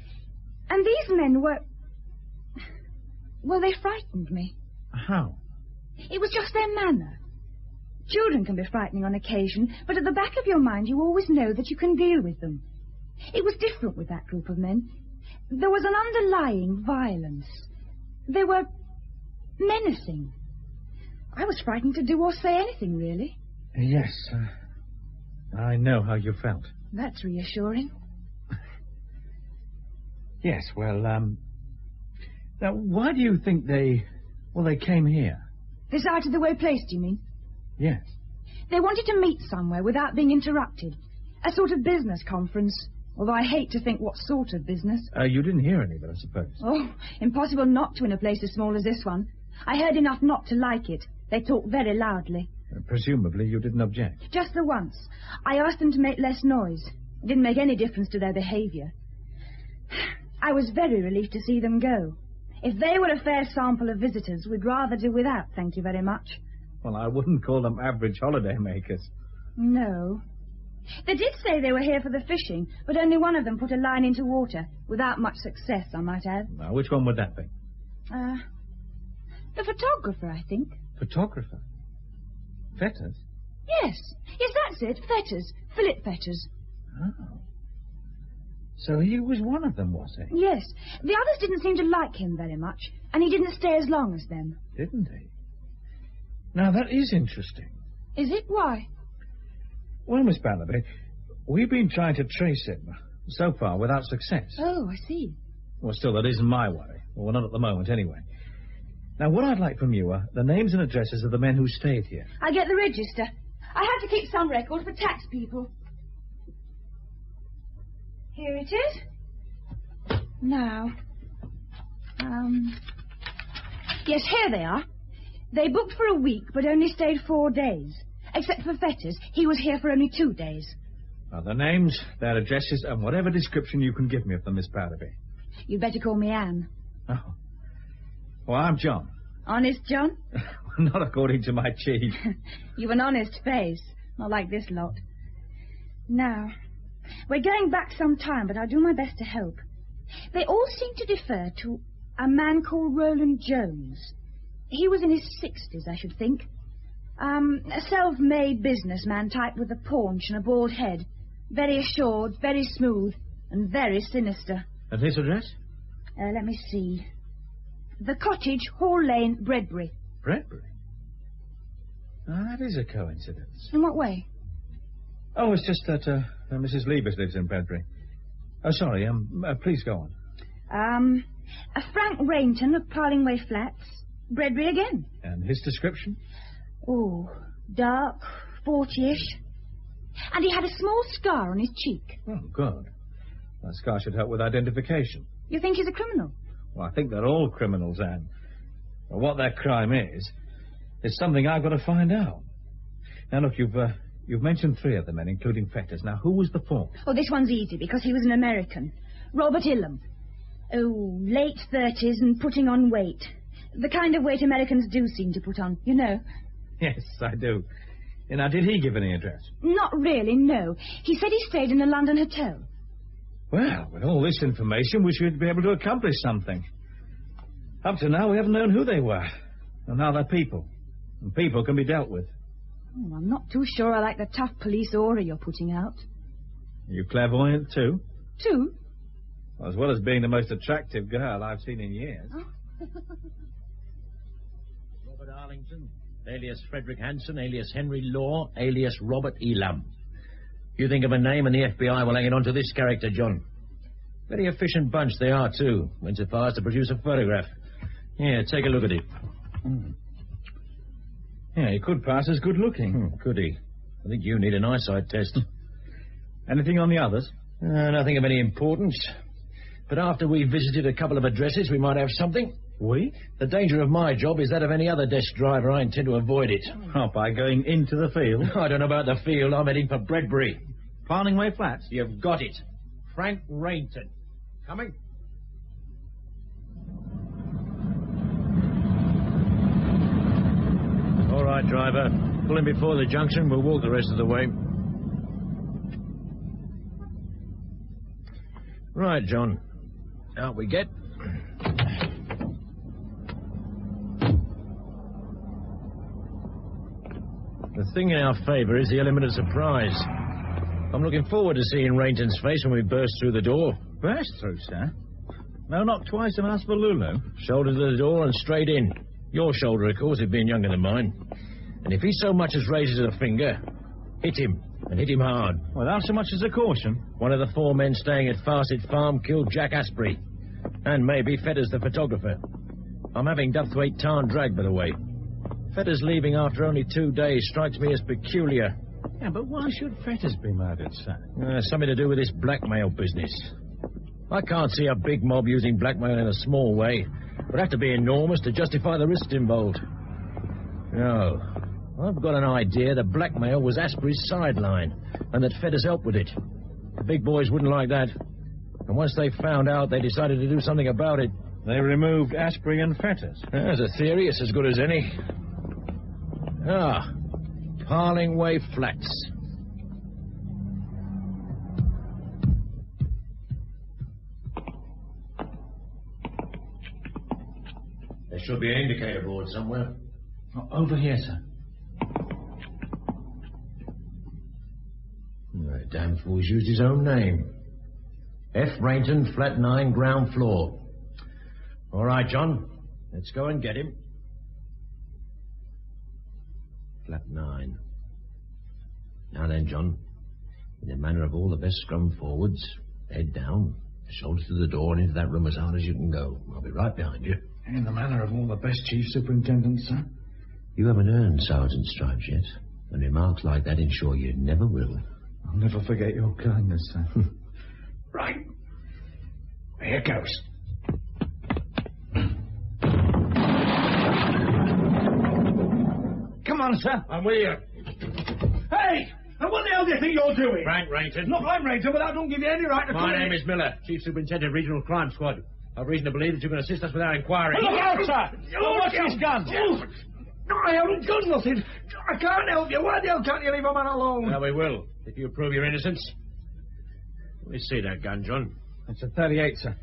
And these men were... Well, they frightened me. How? It was just their manner. Children can be frightening on occasion, but at the back of your mind you always know that you can deal with them. It was different with that group of men. There was an underlying violence. They were menacing. I was frightened to do or say anything, really. Yes, I know how you felt. That's reassuring. Yes, well, now, why do you think they came here? This out-of-the-way place, do you mean? Yes. They wanted to meet somewhere without being interrupted. A sort of business conference. although I hate to think what sort of business. You didn't hear any of it, I suppose. Oh, impossible not to in a place as small as this one. I heard enough not to like it. They talk very loudly. Presumably you didn't object. Just the once. I asked them to make less noise. It didn't make any difference to their behaviour. I was very relieved to see them go. If they were a fair sample of visitors, we'd rather do without, thank you very much. Well, I wouldn't call them average holiday makers. No. They did say they were here for the fishing, but only one of them put a line into water, without much success, I might add. Now, which one would that be? The photographer, I think. Photographer? Fetters? Yes, that's it, Fetters. Philip Fetters. Oh. So he was one of them, was he? Yes. The others didn't seem to like him very much, and he didn't stay as long as them. Didn't he? Now, that is interesting. Is it? Why? Well, Miss Barnaby, we've been trying to trace him, so far without success. Oh, I see. Well, still, that isn't my worry. Well, not at the moment, anyway. Now, what I'd like from you are the names and addresses of the men who stayed here. I'll get the register. I have to keep some record for tax people. Here it is. Now, yes, here they are. They booked for a week, but only stayed 4 days. Except for Fetters, he was here for only 2 days. Now, their names, their addresses, and whatever description you can give me of them, Miss Barnaby. You'd better call me Anne. Oh. Well, I'm John. Honest, John? Not according to my chief. You've an honest face, not like this lot. Now, we're going back some time, but I'll do my best to help. They all seem to defer to a man called Roland Jones. He was in his 60s, I should think. A self-made businessman type with a paunch and a bald head. Very assured, very smooth, and very sinister. And his address? Let me see. The Cottage, Hall Lane, Bredbury. Bredbury? That is a coincidence. In what way? Oh, it's just that Mrs. Liebers lives in Bredbury. Oh, sorry, please go on. Frank Rainton of Parlingway Flats, Bredbury again. And his description? Oh, dark, 40-ish. And he had a small scar on his cheek. Oh, good. That scar should help with identification. You think he's a criminal? Well, I think they're all criminals, Anne. Well, what their crime is something I've got to find out. Now, look, you've mentioned 3 of the men, including Fetters. Now, who was the 4th? Oh, this one's easy, because he was an American. Robert Ilham. Oh, late 30s and putting on weight. The kind of weight Americans do seem to put on, you know. Yes, I do. Now, did he give any address? Not really, no. He said he stayed in a London hotel. Well, with all this information, we should be able to accomplish something. Up to now, we haven't known who they were. And now they're people. And people can be dealt with. Oh, I'm not too sure I like the tough police aura you're putting out. Are you clairvoyant, too? Too? Well, as well as being the most attractive girl I've seen in years. Oh. Robert Arlington, alias Frederick Hanson, alias Henry Law, alias Robert Elam. You think of a name and the FBI will hang it on to this character, John. Very efficient bunch they are, too. Went so far as to produce a photograph. Here, take a look at it. Yeah, he could pass as good-looking. Could he? I think you need an eyesight test. Anything on the others? Nothing of any importance. But after we've visited a couple of addresses, we might have something. We? The danger of my job is that of any other desk driver. I intend to avoid it. Oh, by going into the field? I don't know about the field. I'm heading for Bredbury. Parlingway Flats? You've got it. Frank Rainton. Coming? All right, driver. Pull in before the junction. We'll walk the rest of the way. Right, John. Out we get. The thing in our favour is the element of surprise. I'm looking forward to seeing Rainton's face when we burst through the door. Burst through, sir? No, knock twice and ask for Lulu. Shoulder to the door and straight in. Your shoulder, of course, it being younger than mine. And if he so much as raises a finger, hit him, and hit him hard. Without so much as a caution? One of the 4 men staying at Farset Farm killed Jack Asprey. And maybe Fetters the photographer. I'm having Duthwaite Tarn dragged, by the way. Fetters leaving after only 2 days strikes me as peculiar. Yeah, but why should Fetters be murdered, sir? Something to do with this blackmail business. I can't see a big mob using blackmail in a small way. It would have to be enormous to justify the risks involved. No. I've got an idea that blackmail was Asprey's sideline, and that Fetters helped with it. The big boys wouldn't like that. And once they found out, they decided to do something about it. They removed Asprey and Fetters. As a theory, it's as good as any. Parlingway Flats. There should be an indicator board somewhere. Over here, sir. The damn fool's used his own name. F. Rainton, flat 9, ground floor. All right, John. Let's go and get him. Flat 9. Now then, John. In the manner of all the best scrum forwards, head down, shoulders to the door, and into that room as hard as you can go. I'll be right behind you. In the manner of all the best chief superintendents, sir. You haven't earned sergeant stripes yet, and remarks like that ensure you never will. I'll never forget your kindness, sir. Right. Here goes. Come on, sir. I'm with you. Hey! And what the hell do you think you're doing? Frank Rainton. Look, I'm Rainton, but I don't give you any right to come My in. name is Miller, Chief Superintendent, Regional Crime Squad. I've reason to believe that you can assist us with our inquiry. Look out, sir! What's his gun? I haven't done nothing. I can't help you. Why the hell can't you leave a man alone? Well, we will, if you prove your innocence. Let me see that gun, John. It's a 38, sir.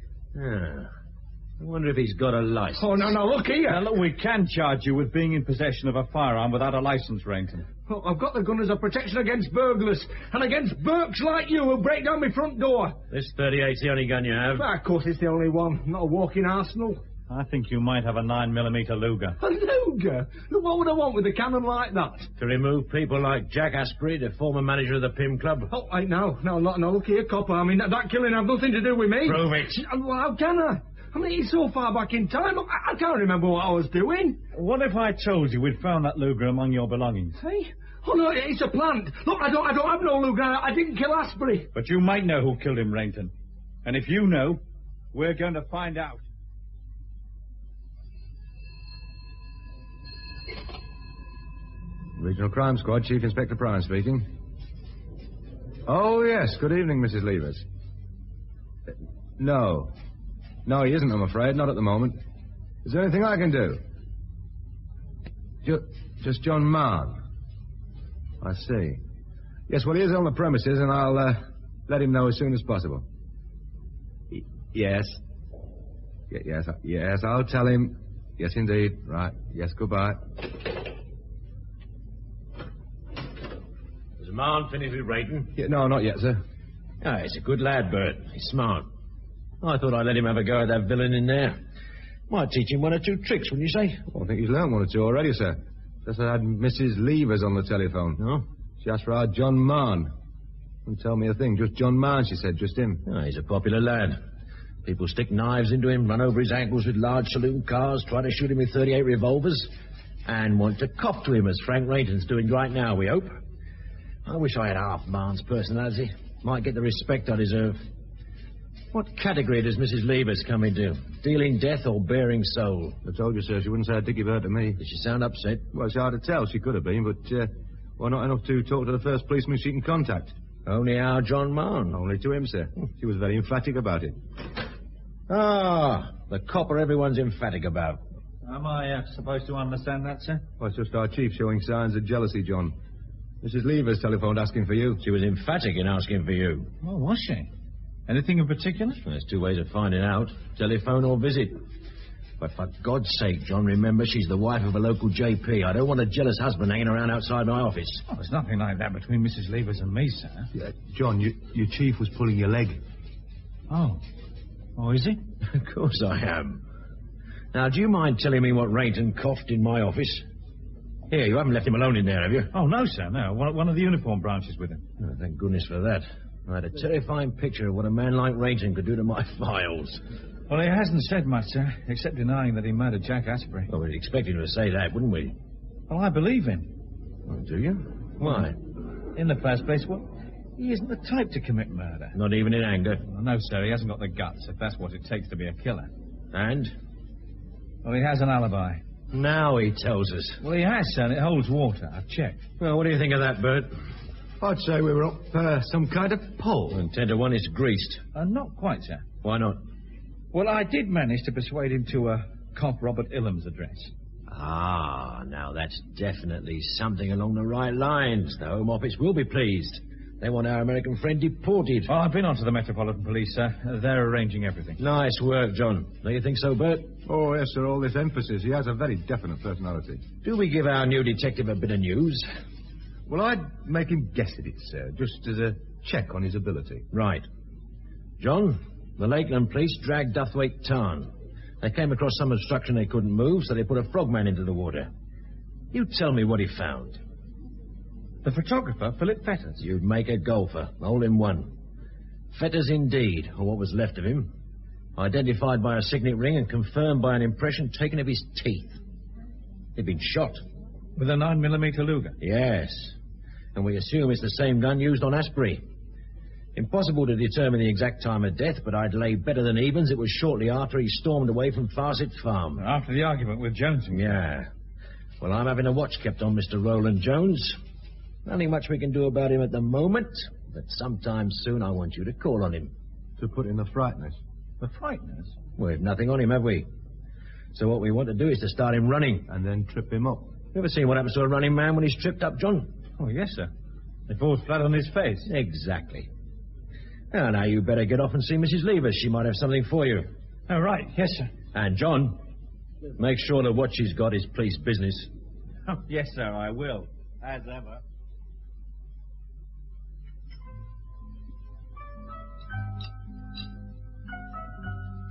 I wonder if he's got a license. Oh, no, look here. Now, look, we can charge you with being in possession of a firearm without a license, Rainton. Oh, I've got the gun as a protection against burglars and against Burks like you who break down my front door. This 38's the only gun you have? Well, of course, it's the only one. Not a walking arsenal. I think you might have a 9mm Luger. A Luger? What would I want with a cannon like that? To remove people like Jack Asprey, the former manager of the Pim Club? Oh, no, look here, copper. I mean, that killing had nothing to do with me. Prove it. Well, how can I? I mean, it's so far back in time, I can't remember what I was doing. What if I told you we'd found that Luger among your belongings? Hey? Oh, no, it's a plant. Look, I don't have no Luger. I didn't kill Asprey. But you might know who killed him, Rainton. And if you know, we're going to find out. Regional Crime Squad, Chief Inspector Pryor speaking. Oh, yes. Good evening, Mrs. Levers. No, he isn't, I'm afraid. Not at the moment. Is there anything I can do? Just John Marn. I see. Yes, well, he is on the premises, and I'll let him know as soon as possible. Yes. Yes, I'll tell him. Yes, indeed. Right. Yes, goodbye. Has Marn finished with Rainton? Yeah, no, not yet, sir. He's a good lad, Bert. He's smart. I thought I'd let him have a go at that villain in there. Might teach him one or two tricks, wouldn't you say? Well, I think he's learned one or two already, sir. Just I had Mrs. Levers on the telephone. No? She asked for our John Marn. Wouldn't tell me a thing. Just John Marn, she said. Just him. He's a popular lad. People stick knives into him, run over his ankles with large saloon cars, try to shoot him with 38 revolvers, and want to cop to him, as Frank Rainton's doing right now, we hope. I wish I had half Marn's personality. Might get the respect I deserve. What category does Mrs. Levers come into? Dealing death or bearing soul? I told you, sir, she wouldn't say a dicky bird to me. Did she sound upset? Well, it's hard to tell. She could have been, but, well, not enough to talk to the first policeman she can contact. Only our John Marn? Only to him, sir. She was very emphatic about it. The copper everyone's emphatic about. Am I supposed to understand that, sir? Well, it's just our chief showing signs of jealousy, John. Mrs. Levers telephoned asking for you. She was emphatic in asking for you. Oh, was she? Anything in particular? There's two ways of finding out. Telephone or visit. But for God's sake, John, remember she's the wife of a local JP. I don't want a jealous husband hanging around outside my office. Oh, there's nothing like that between Mrs. Levers and me, sir. Yeah, John, your chief was pulling your leg. Oh, is he? Of course I am. Now, do you mind telling me what Rainton coughed in my office? Here, you haven't left him alone in there, have you? Oh, no, sir, no. One of the uniform branches with him. Oh, thank goodness for that. I had a terrifying picture of what a man like Rainton could do to my files. Well, he hasn't said much, sir, except denying that he murdered Jack Asprey. Well, we'd expect him to say that, wouldn't we? Well, I believe him. Oh, do you? Why? In the first place, well, he isn't the type to commit murder. Not even in anger? Well, no, sir, he hasn't got the guts, if that's what it takes to be a killer. And? Well, he has an alibi. Now he tells us. Well, he has, sir, and it holds water. I've checked. Well, what do you think of that, Bert? I'd say we were up some kind of pole. And 10 to 1 is greased. Not quite, sir. Why not? Well, I did manage to persuade him to cop Robert Ilham's address. Ah, now that's definitely something along the right lines. The Home Office will be pleased. They want our American friend deported. Oh, I've been on to the Metropolitan Police, sir. They're arranging everything. Nice work, John. Don't you think so, Bert? Oh, yes, sir, all this emphasis. He has a very definite personality. Do we give our new detective a bit of news? Well, I'd make him guess at it, sir, just as a check on his ability. Right. John, the Lakeland police dragged Duthwaite Tarn. They came across some obstruction they couldn't move, so they put a frogman into the water. You tell me what he found. The photographer, Philip Fetters. You'd make a golfer, all in one. Fetters indeed, or what was left of him. Identified by a signet ring and confirmed by an impression taken of his teeth. He'd been shot. With a 9mm Luger? Yes. And we assume it's the same gun used on Asprey. Impossible to determine the exact time of death, but I'd lay better than evens it was shortly after he stormed away from Farset Farm. After the argument with Jones? Yeah. Well, I'm having a watch kept on Mr. Roland Jones. Nothing much we can do about him at the moment, but sometime soon I want you to call on him. To put in the frighteners? The frighteners? We've nothing on him, have we? So what we want to do is to start him running. And then trip him up. You ever seen what happens to a running man when he's tripped up, John? Oh, yes, sir. He falls flat on his face. Exactly. Now you better get off and see Mrs. Leavers. She might have something for you. Oh, right. Yes, sir. And, John, make sure that what she's got is police business. Oh, yes, sir, I will. As ever.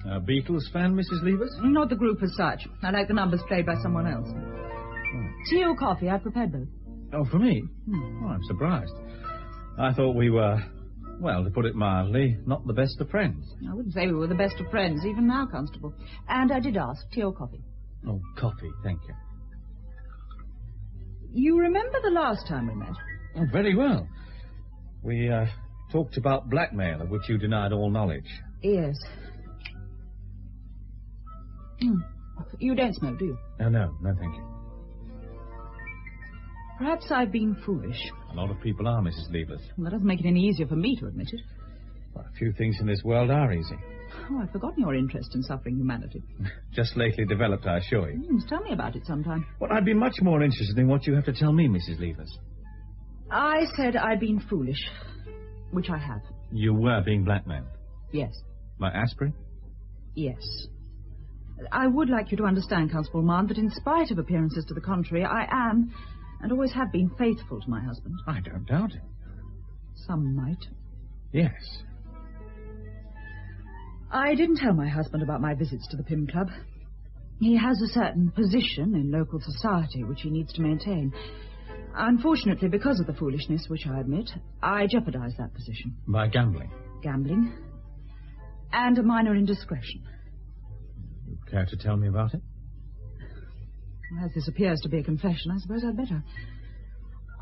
A Beatles fan, Mrs. Leavers? Not the group as such. I like the numbers played by someone else. Tea or coffee? I've prepared both. Oh, for me? Oh, I'm surprised. I thought we were, well, to put it mildly, not the best of friends. I wouldn't say we were the best of friends, even now, Constable. And I did ask, tea or coffee? Oh, coffee, thank you. You remember the last time we met? Oh, very well. We talked about blackmail, of which you denied all knowledge. Yes. You don't smoke, do you? Oh, no, thank you. Perhaps I've been foolish. A lot of people are, Mrs. Leavers. Well, that doesn't make it any easier for me to admit it. Well, a few things in this world are easy. Oh, I've forgotten your interest in suffering humanity. Just lately developed, I assure you. Tell me about it sometime. Well, I'd be much more interested in what you have to tell me, Mrs. Leavers. I said I'd been foolish, which I have. You were being blackmailed? Yes. By Asprey? Yes. I would like you to understand, Constable Marne, that in spite of appearances to the contrary, I am, and always have been, faithful to my husband. I don't doubt it. Some might. Yes. I didn't tell my husband about my visits to the Pym Club. He has a certain position in local society which he needs to maintain. Unfortunately, because of the foolishness, which I admit, I jeopardized that position. By gambling? Gambling. And a minor indiscretion. Care to tell me about it? As this appears to be a confession, I suppose I'd better.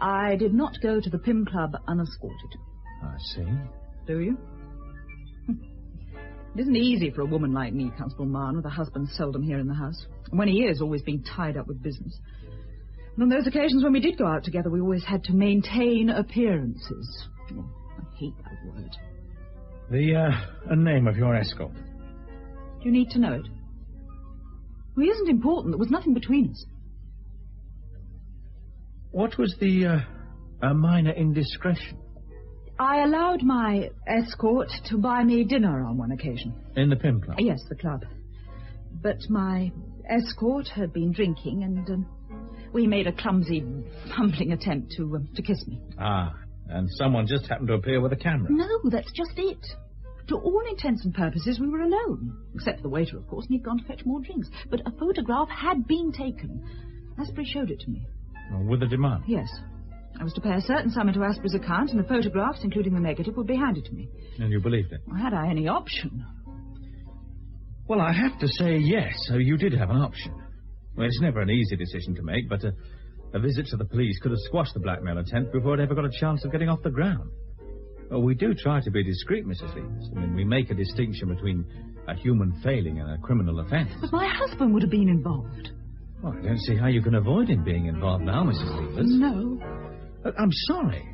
I did not go to the Pym Club unescorted. I see. Do you? It isn't easy for a woman like me, Constable Marne, with a husband seldom here in the house. And when he is, always being tied up with business. And on those occasions when we did go out together, we always had to maintain appearances. Oh, I hate that word. The name of your escort? Do you need to know it? Well, it isn't important. There was nothing between us. What was the minor indiscretion? I allowed my escort to buy me dinner on one occasion. In the Pym Club? Yes, the club. But my escort had been drinking, and we made a clumsy, fumbling attempt to kiss me. Ah, and someone just happened to appear with a camera. No, that's just it. To all intents and purposes, we were alone. Except for the waiter, of course, and he'd gone to fetch more drinks. But a photograph had been taken. Asprey showed it to me. With a demand? Yes. I was to pay a certain sum into Asprey's account, and the photographs, including the negative, would be handed to me. And you believed it? Well, had I any option? Well, I have to say yes, so you did have an option. Well, it's never an easy decision to make, but A visit to the police could have squashed the blackmail attempt before it ever got a chance of getting off the ground. Well, we do try to be discreet, Mrs. Leavers. I mean, we make a distinction between a human failing and a criminal offence. But my husband would have been involved. Well, I don't see how you can avoid him being involved now, Mrs. Leavers. No. I'm sorry.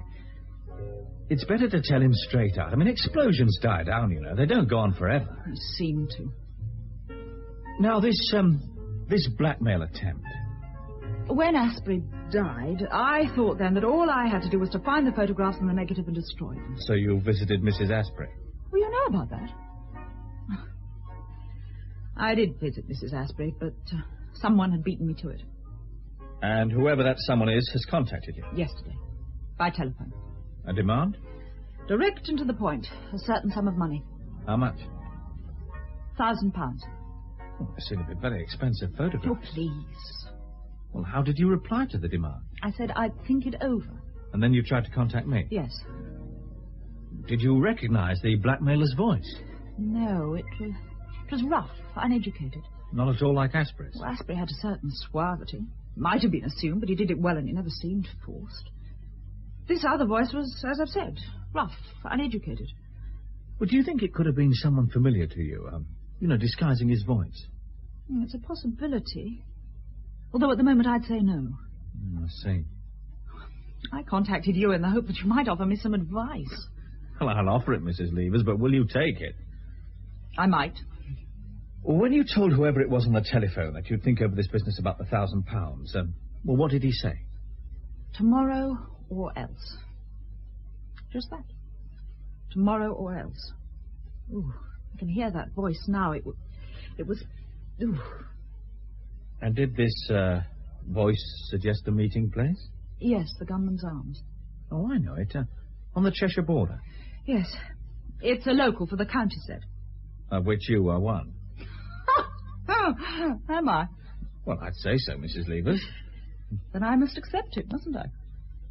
It's better to tell him straight out. I mean, explosions die down, you know. They don't go on forever. They seem to. Now, this blackmail attempt. When Asprey died, I thought then that all I had to do was to find the photographs and the negative and destroy them. So you visited Mrs. Asprey? Well, you know about that. I did visit Mrs. Asprey, but someone had beaten me to it. And whoever that someone is has contacted you? Yesterday. By telephone. A demand? Direct and to the point. A certain sum of money. How much? £1,000. Oh, they seem to be very expensive photographs. Oh, please. Well, how did you reply to the demand? I said I'd think it over. And then you tried to contact me? Yes. Did you recognize the blackmailer's voice? No, it was rough, uneducated. Not at all like Asprey's? Well, Asprey had a certain suavity. Might have been assumed, but he did it well and he never seemed forced. This other voice was, as I've said, rough, uneducated. Well, do you think it could have been someone familiar to you? Disguising his voice? It's a possibility. Although at the moment I'd say no. I see. I contacted you in the hope that you might offer me some advice. Well, I'll offer it, Mrs. Leavers, but will you take it? I might. Well, when you told whoever it was on the telephone that you'd think over this business about the £1,000, what did he say? Tomorrow or else. Just that. Tomorrow or else. Ooh, I can hear that voice now. It was... Ooh. And did this voice suggest a meeting place? Yes, the Gunman's Arms. Oh, I know it. On the Cheshire border. Yes. It's a local for the county set. Of which you are one. Oh, am I? Well, I'd say so, Mrs. Leavers. Then I must accept it, mustn't I?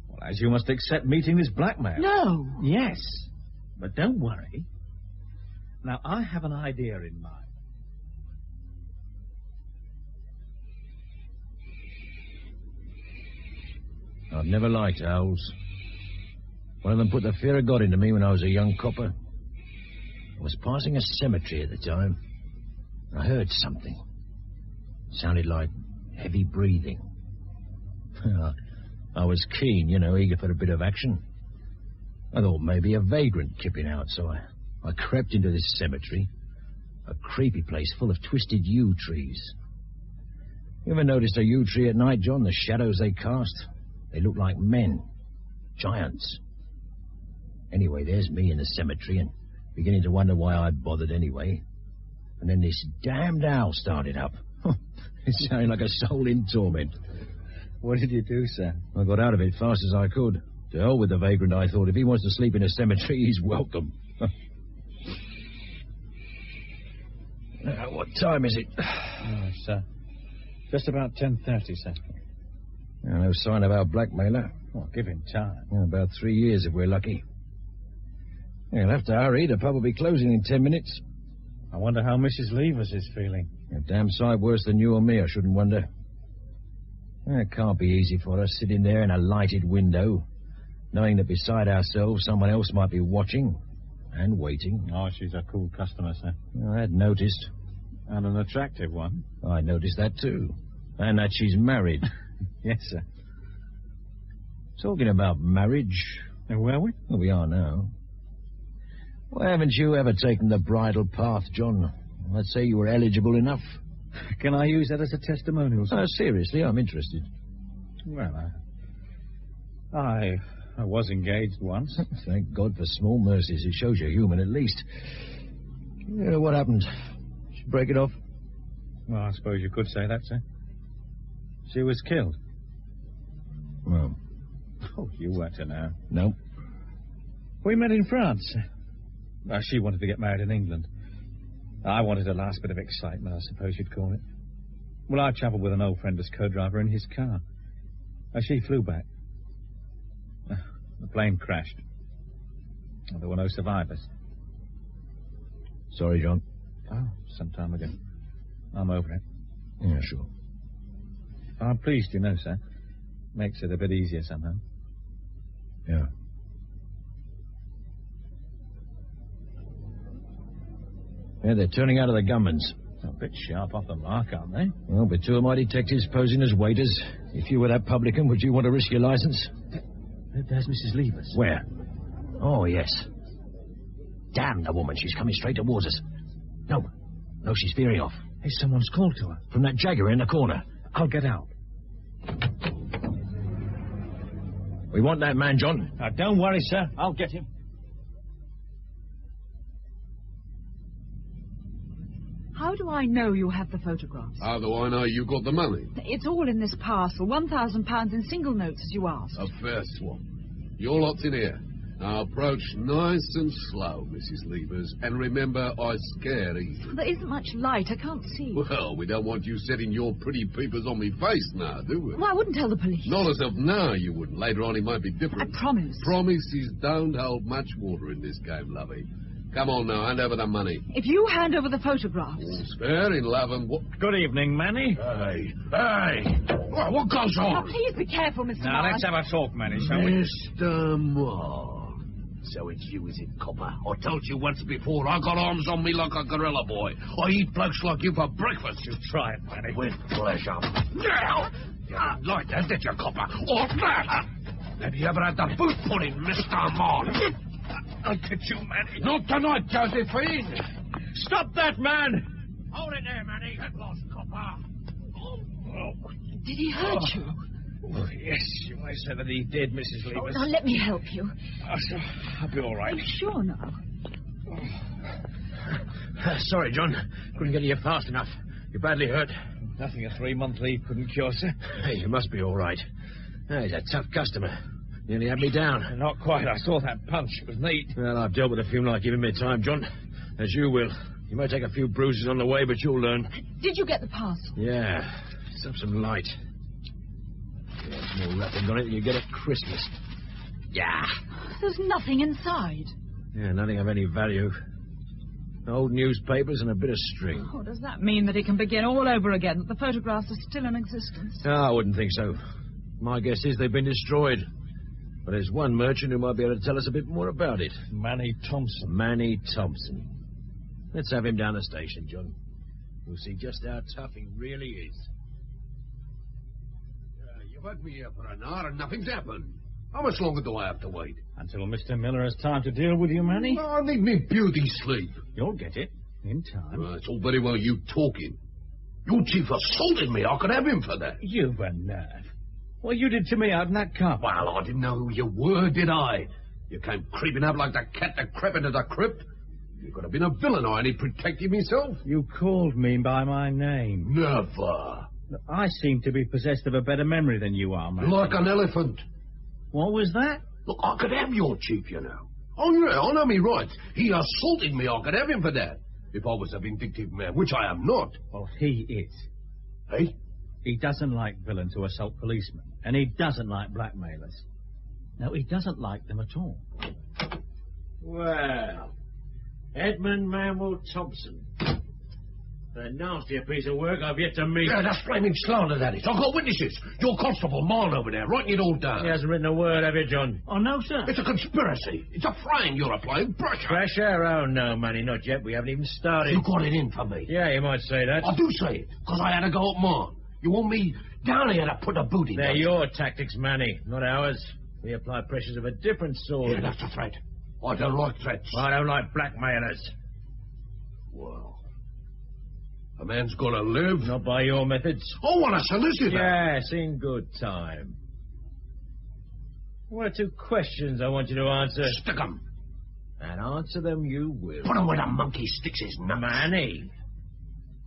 Well, as you must accept meeting this blackmail. No! Yes. But don't worry. Now, I have an idea in mind. I've never liked owls. One of them put the fear of God into me when I was a young copper. I was passing a cemetery at the time. I heard something. It sounded like heavy breathing. I was keen, eager for a bit of action. I thought maybe a vagrant kipping out, so I crept into this cemetery. A creepy place full of twisted yew trees. You ever noticed a yew tree at night, John? The shadows they cast? They look like men. Giants. Anyway, there's me in the cemetery and beginning to wonder why I bothered anyway. And then this damned owl started up. It sounded like a soul in torment. What did you do, sir? I got out of it fast as I could. To hell with the vagrant, I thought. If he wants to sleep in a cemetery, he's welcome. What time is it? Oh, sir. Just about 10:30, sir. No sign of our blackmailer. Well, give him time. About 3 years if we're lucky. He'll have to hurry. The pub will be closing in 10 minutes. I wonder how Mrs. Leavers is feeling. A damn sight worse than you or me, I shouldn't wonder. It can't be easy for us sitting there in a lighted window, knowing that beside ourselves someone else might be watching and waiting. Oh, she's a cool customer, sir. I had noticed. And an attractive one. I noticed that too. And that she's married. Yes, sir. Talking about marriage... And where are we? Well, we are now. Why haven't you ever taken the bridal path, John? Let's say you were eligible enough. Can I use that as a testimonial, sir? Seriously, I'm interested. Well, I was engaged once. Thank God for small mercies. It shows you're human, at least. What happened? Did you break it off? Well, I suppose you could say that, sir. She was killed. Well. Oh, you weren't to know. No. We met in France. She wanted to get married in England. I wanted a last bit of excitement, I suppose you'd call it. Well, I travelled with an old friend as co-driver in his car. She flew back. The plane crashed. There were no survivors. Sorry, John. Oh, some time ago. I'm over it. Yeah, sure. I'm pleased, sir. Makes it a bit easier somehow. Yeah. Yeah, they're turning out of the gunmen's. A bit sharp off the mark, aren't they? Well, with two of my detectives posing as waiters, if you were that publican, would you want to risk your license? There's Mrs. Levers. Where? Oh, yes. Damn the woman. She's coming straight towards us. No, she's veering off. Hey, someone's called to her. From that Jaguar in the corner. I'll get out. We want that man, John. Now, don't worry, sir. I'll get him. How do I know you have the photographs? How do I know you got the money? It's all in this parcel, £1,000 in single notes, as you asked. A fair swap. Your lot's in here. Now approach nice and slow, Mrs. Levers, and remember, I scare easy. There isn't much light. I can't see. Well, we don't want you setting your pretty peepers on me face now, do we? Well, I wouldn't tell the police. Not as of now, you wouldn't. Later on, it might be different. I promise. Promises don't hold much water in this game, lovey. Come on now, hand over the money. If you hand over the photographs... All's fair in love and what... Good evening, Manny. Hey! What goes Now, on? please be careful, Mr. Now, Marr. let's have a talk, Manny, shall we? Mr. Marr. So it's you, is it, copper? I told you once before, I got arms on me like a gorilla boy. I eat blokes like you for breakfast. You try it, Manny. With pleasure. Now! You didn't like that, did you, copper? Off that! Have you ever had the boot put in, Mr. Marr? I'll get you, Manny. Not tonight, Josephine! Stop that man! Hold it there, Manny. Get lost, copper. Did he hurt you? Oh, yes, you might say that he did, Mrs. Levers. Now, let me help you. I'll be all right. I'm sure now. Sorry, John. Couldn't get here fast enough. You're badly hurt. Nothing a 3-month leave couldn't cure, sir. Hey, you must be all right. He's a tough customer. Nearly had me down. Not quite. I saw that punch. It was neat. Well, I've dealt with a few like you in my time, John. As you will. You may take a few bruises on the way, but you'll learn. Did you get the parcel? Yeah. Let's have some light. There's more wrapping on it than you get at Christmas. Yeah. There's nothing inside. Yeah, nothing of any value. Old newspapers and a bit of string. Oh, does that mean that it can begin all over again, that the photographs are still in existence? No, I wouldn't think so. My guess is they've been destroyed. But there's one merchant who might be able to tell us a bit more about it. Manny Thompson. Manny Thompson. Let's have him down the station, John. We'll see just how tough he really is. You've had me here for an hour and nothing's happened. How much longer do I have to wait? Until Mr. Miller has time to deal with you, Manny. I need me beauty sleep. You'll get it. In time. Well, it's all very well you talking. Your chief assaulted me. I could have him for that. You've a nerve. What you did to me out in that car. Well, I didn't know who you were, did I? You came creeping up like the cat that crept into the crypt. You could have been a villain. I only protected myself. You called me by my name. Never. I seem to be possessed of a better memory than you are, mate. Like an elephant. What was that? Look, I could have your chief, you know. Oh, yeah, I know me rights. He assaulted me. I could have him for that. If I was a vindictive man, which I am not. Well, he is. Hey? He doesn't like villains who assault policemen. And he doesn't like blackmailers. No, he doesn't like them at all. Well, Edmund Manuel Thompson. A nastier piece of work I've yet to meet. Yeah, that's flaming slander, that is. I've got witnesses. Your constable, Marn, over there, writing it all down. He hasn't written a word, have you, John? Oh, no, sir. It's a conspiracy. It's a frame you're applying pressure. Pressure? Oh, no, Manny, not yet. We haven't even started. You got it in for me. Yeah, you might say that. I do say it, because I had to go up Marn. You want me down here to put a boot in? They're your tactics, Manny, not ours. We apply pressures of a different sort. Yeah, that's a threat. I don't like threats. I don't like blackmailers. Well, a man's got to live. Not by your methods. I want a solicitor. Yes, in good time. One or two questions I want you to answer. Stick 'em. And answer them you will. Put 'em where the monkey sticks his nuts. Manny,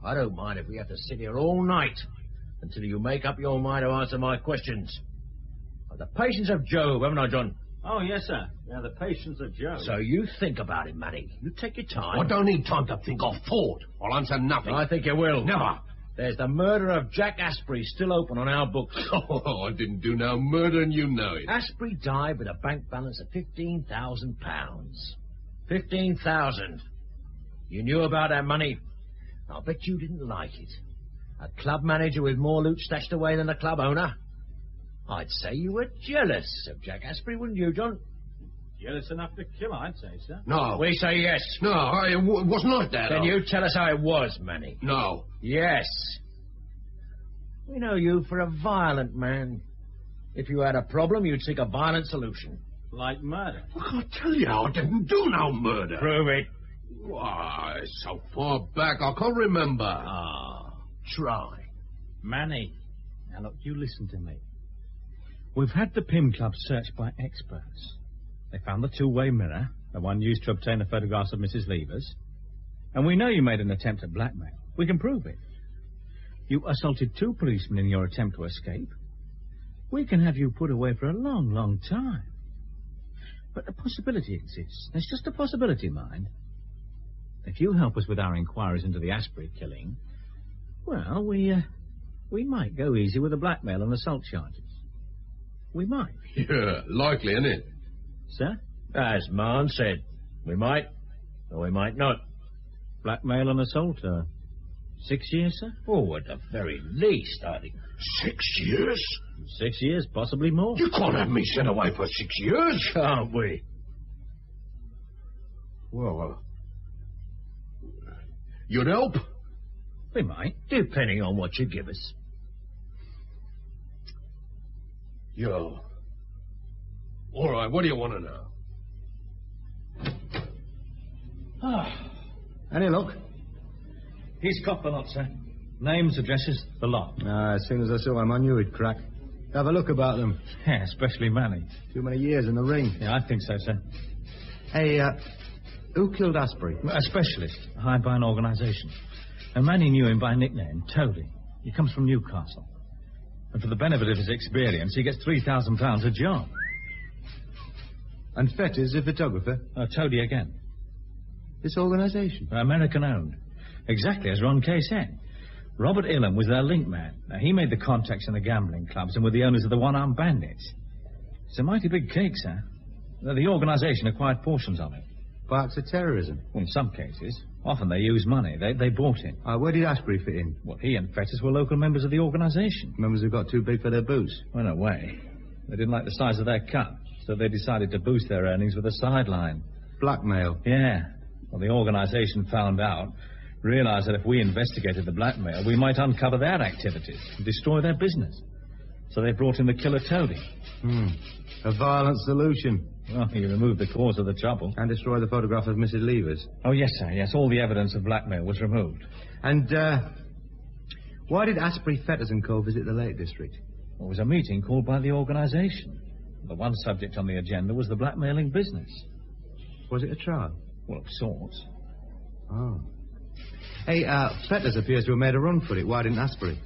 I don't mind if we have to sit here all night until you make up your mind to answer my questions. I've the patience of Job, haven't I, John? Oh, yes, sir. Yeah, the patience of Job. So you think about it, Manny. You take your time. I don't need time to think. I've thought. I'll answer nothing. I think you will. Never. There's the murder of Jack Asprey still open on our books. Oh, I didn't do no murder and you know it. Asprey died with a bank balance of £15,000. 15,000. You knew about that money. I'll bet you didn't like it. A club manager with more loot stashed away than a club owner. I'd say you were jealous of Jack Asprey, wouldn't you, John? Jealous enough to kill, I'd say, sir. No. We say yes. No, it was not that. Then you tell us how it was, Manny. No. Yes. We know you for a violent man. If you had a problem, you'd seek a violent solution. Like murder. I can't tell you, I didn't do no murder. Prove it. Why, so far back, I can't remember. Ah, try. Manny, now look, you listen to me. We've had the Pym Club searched by experts. They found the two-way mirror, the one used to obtain the photographs of Mrs. Levers. And we know you made an attempt at blackmail. We can prove it. You assaulted 2 policemen in your attempt to escape. We can have you put away for a long, long time. But the possibility exists. There's just a possibility, mind. If you help us with our inquiries into the Asprey killing, well, we might go easy with the blackmail and assault charges. We might. Yeah, likely, isn't it? Sir? As Marn said, we might, or we might not. Blackmail and assault, 6 years, sir? Oh, at the very least, I think. 6 years? 6 years, possibly more. You can't have me sent away for 6 years. Can't we? Well, you'd help? We might, depending on what you give us. Yo. All right, what do you want to know? Any luck? He's got the lot, sir. Names, addresses, the lot. As soon as I saw him, I knew he'd crack. Have a look about them. Yeah, especially Manny. Too many years in the ring. Yeah, I think so, sir. Hey, who killed Asprey? A specialist, hired by an organisation. And Manny knew him by nickname, Toady. He comes from Newcastle. And for the benefit of his experience, he gets £3,000 a job. And Fetters, a photographer? Toady again. This organisation? American-owned. Exactly as Ron Kay said. Robert Ilham was their link man. Now, he made the contacts in the gambling clubs and were the owners of the one-armed bandits. It's a mighty big cake, sir. The organisation acquired portions of it. By acts of terrorism? Well, in some cases. Often they used money. They bought in. Where did Asprey fit in? Well, he and Fetters were local members of the organisation. Members who got too big for their boots? Well, in a way. They didn't like the size of their cut, so they decided to boost their earnings with a sideline. Blackmail? Yeah. Well, the organisation found out, realised that if we investigated the blackmail, we might uncover their activities and destroy their business. So they brought in the killer Toady. A violent solution. Well, he removed the cause of the trouble. And destroyed the photograph of Mrs. Levers. Oh, yes, sir, yes. All the evidence of blackmail was removed. And, why did Asprey, Fetters and Co. visit the Lake District? It was a meeting called by the organisation. The one subject on the agenda was the blackmailing business. Was it a trial? Well, of sorts. Oh. Hey, Fetters appears to have made a run for it. Why didn't Asprey?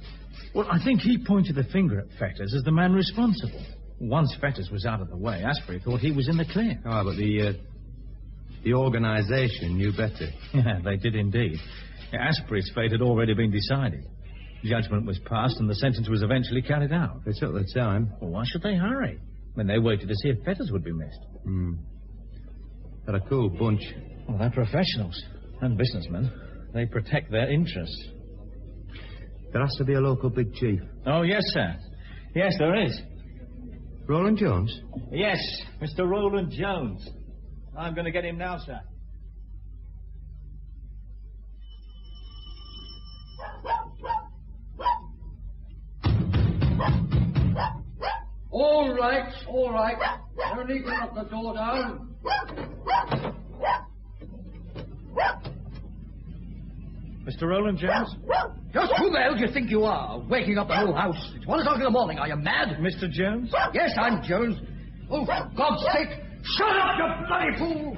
Well, I think he pointed the finger at Fetters as the man responsible. Once Fetters was out of the way, Asprey thought he was in the clear. Oh, but the organisation knew better. Yeah, they did indeed. Asprey's fate had already been decided. Judgment was passed and the sentence was eventually carried out. They took their time. Well, why should they hurry? When they waited to see if Fetters would be missed. They're a cool bunch. Well, they're professionals and businessmen. They protect their interests. There has to be a local big chief. Oh, yes, sir. Yes, there is. Roland Jones? Yes, Mr. Roland Jones. I'm going to get him now, sir. All right. No need to knock the door down. Mr. Roland Jones? Just who the hell do you think you are, waking up the whole house? It's 1 o'clock in the morning. Are you mad? Mr. Jones? Yes, I'm Jones. Oh, for God's sake, shut up, you bloody fool!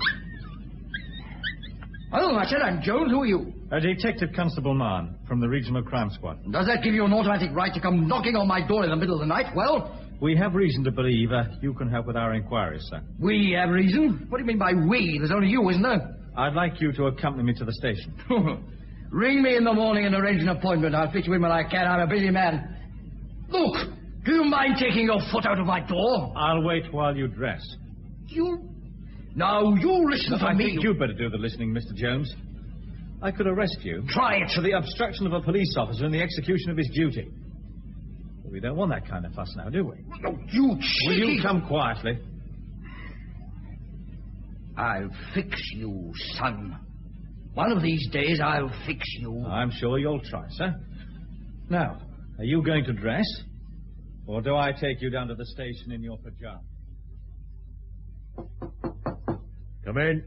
Oh, I said I'm Jones. Who are you? A Detective Constable Mann from the Regional Crime Squad. Does that give you an automatic right to come knocking on my door in the middle of the night? Well... We have reason to believe you can help with our inquiries, sir. We have reason? What do you mean by we? There's only you, isn't there? I'd like you to accompany me to the station. Ring me in the morning and arrange an appointment. I'll fit you in when I can. I'm a busy man. Look, do you mind taking your foot out of my door? I'll wait while you dress. Now, you listen to I me. think you'd better do the listening, Mr. Jones. I could arrest you. Try it. For the obstruction of a police officer in the execution of his duty. We don't want that kind of fuss now, do we? Oh, you Will you cheeky... come quietly? I'll fix you, son. One of these days I'll fix you. I'm sure you'll try, sir. Now, are you going to dress? Or do I take you down to the station in your pyjamas? Come in.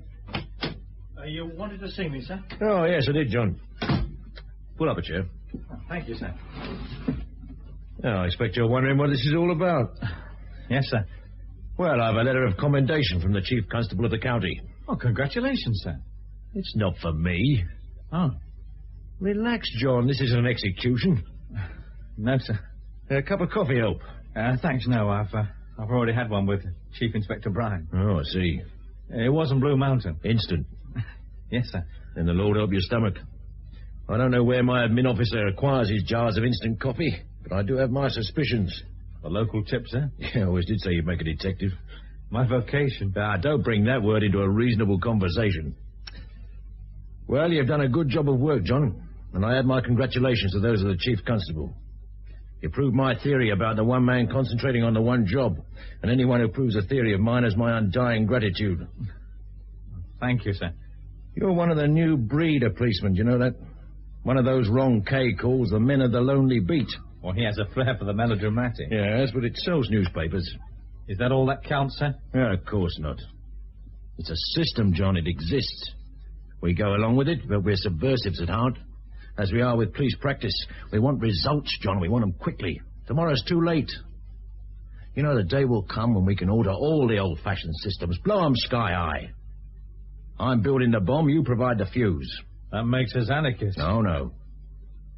You wanted to see me, sir? Oh, yes, I did, John. Pull up a chair. Oh, thank you, sir. Oh, I expect you're wondering what this is all about. Yes, sir. Well, I've a letter of commendation from the Chief Constable of the county. Oh, congratulations, sir. It's not for me. Oh. Relax, John. This isn't an execution. No, sir. A cup of coffee help? Thanks, no. I've already had one with Chief Inspector Bryan. Oh, I see. It wasn't Blue Mountain. Instant. Yes, sir. Then the Lord help your stomach. I don't know where my admin officer acquires his jars of instant coffee, but I do have my suspicions. A local tip, sir? Yeah, I always did say you'd make a detective. My vocation. Don't bring that word into a reasonable conversation. Well, you've done a good job of work, John, and I add my congratulations to those of the Chief Constable. You proved my theory about the one man concentrating on the one job, and anyone who proves a theory of mine has my undying gratitude. Thank you, sir. You're one of the new breed of policemen, do you know that? One of those Ron Kay calls the men of the lonely beat. Well, he has a flair for the melodramatic. Yes, but it sells newspapers. Is that all that counts, sir? Yeah, of course not. It's a system, John. It exists. We go along with it, but we're subversives at heart. As we are with police practice. We want results, John. We want them quickly. Tomorrow's too late. You know, the day will come when we can order all the old-fashioned systems, blow them sky-high. I'm building the bomb, you provide the fuse. That makes us anarchists. No.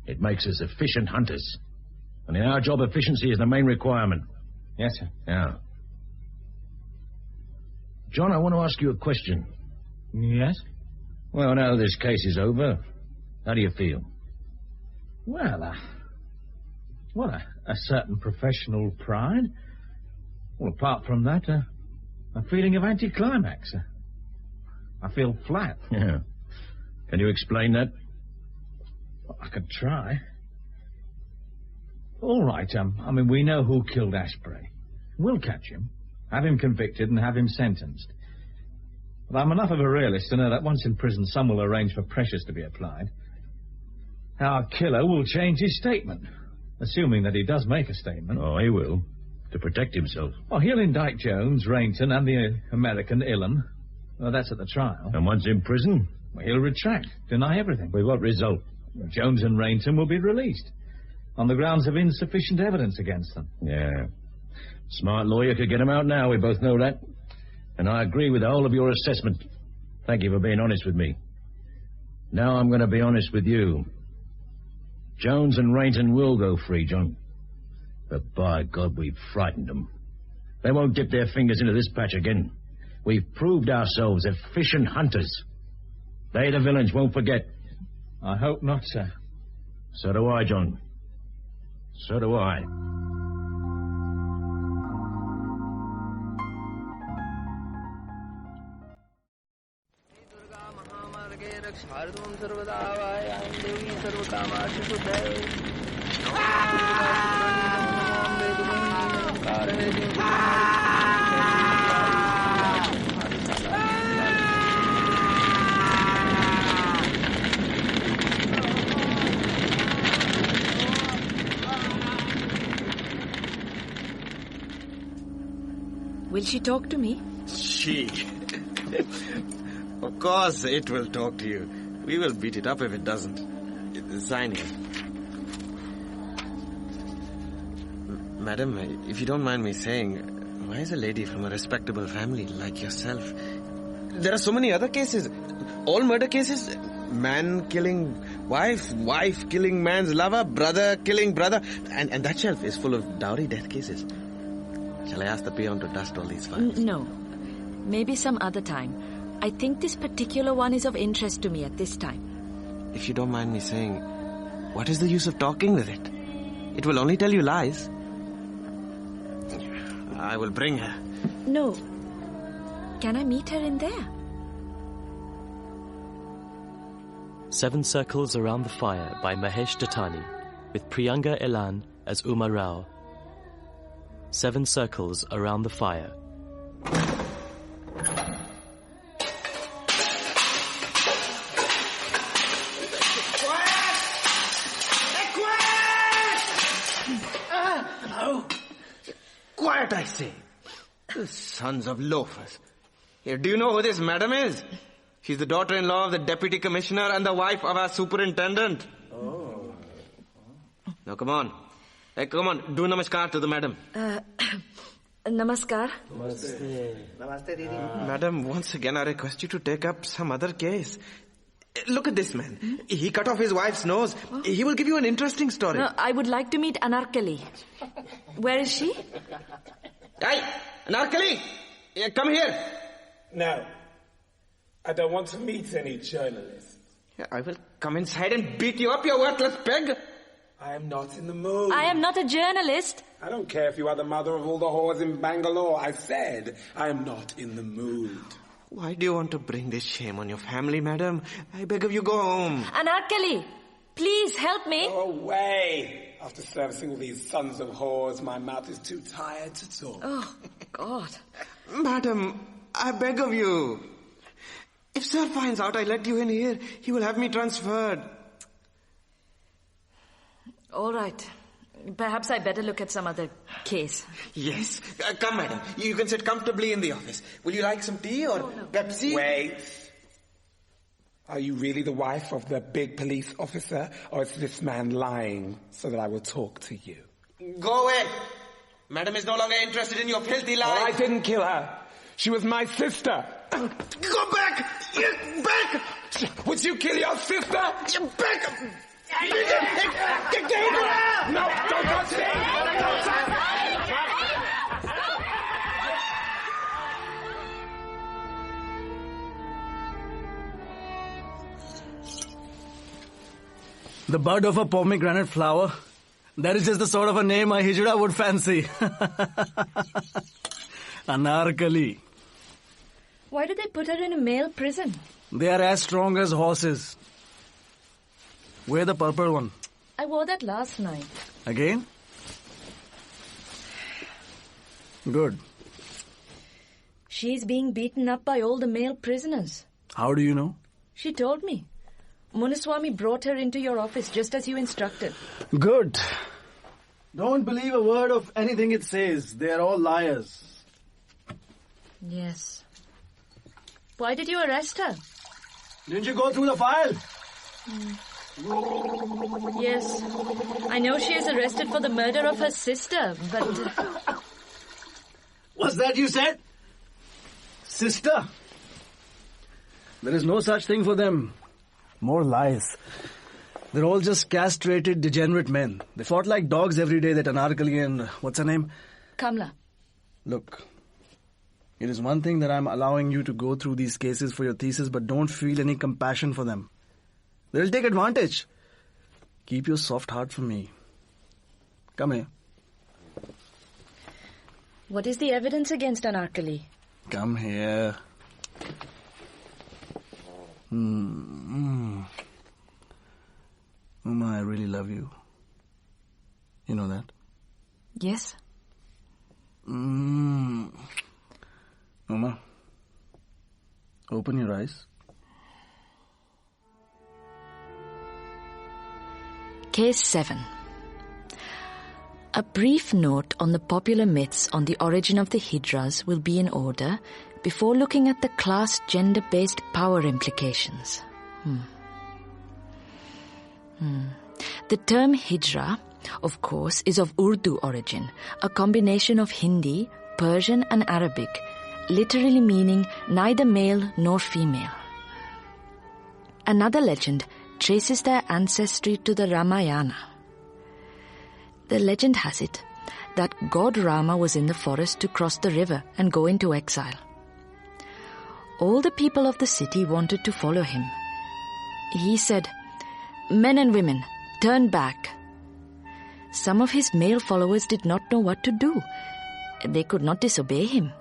It makes us efficient hunters. And in our job, efficiency is the main requirement. Yes, sir. Yeah. John, I want to ask you a question. Yes? Well, now this case is over, how do you feel? Well, a certain professional pride. Well, apart from that, a feeling of anticlimax. I feel flat. Yeah. Can you explain that? Well, I could try. All right, we know who killed Ashbury. We'll catch him, have him convicted, and have him sentenced. But I'm enough of a realist to know that once in prison, some will arrange for pressures to be applied. Our killer will change his statement, assuming that he does make a statement. Oh, he will, to protect himself. Well, he'll indict Jones, Rainton, and the American Ilham. Well, that's at the trial. And once in prison? Well, he'll retract, deny everything. With what result? Jones and Rainton will be released, on the grounds of insufficient evidence against them. Yeah. Smart lawyer could get him out now, we both know that. And I agree with the whole of your assessment. Thank you for being honest with me. Now I'm going to be honest with you. Jones and Rainton will go free, John. But by God, we've frightened them. They won't dip their fingers into this patch again. We've proved ourselves efficient hunters. They, the villains, won't forget. I hope not, sir. So do I, John. So do I. Will she talk to me? She? Of course it will talk to you. We will beat it up if it doesn't. Sign here. Madam, if you don't mind me saying, why is a lady from a respectable family like yourself? There are so many other cases. All murder cases. Man killing wife, wife killing man's lover, brother killing brother. And that shelf is full of dowry death cases. Shall I ask the peon to dust all these files? No. Maybe some other time. I think this particular one is of interest to me at this time. If you don't mind me saying, what is the use of talking with it? It will only tell you lies. I will bring her. No. Can I meet her in there? 7 Circles Around the Fire by Mahesh Dattani, with Priyanka Elan as Uma Rao 7 circles around the fire. Quiet, I say. The sons of loafers. Here, do you know who this madam is? She's the daughter-in-law of the deputy commissioner and the wife of our superintendent. Oh. Now, come on. Hey, come on. Do namaskar to the madam. Namaskar. Namaste. Namaste, Didi. Madam, once again, I request you to take up some other case. Look at this man. He cut off his wife's nose. He will give you an interesting story. No, I would like to meet Anarkali. Where is she? Hey, Anarkali! Yeah, come here. No. I don't want to meet any journalist. Yeah, I will come inside and beat you up, you worthless pig. I am not in the mood. I am not a journalist. I don't care if you are the mother of all the whores in Bangalore. I said I am not in the mood. Why do you want to bring this shame on your family, madam? I beg of you, go home. Anarkali, please help me. Go away. After servicing all these sons of whores, my mouth is too tired to talk. Oh, God. Madam, I beg of you. If sir finds out I let you in here, he will have me transferred. All right. Perhaps I better look at some other case. Yes. Come, madam. You can sit comfortably in the office. Will you like some tea or Pepsi? Wait. Are you really the wife of the big police officer, or is this man lying so that I will talk to you? Go away. Madam is no longer interested in your filthy life. Oh, I didn't kill her. She was my sister. Go back! Back! Would you kill your sister? Back! No, don't touch me! Don't touch me! The bud of a pomegranate flower. That is just the sort of a name my Hijra would fancy. Anarkali. Why did they put her in a male prison? They are as strong as horses. Wear the purple one. I wore that last night. Again? Good. She's being beaten up by all the male prisoners. How do you know? She told me. Munaswamy brought her into your office just as you instructed. Good. Don't believe a word of anything it says. They are all liars. Yes. Why did you arrest her? Didn't you go through the file? Yes. I know she is arrested for the murder of her sister, but... What's that you said? Sister? There is no such thing for them. More lies. They're all just castrated, degenerate men. They fought like dogs every day, that Anarkali and... what's her name? Kamla. Look, it is one thing that I'm allowing you to go through these cases for your thesis, but don't feel any compassion for them. They'll take advantage. Keep your soft heart for me. Come here. What is the evidence against Anarkali? Come here. Uma, I really love you. You know that? Yes. Uma, open your eyes. Case 7. A brief note on the popular myths on the origin of the Hijras will be in order before looking at the class gender-based power implications. The term Hijra, of course, is of Urdu origin, a combination of Hindi, Persian and Arabic, literally meaning neither male nor female. Another legend traces their ancestry to the Ramayana. The legend has it that God Rama was in the forest to cross the river and go into exile. All the people of the city wanted to follow him. He said, "Men and women, turn back." Some of his male followers did not know what to do. They could not disobey him.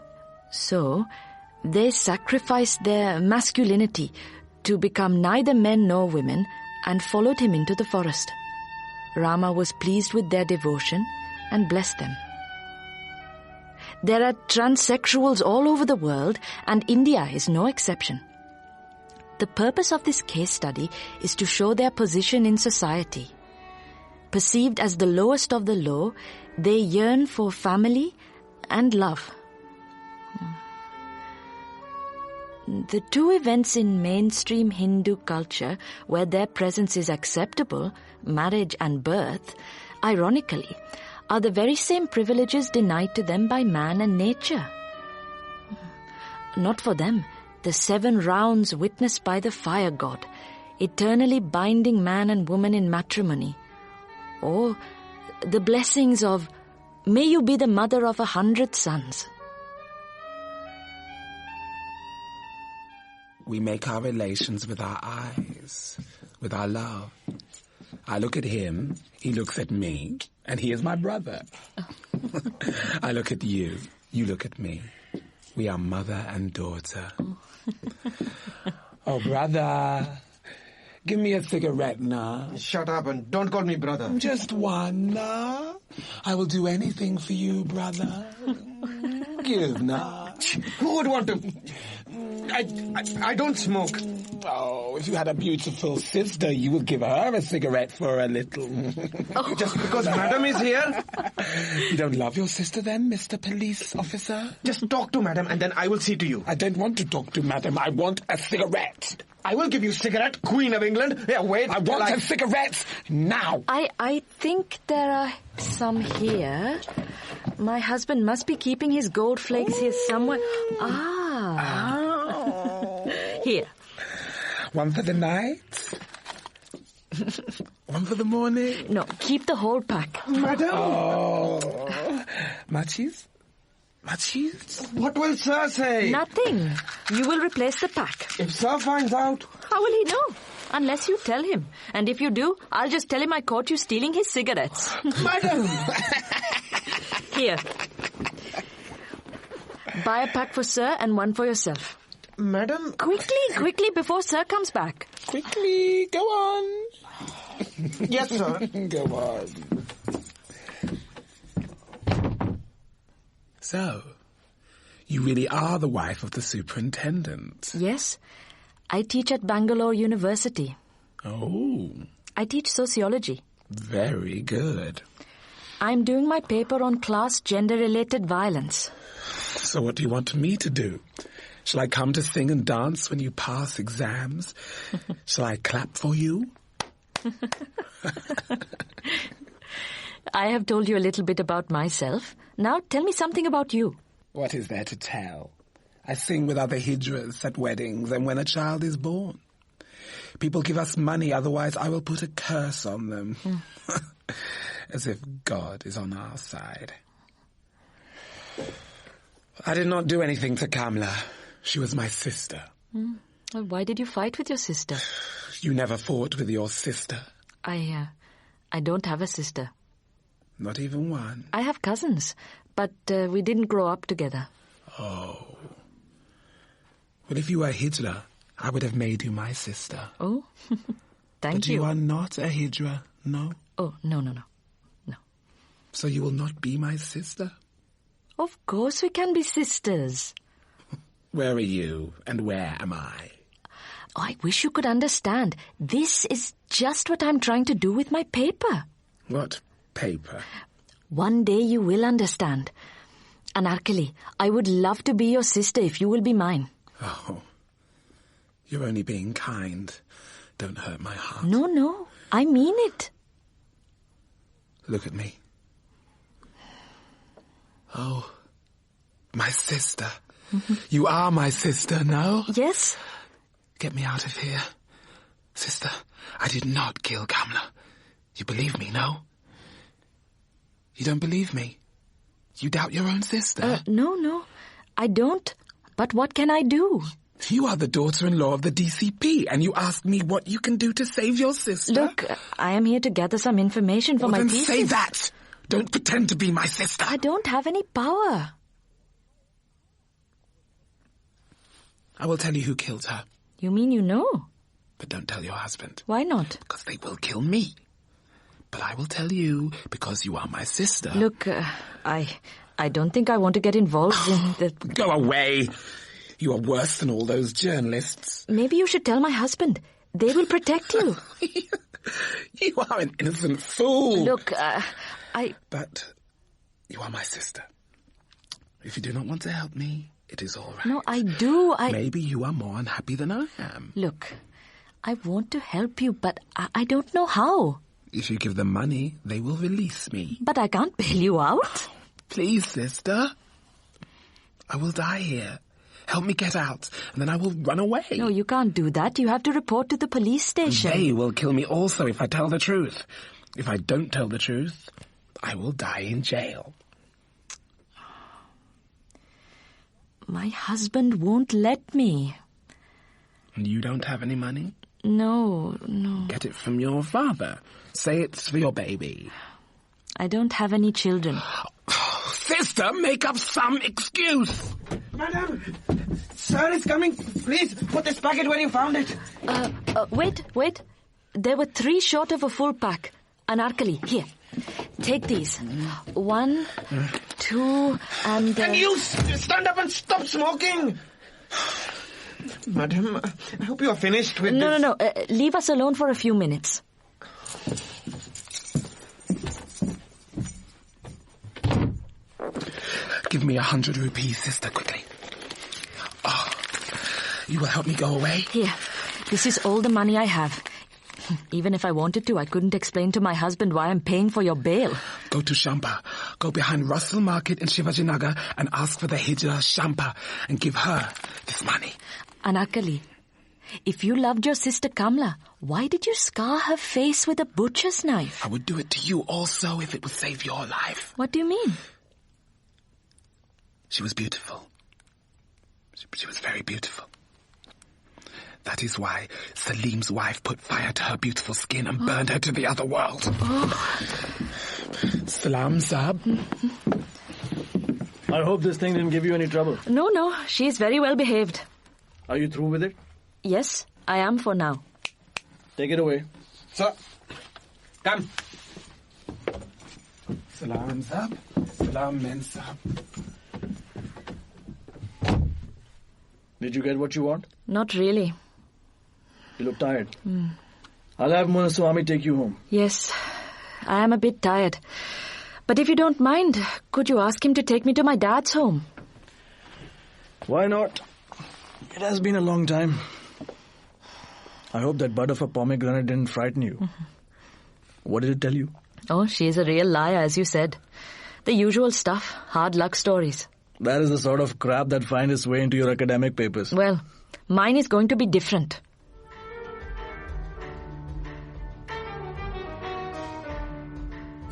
So, they sacrificed their masculinity to become neither men nor women and followed him into the forest. Rama was pleased with their devotion and blessed them. There are transsexuals all over the world, and India is no exception. The purpose of this case study is to show their position in society. Perceived as the lowest of the low, they yearn for family and love. The two events in mainstream Hindu culture where their presence is acceptable, marriage and birth, ironically, are the very same privileges denied to them by man and nature. Not for them, the 7 rounds witnessed by the fire god, eternally binding man and woman in matrimony, or the blessings of, may you be the mother of 100 sons. We make our relations with our eyes, with our love. I look at him, he looks at me, and he is my brother. I look at you, you look at me. We are mother and daughter. Oh, brother, give me a cigarette now. Shut up and don't call me brother. Just one now. I will do anything for you, brother. Give now. Who would want to? I don't smoke. Oh, if you had a beautiful sister, you would give her a cigarette for a little. Just because madam is here? You don't love your sister then, Mr. Police Officer? Just talk to madam and then I will see to you. I don't want to talk to madam. I want a cigarette. I will give you cigarette, Queen of England. Yeah, wait. I want a cigarette now. I think there are some here. My husband must be keeping his gold flakes here somewhere. Here. One for the night? One for the morning? No, keep the whole pack. Madam! Oh. Matches? Matches? What will sir say? Nothing. You will replace the pack. If sir finds out... How will he know? Unless you tell him. And if you do, I'll just tell him I caught you stealing his cigarettes. Madam! Here. Buy a pack for sir and one for yourself. Madam? Quickly, before sir comes back. Quickly, go on. Yes, sir. Go on. So, you really are the wife of the superintendent? Yes. I teach at Bangalore University. Oh. I teach sociology. Very good. I'm doing my paper on class gender-related violence. So what do you want me to do? Shall I come to sing and dance when you pass exams? Shall I clap for you? I have told you a little bit about myself. Now tell me something about you. What is there to tell? I sing with other Hijras at weddings and when a child is born. People give us money, otherwise I will put a curse on them. As if God is on our side. I did not do anything to Kamla. She was my sister. Well, why did you fight with your sister? You never fought with your sister. I don't have a sister. Not even one? I have cousins, but we didn't grow up together. Oh. Well, if you were Hijra, I would have made you my sister. Oh, thank you. But you are not a Hijra, no? Oh, no. So you will not be my sister? Of course we can be sisters. Where are you and where am I? Oh, I wish you could understand. This is just what I'm trying to do with my paper. What paper? One day you will understand. Anarkali, I would love to be your sister if you will be mine. Oh, you're only being kind. Don't hurt my heart. No, I mean it. Look at me. Oh, my sister. You are my sister, no? Yes. Get me out of here. Sister, I did not kill Kamla. You believe me, no? You don't believe me? You doubt your own sister? No, I don't. But what can I do? You are the daughter-in-law of the DCP, and you ask me what you can do to save your sister? Look, I am here to gather some information for my then thesis. Say that! Don't pretend to be my sister. I don't have any power. I will tell you who killed her. You mean you know? But don't tell your husband. Why not? Because they will kill me. But I will tell you because you are my sister. Look, I I don't think I want to get involved in the... Go away. You are worse than all those journalists. Maybe you should tell my husband. They will protect you. You are an innocent fool. Look, But you are my sister. If you do not want to help me, it is all right. No, I do. Maybe you are more unhappy than I am. Look, I want to help you, but I don't know how. If you give them money, they will release me. But I can't bail you out. Please, sister. I will die here. Help me get out, and then I will run away. No, you can't do that. You have to report to the police station. They will kill me also if I tell the truth. If I don't tell the truth, I will die in jail. My husband won't let me. And you don't have any money? No. Get it from your father. Say it's for your baby. I don't have any children. Sister, make up some excuse. Madam, sir is coming. Please, put this packet where you found it. Wait. There were 3 short of a full pack. Anarkali, here. Take these. 1, 2, and... And you stand up and stop smoking. Madam, I hope you are finished with this. No. Leave us alone for a few minutes. Give me 100 rupees, sister, quickly. Oh, you will help me go away? Here, this is all the money I have. Even if I wanted to, I couldn't explain to my husband why I'm paying for your bail. Go to Shampa. Go behind Russell Market in Shivajinagar and ask for the Hijra Shampa and give her this money. Anarkali, if you loved your sister Kamla, why did you scar her face with a butcher's knife? I would do it to you also if it would save your life. What do you mean? She was beautiful. She was very beautiful. That is why Salim's wife put fire to her beautiful skin and burned her to the other world. Salam, Saab. I hope this thing didn't give you any trouble. No. She's very well behaved. Are you through with it? Yes, I am for now. Take it away. Sir, come. Salam, Saab. Salam, men, Saab. Did you get what you want? Not really. You look tired. I'll have Munaswamy take you home. Yes, I am a bit tired. But if you don't mind, could you ask him to take me to my dad's home? Why not? It has been a long time. I hope that bud of a pomegranate didn't frighten you. What did it tell you? Oh, she's a real liar, as you said. The usual stuff, hard luck stories. That is the sort of crap that finds its way into your academic papers. Well, mine is going to be different.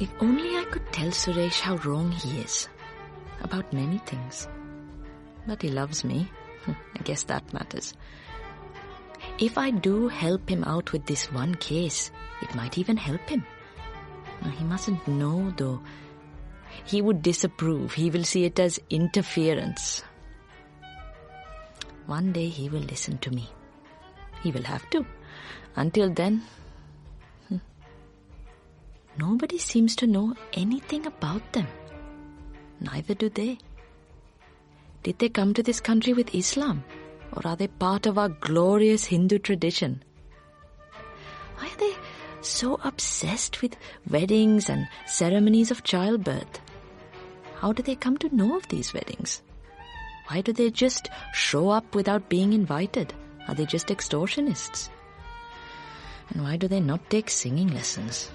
If only I could tell Suresh how wrong he is. About many things. But he loves me. I guess that matters. If I do help him out with this one case, it might even help him. Now, he mustn't know, though. He would disapprove. He will see it as interference. One day he will listen to me. He will have to. Until then, nobody seems to know anything about them. Neither do they. Did they come to this country with Islam? Or are they part of our glorious Hindu tradition? Why are they so obsessed with weddings and ceremonies of childbirth? How do they come to know of these weddings? Why do they just show up without being invited? Are they just extortionists? And why do they not take singing lessons?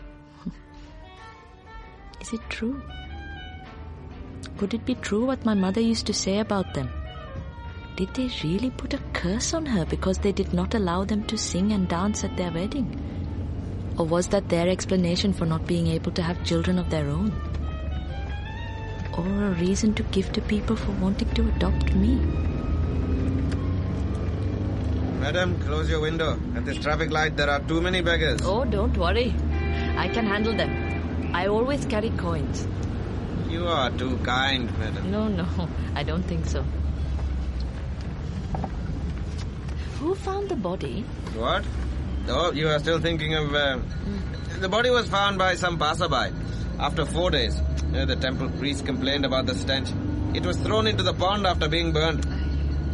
Is it true? Could it be true what my mother used to say about them? Did they really put a curse on her because they did not allow them to sing and dance at their wedding? Or was that their explanation for not being able to have children of their own? Or a reason to give to people for wanting to adopt me? Madam, close your window. At this traffic light, there are too many beggars. Oh, don't worry. I can handle them. I always carry coins. You are too kind, madam. No, I don't think so. Who found the body? What? Oh, you are still thinking of... The body was found by some passerby after 4 days. The temple priest complained about the stench. It was thrown into the pond after being burned.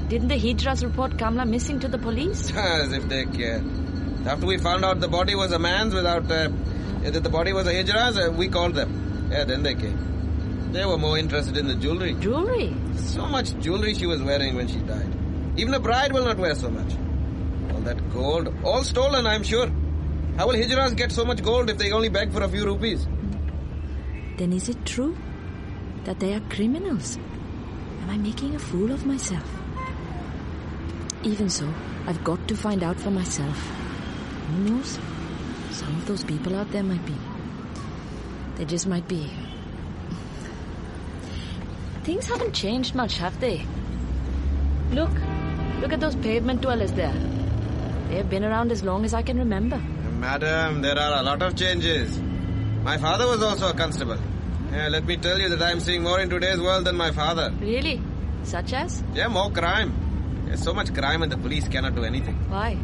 Didn't the Hijras report Kamla missing to the police? As if they care. After we found out the body was a man's that the body was a Hijra's, we called them. Yeah, then they came. They were more interested in the jewelry. Jewelry? So much jewelry she was wearing when she died. Even a bride will not wear so much. All that gold, all stolen, I'm sure. How will Hijras get so much gold if they only beg for a few rupees? Then is it true that they are criminals? Am I making a fool of myself? Even so, I've got to find out for myself. Who knows? Some of those people out there might be. They just might be. Things haven't changed much, have they? Look at those pavement dwellers there. They have been around as long as I can remember. Madam, there are a lot of changes. My father was also a constable. Let me tell you that I'm seeing more in today's world than my father. Really? Such as? Yeah, more crime. There's so much crime and the police cannot do anything. Why?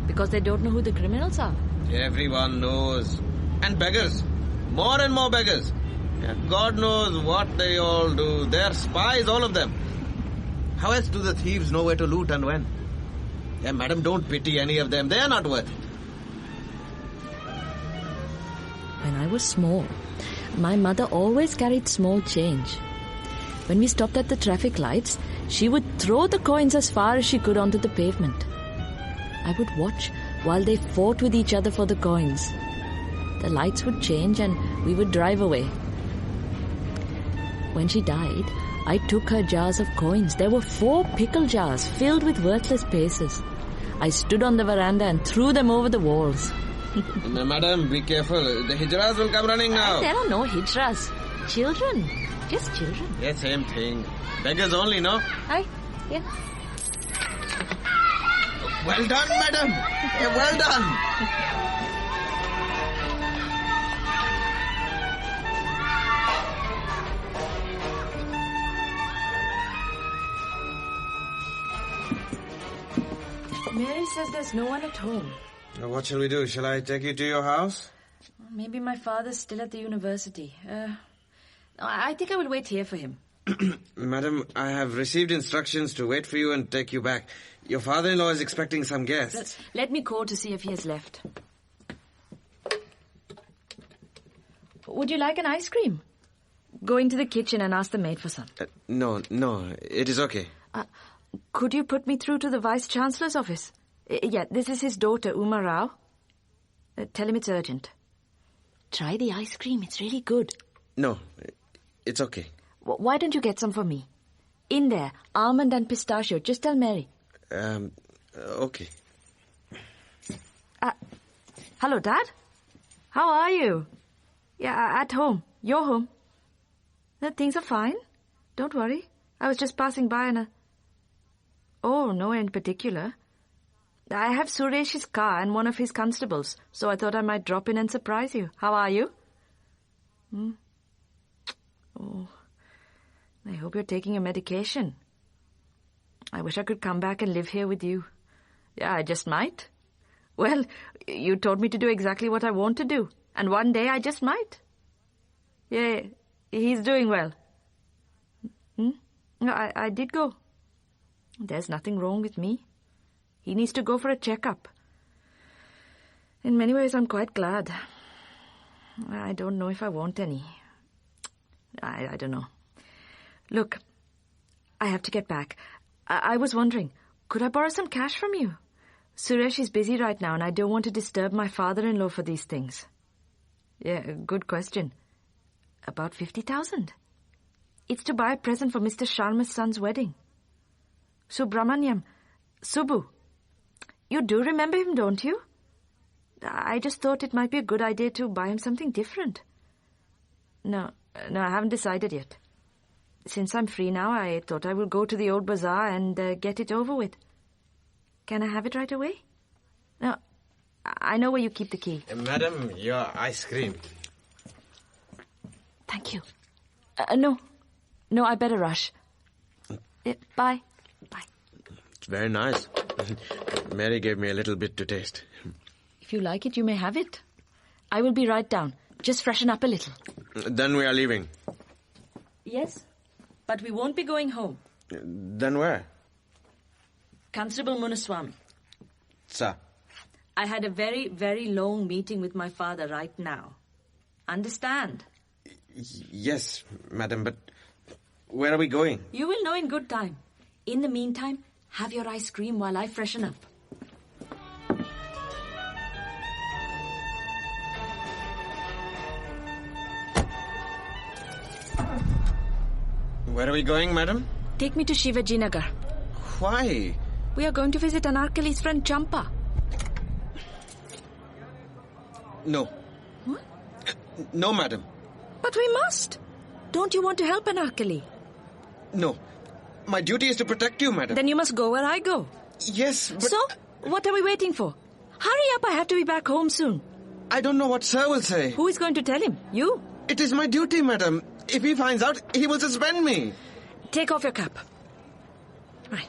Because they don't know who the criminals are? Everyone knows. And beggars. More and more beggars. Yeah, God knows what they all do. They're spies, all of them. How else do the thieves know where to loot and when? Yeah, madam, don't pity any of them. They're not worth it. When I was small, my mother always carried small change. When we stopped at the traffic lights, she would throw the coins as far as she could onto the pavement. I would watch while they fought with each other for the coins. The lights would change and we would drive away. When she died, I took her jars of coins. There were 4 pickle jars filled with worthless pieces. I stood on the veranda and threw them over the walls. Madam, be careful. The Hijras will come running now. There are no Hijras. Children. Just children. Yeah, same thing. Beggars only, no? Hi. Yeah. Well done, madam. Yeah, well done. Mary says there's no one at home. What shall we do? Shall I take you to your house? Maybe my father's still at the university. I think I will wait here for him. Madam, I have received instructions to wait for you and take you back. Your father-in-law is expecting some guests. Let me call to see if he has left. Would you like an ice cream? Go into the kitchen and ask the maid for some. No, it is okay. Could you put me through to the Vice-Chancellor's office? Yeah, this is his daughter, Uma Rao. Tell him it's urgent. Try the ice cream, it's really good. No, it's okay. Why don't you get some for me? In there, almond and pistachio. Just tell Mary. Okay. Hello, Dad? How are you? Yeah, at home. You're home. Things are fine. Don't worry. I was just passing by and Oh, no in particular. I have Suresh's car and one of his constables, so I thought I might drop in and surprise you. How are you? Oh, I hope you're taking your medication. I wish I could come back and live here with you. Yeah, I just might. Well, you told me to do exactly what I want to do, and one day I just might. Yeah, he's doing well. I did go. There's nothing wrong with me. He needs to go for a checkup. In many ways, I'm quite glad. I don't know if I want any. I don't know. Look, I have to get back. I was wondering, could I borrow some cash from you? Suresh is busy right now and I don't want to disturb my father-in-law for these things. Yeah, good question. About 50,000. It's to buy a present for Mr. Sharma's son's wedding. Subramanyam. Subbu. You do remember him, don't you? I just thought it might be a good idea to buy him something different. No, I haven't decided yet. Since I'm free now, I thought I will go to the old bazaar and get it over with. Can I have it right away? No, I know where you keep the key. Madam, your ice cream. Thank you. No, I better rush. Bye. It's very nice. Mary gave me a little bit to taste. If you like it, you may have it. I will be right down. Just freshen up a little. Then we are leaving. Yes, but we won't be going home. Then where? Constable Munaswamy. Sir. I had a very, very long meeting with my father right now. Understand? Yes, madam, but where are we going? You will know in good time. In the meantime, have your ice cream while I freshen up. Where are we going, madam? Take me to Shivajinagar. Why? We are going to visit Anarkali's friend Champa. No. What? No, madam. But we must. Don't you want to help Anarkali? No. My duty is to protect you, madam. Then you must go where I go. Yes, but... So, what are we waiting for? Hurry up, I have to be back home soon. I don't know what sir will say. Who is going to tell him? You? It is my duty, madam. If he finds out, he will suspend me. Take off your cap. Right.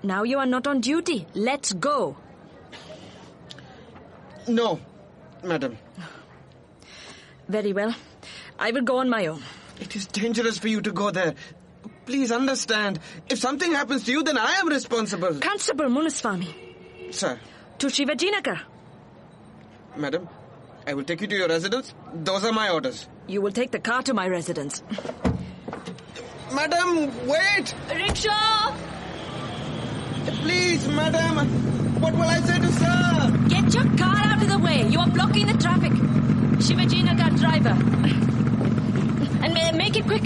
Now you are not on duty. Let's go. No, madam. Very well. I will go on my own. It is dangerous for you to go there. Please understand. If something happens to you, then I am responsible. Constable Munaswamy. Sir. To Shivajinagar. Madam, I will take you to your residence. Those are my orders. You will take the car to my residence. Madam, wait! Rickshaw! Please, madam. What will I say to sir? Get your car out of the way. You are blocking the traffic. Shivajinagar driver. And make it quick.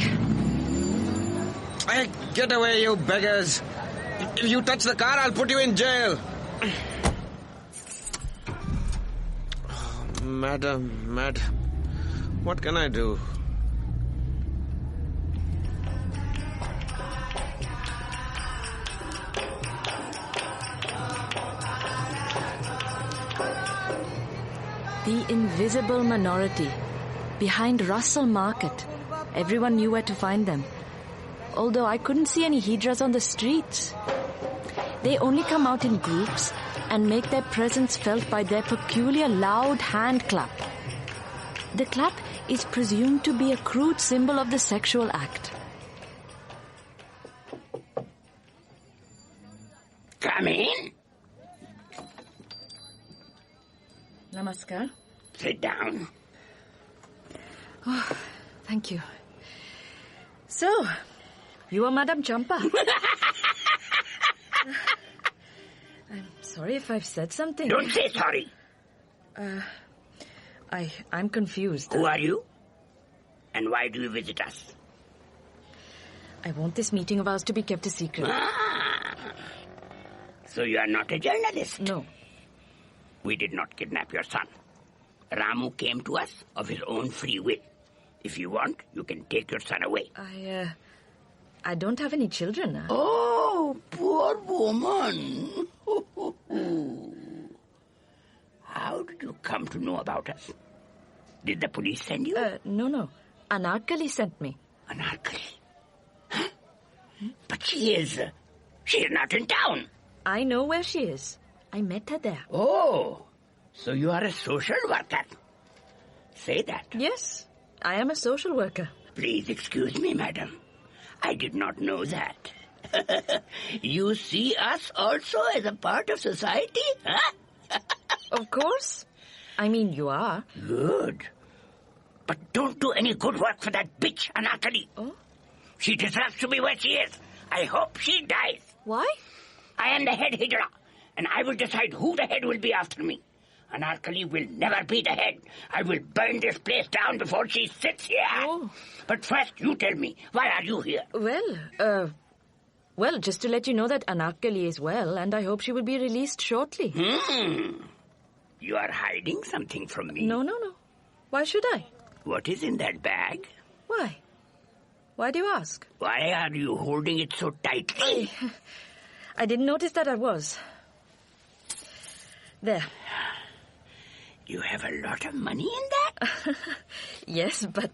Hey, get away, you beggars. If you touch the car, I'll put you in jail. Oh, madam. What can I do? The invisible minority. Behind Russell Market. Everyone knew where to find them. Although I couldn't see any Hijras on the streets. They only come out in groups and make their presence felt by their peculiar loud hand clap. The clap is presumed to be a crude symbol of the sexual act. Come in. Namaskar. Sit down. Oh, thank you. So, you are Madame Champa. I'm sorry if I've said something. Don't say sorry. I'm confused. Who are you? And why do you visit us? I want this meeting of ours to be kept a secret. So you are not a journalist? No. We did not kidnap your son. Ramu came to us of his own free will. If you want, you can take your son away. I don't have any children. Oh, poor woman. How did you come to know about us? Did the police send you? No. Anarkali sent me. Anarkali? Huh? But she is not in town. I know where she is. I met her there. Oh, so you are a social worker. Say that. Yes, I am a social worker. Please excuse me, madam. I did not know that. You see us also as a part of society, huh? Of course. I mean, you are. Good. But don't do any good work for that bitch, Anarkali. Oh? She deserves to be where she is. I hope she dies. Why? I am the head Hijra, and I will decide who the head will be after me. Anarkali will never be the head. I will burn this place down before she sits here. Oh. But first, you tell me, why are you here? Well, just to let you know that Anarkali is well, and I hope she will be released shortly. You are hiding something from me. No. Why should I? What is in that bag? Why? Why do you ask? Why are you holding it so tightly? I didn't notice that I was. There. You have a lot of money in that? Yes, but...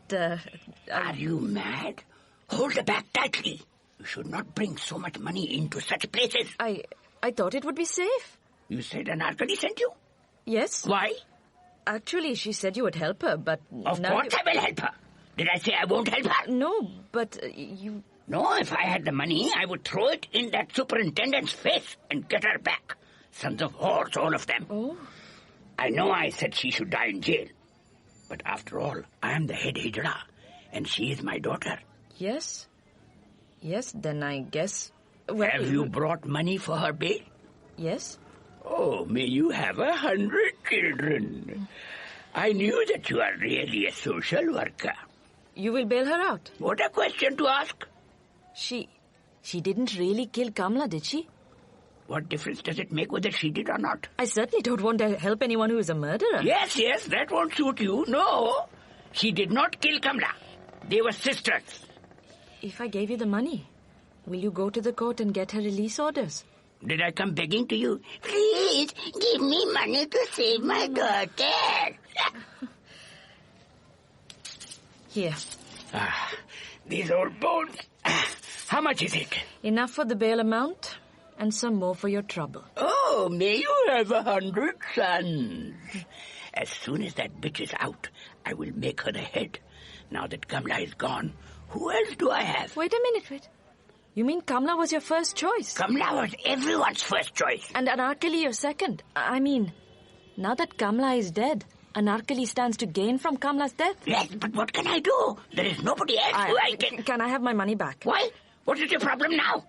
Are you mad? Hold the bag tightly. You should not bring so much money into such places. I thought it would be safe. You said Anarkali sent you? Yes. Why? Actually, she said you would help her, but... Of course I will help her. Did I say I won't help her? No, but you... No, if I had the money, I would throw it in that superintendent's face and get her back. Sons of whores, all of them. Oh. I know I said she should die in jail. But after all, I am the head Hijra, and she is my daughter. Yes. Yes, then I guess... Well, have you brought money for her bail? Yes. Oh, may you have 100 children. I knew that you are really a social worker. You will bail her out? What a question to ask. She didn't really kill Kamla, did she? What difference does it make whether she did or not? I certainly don't want to help anyone who is a murderer. Yes, that won't suit you. No, she did not kill Kamla. They were sisters. If I gave you the money, will you go to the court and get her release orders? Did I come begging to you? Please, give me money to save my daughter. Here. These old bones. How much is it? Enough for the bail amount and some more for your trouble. Oh, may you have 100 sons. As soon as that bitch is out, I will make her the head. Now that Kamla is gone, who else do I have? Wait a minute. You mean Kamla was your first choice? Kamla was everyone's first choice. And Anarkali your second. I mean, now that Kamla is dead, Anarkali stands to gain from Kamla's death. Yes, but what can I do? There is nobody else who I can... Can I have my money back? Why? What is your problem now?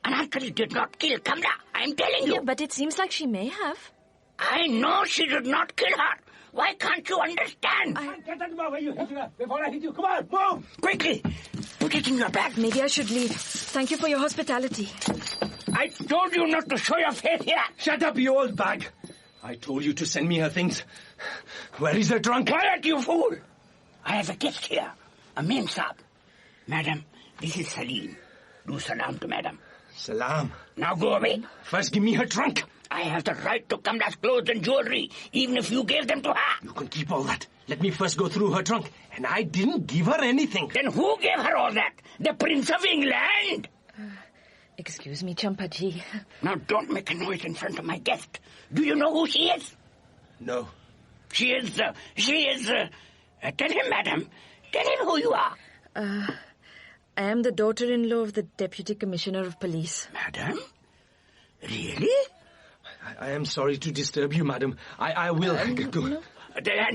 Anarkali did not kill Kamla. I'm telling you. Yeah, but it seems like she may have. I know she did not kill her. Why can't you understand? Get out of my way, you Hijra, before I hit you. Come on, move! Quickly! Put it in your bag. Maybe I should leave. Thank you for your hospitality. I told you not to show your face here. Shut up, you old bag. I told you to send me her things. Where is the trunk? Quiet, you fool! I have a guest here. A Mem Saab. Madam, this is Salim. Do salam to madam. Salam. Now go away. First give me her trunk. I have the right to Kamla's clothes and jewelry, even if you gave them to her. You can keep all that. Let me first go through her trunk. And I didn't give her anything. Then who gave her all that? The Prince of England? Excuse me, Champaji. Now don't make a noise in front of my guest. Do you know who she is? No. She is... tell him, madam. Tell him who you are. I am the daughter-in-law of the Deputy Commissioner of Police. Madam? Really? I am sorry to disturb you, madam. I will go. No.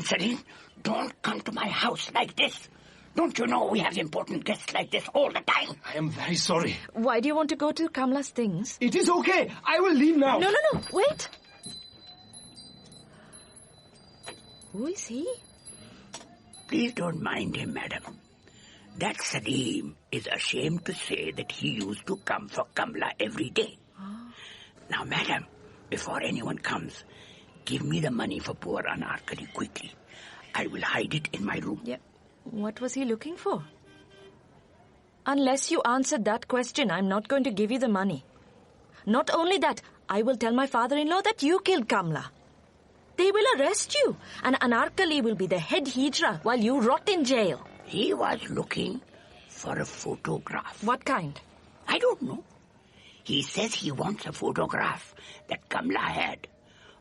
Salim, don't come to my house like this. Don't you know we have important guests like this all the time? I am very sorry. Why do you want to go to Kamla's things? It is okay. I will leave now. No. Wait. Who is he? Please don't mind him, madam. That Salim is ashamed to say that he used to come for Kamla every day. Oh. Now, madam, before anyone comes, give me the money for poor Anarkali quickly. I will hide it in my room. Yeah. What was he looking for? Unless you answer that question, I'm not going to give you the money. Not only that, I will tell my father-in-law that you killed Kamla. They will arrest you, and Anarkali will be the head Hijra while you rot in jail. He was looking for a photograph. What kind? I don't know. He says he wants a photograph that Kamla had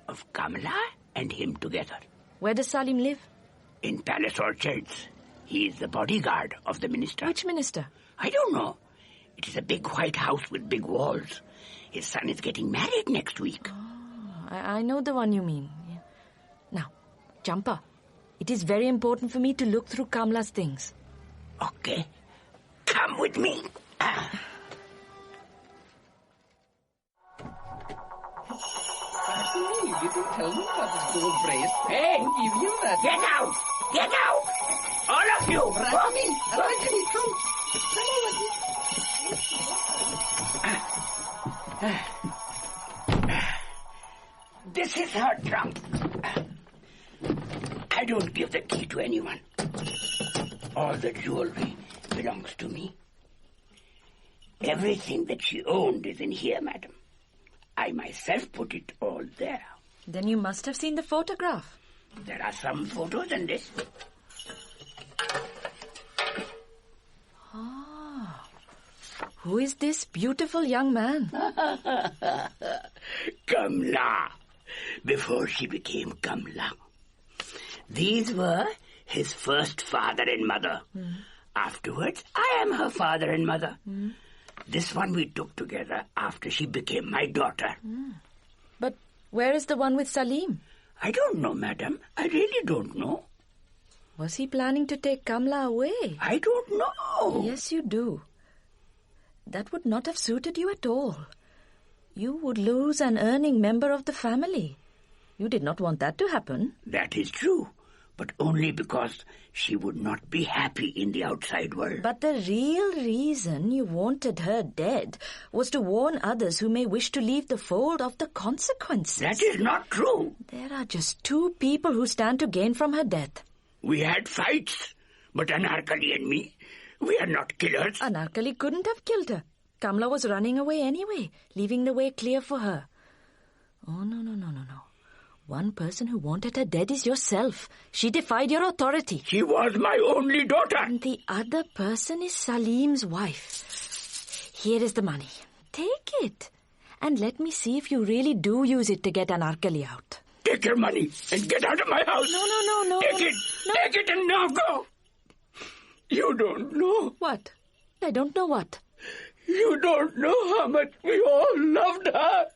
of Kamla and him together. Where does Salim live? In Palace Orchards. He is the bodyguard of the minister. Which minister? I don't know. It is a big white house with big walls. His son is getting married next week. Oh, I know the one you mean. Yeah. Now, Champa, it is very important for me to look through Kamla's things. Okay. Come with me. You didn't tell me about this gold brace. Hey! Who gave you that? Get out! Get out! All of you! Rajni, come. This is her trunk. I don't give the key to anyone. All the jewelry belongs to me. Everything that she owned is in here, madam. I myself put it all there. Then you must have seen the photograph. There are some photos in this. Ah, who is this beautiful young man? Kamla, before she became Kamla. These were his first father and mother. Afterwards, I am her father and mother. This one we took together after she became my daughter. But where is the one with Salim? I don't know, madam. I really don't know. Was he planning to take Kamla away? I don't know. Yes, you do. That would not have suited you at all. You would lose an earning member of the family. You did not want that to happen. That is true, but only because she would not be happy in the outside world. But the real reason you wanted her dead was to warn others who may wish to leave the fold of the consequences. That is not true. There are just two people who stand to gain from her death. We had fights, but Anarkali and me, we are not killers. Anarkali couldn't have killed her. Kamla was running away anyway, leaving the way clear for her. Oh, no. One person who wanted her dead is yourself. She defied your authority. She was my only daughter. And the other person is Salim's wife. Here is the money. Take it. And let me see if you really do use it to get Anarkali out. Take your money and get out of my house. No. Take it. No. Take it and now go. You don't know. What? I don't know what. You don't know how much we all loved her.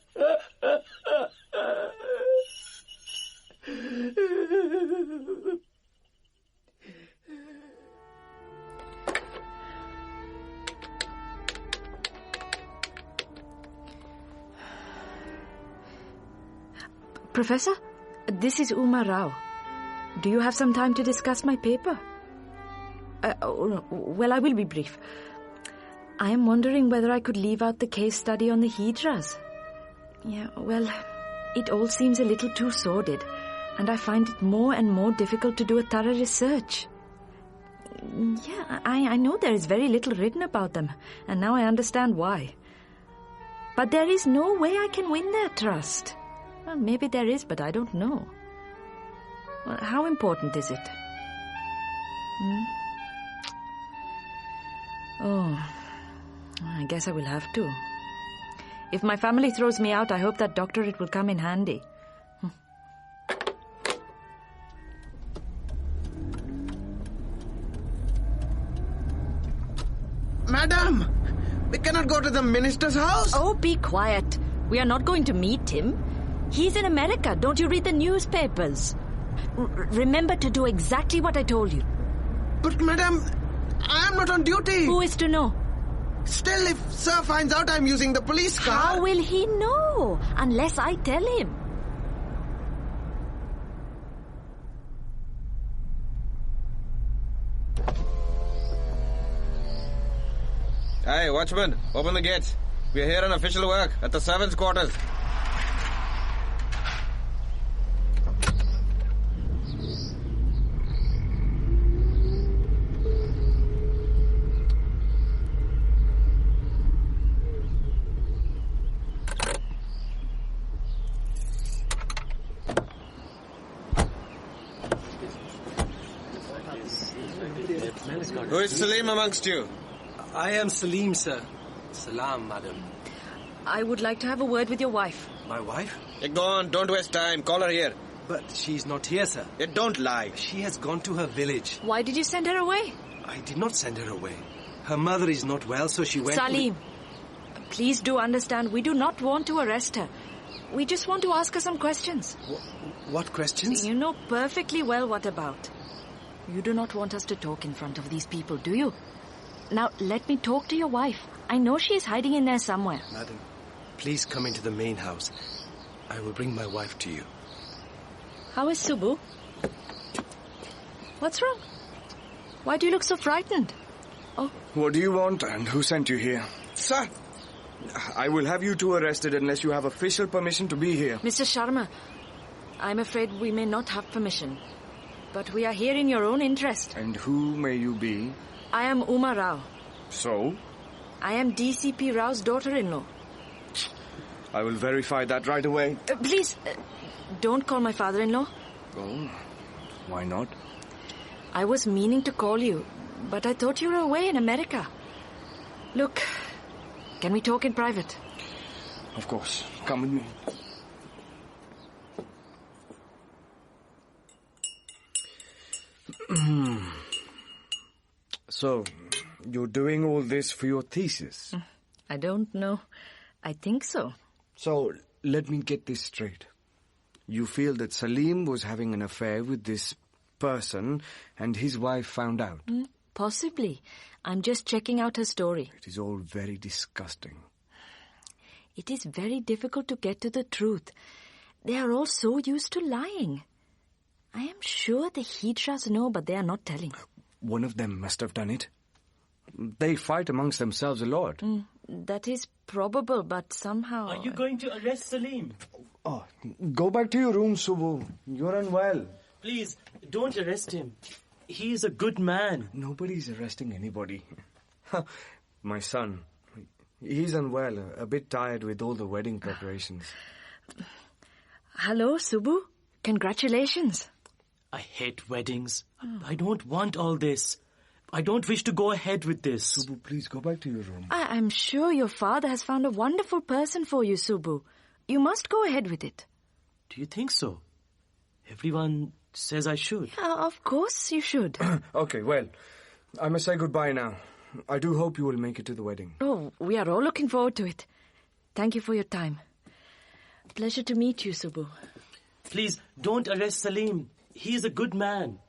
Professor, this is Uma Rao. Do you have some time to discuss my paper? Well, I will be brief. I am wondering whether I could leave out the case study on the Hijras. Yeah, well, it all seems a little too sordid, and I find it more and more difficult to do a thorough research. Yeah, I know there is very little written about them, and now I understand why. But there is no way I can win their trust. Well, maybe there is, but I don't know. Well, how important is it? Oh, I guess I will have to. If my family throws me out, I hope that doctorate will come in handy. Madam, we cannot go to the minister's house. Oh, be quiet. We are not going to meet him. He's in America. Don't you read the newspapers? Remember to do exactly what I told you. But, madam, I am not on duty. Who is to know? Still, if sir finds out I'm using the police car... How will he know? Unless I tell him. Hey, watchman, open the gates. We are here on official work at the servants' quarters. Who is Salim amongst you? I am Salim, sir. Salam, madam. I would like to have a word with your wife. My wife? Go on, don't waste time. Call her here. But she's not here, sir. Don't lie. She has gone to her village. Why did you send her away? I did not send her away. Her mother is not well, so she went... Salim, please do understand, we do not want to arrest her. We just want to ask her some questions. What questions? You know perfectly well what about. You do not want us to talk in front of these people, do you? Now, let me talk to your wife. I know she is hiding in there somewhere. Madam, please come into the main house. I will bring my wife to you. How is Subbu? What's wrong? Why do you look so frightened? Oh. What do you want and who sent you here? Sir! I will have you two arrested unless you have official permission to be here. Mr. Sharma, I'm afraid we may not have permission. But we are here in your own interest. And who may you be? I am Uma Rao. So? I am DCP Rao's daughter-in-law. I will verify that right away. Please, don't call my father-in-law. Oh, why not? I was meaning to call you, but I thought you were away in America. Look, can we talk in private? Of course. Come with me. So, you're doing all this for your thesis? I don't know. I think so. So, let me get this straight. You feel that Salim was having an affair with this person and his wife found out? Possibly. I'm just checking out her story. It is all very disgusting. It is very difficult to get to the truth. They are all so used to lying. I am sure the Hijras know, but they are not telling. One of them must have done it. They fight amongst themselves a lot. That is probable, but somehow... Are you going to arrest Salim? Oh, go back to your room, Subbu. You're unwell. Please, don't arrest him. He is a good man. Nobody's arresting anybody. My son. He's unwell, a bit tired with all the wedding preparations. Hello, Subbu. Congratulations. I hate weddings. I don't want all this. I don't wish to go ahead with this. Subbu, please go back to your room. I'm sure your father has found a wonderful person for you, Subbu. You must go ahead with it. Do you think so? Everyone says I should. Yeah, of course you should. Okay, well, I must say goodbye now. I do hope you will make it to the wedding. Oh, we are all looking forward to it. Thank you for your time. Pleasure to meet you, Subbu. Please, don't arrest Salim. He is a good man.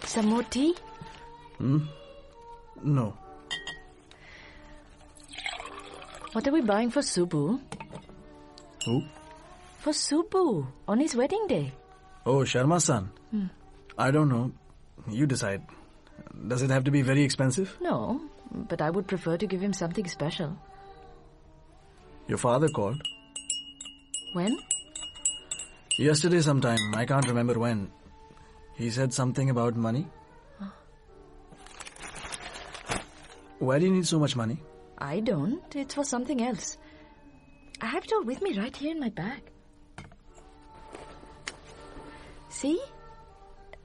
Some more tea? No. What are we buying for Subbu? Who? For Subbu, on his wedding day. Oh, Sharma-san. I don't know. You decide. Does it have to be very expensive? No, but I would prefer to give him something special. Your father called. When? Yesterday sometime. I can't remember when. He said something about money. Why do you need so much money? I don't. It's for something else. I have it all with me right here in my bag. See?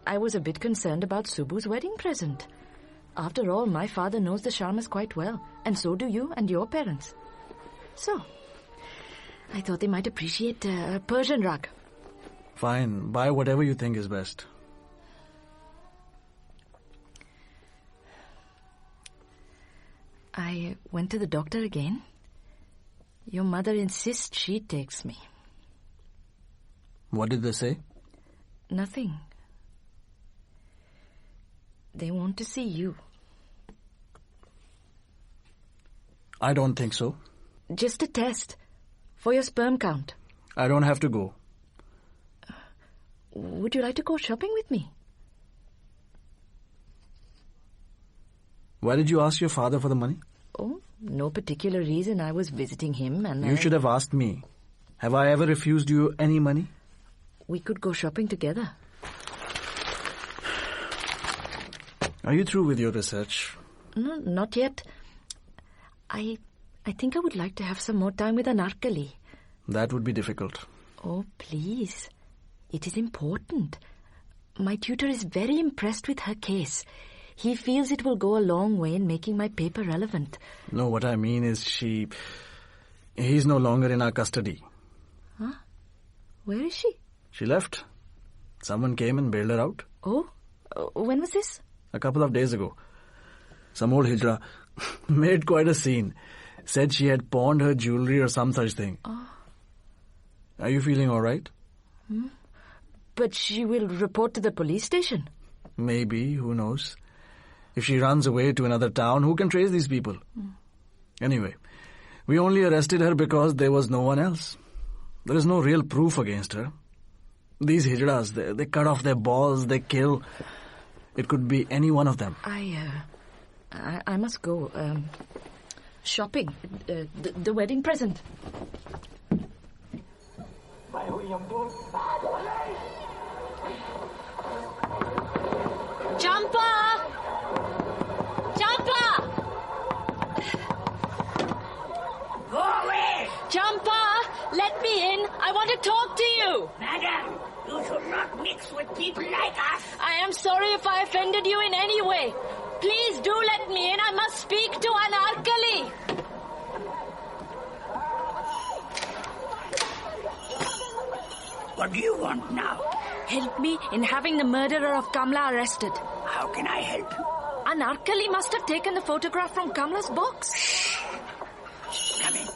I was a bit concerned about Subbu's wedding present. After all, my father knows the Sharmas quite well, and so do you and your parents. So, I thought they might appreciate a Persian rug. Fine, buy whatever you think is best. I went to the doctor again. Your mother insists she takes me. What did they say? Nothing. They want to see you. I don't think so. Just a test. For your sperm count. I don't have to go. Would you like to go shopping with me? Why did you ask your father for the money? Oh, no particular reason. I was visiting him and You should have asked me. Have I ever refused you any money? We could go shopping together. Are you through with your research? No, not yet. I think I would like to have some more time with Anarkali. That would be difficult. Oh, please. It is important. My tutor is very impressed with her case. He feels it will go a long way in making my paper relevant. No, what I mean is he's no longer in our custody. Huh? Where is she? She left. Someone came and bailed her out. Oh? When was this? A couple of days ago. Some old Hijra made quite a scene. Said she had pawned her jewelry or some such thing. Oh. Are you feeling all right? But she will report to the police station. Maybe, who knows? If she runs away to another town, who can trace these people? Anyway, we only arrested her because there was no one else. There is no real proof against her. These Hijras, they cut off their balls, they kill. It could be any one of them. I must go. Shopping. The wedding present. Jumper! Jumper! Go away! Jumper! Let me in! I want to talk to you! Madam, you should not mix with people like us. I am sorry if I offended you in any way. Please do let me in. I must speak to Anarkali. What do you want now? Help me in having the murderer of Kamla arrested. How can I help you? Anarkali must have taken the photograph from Kamla's box. Shh. Come in.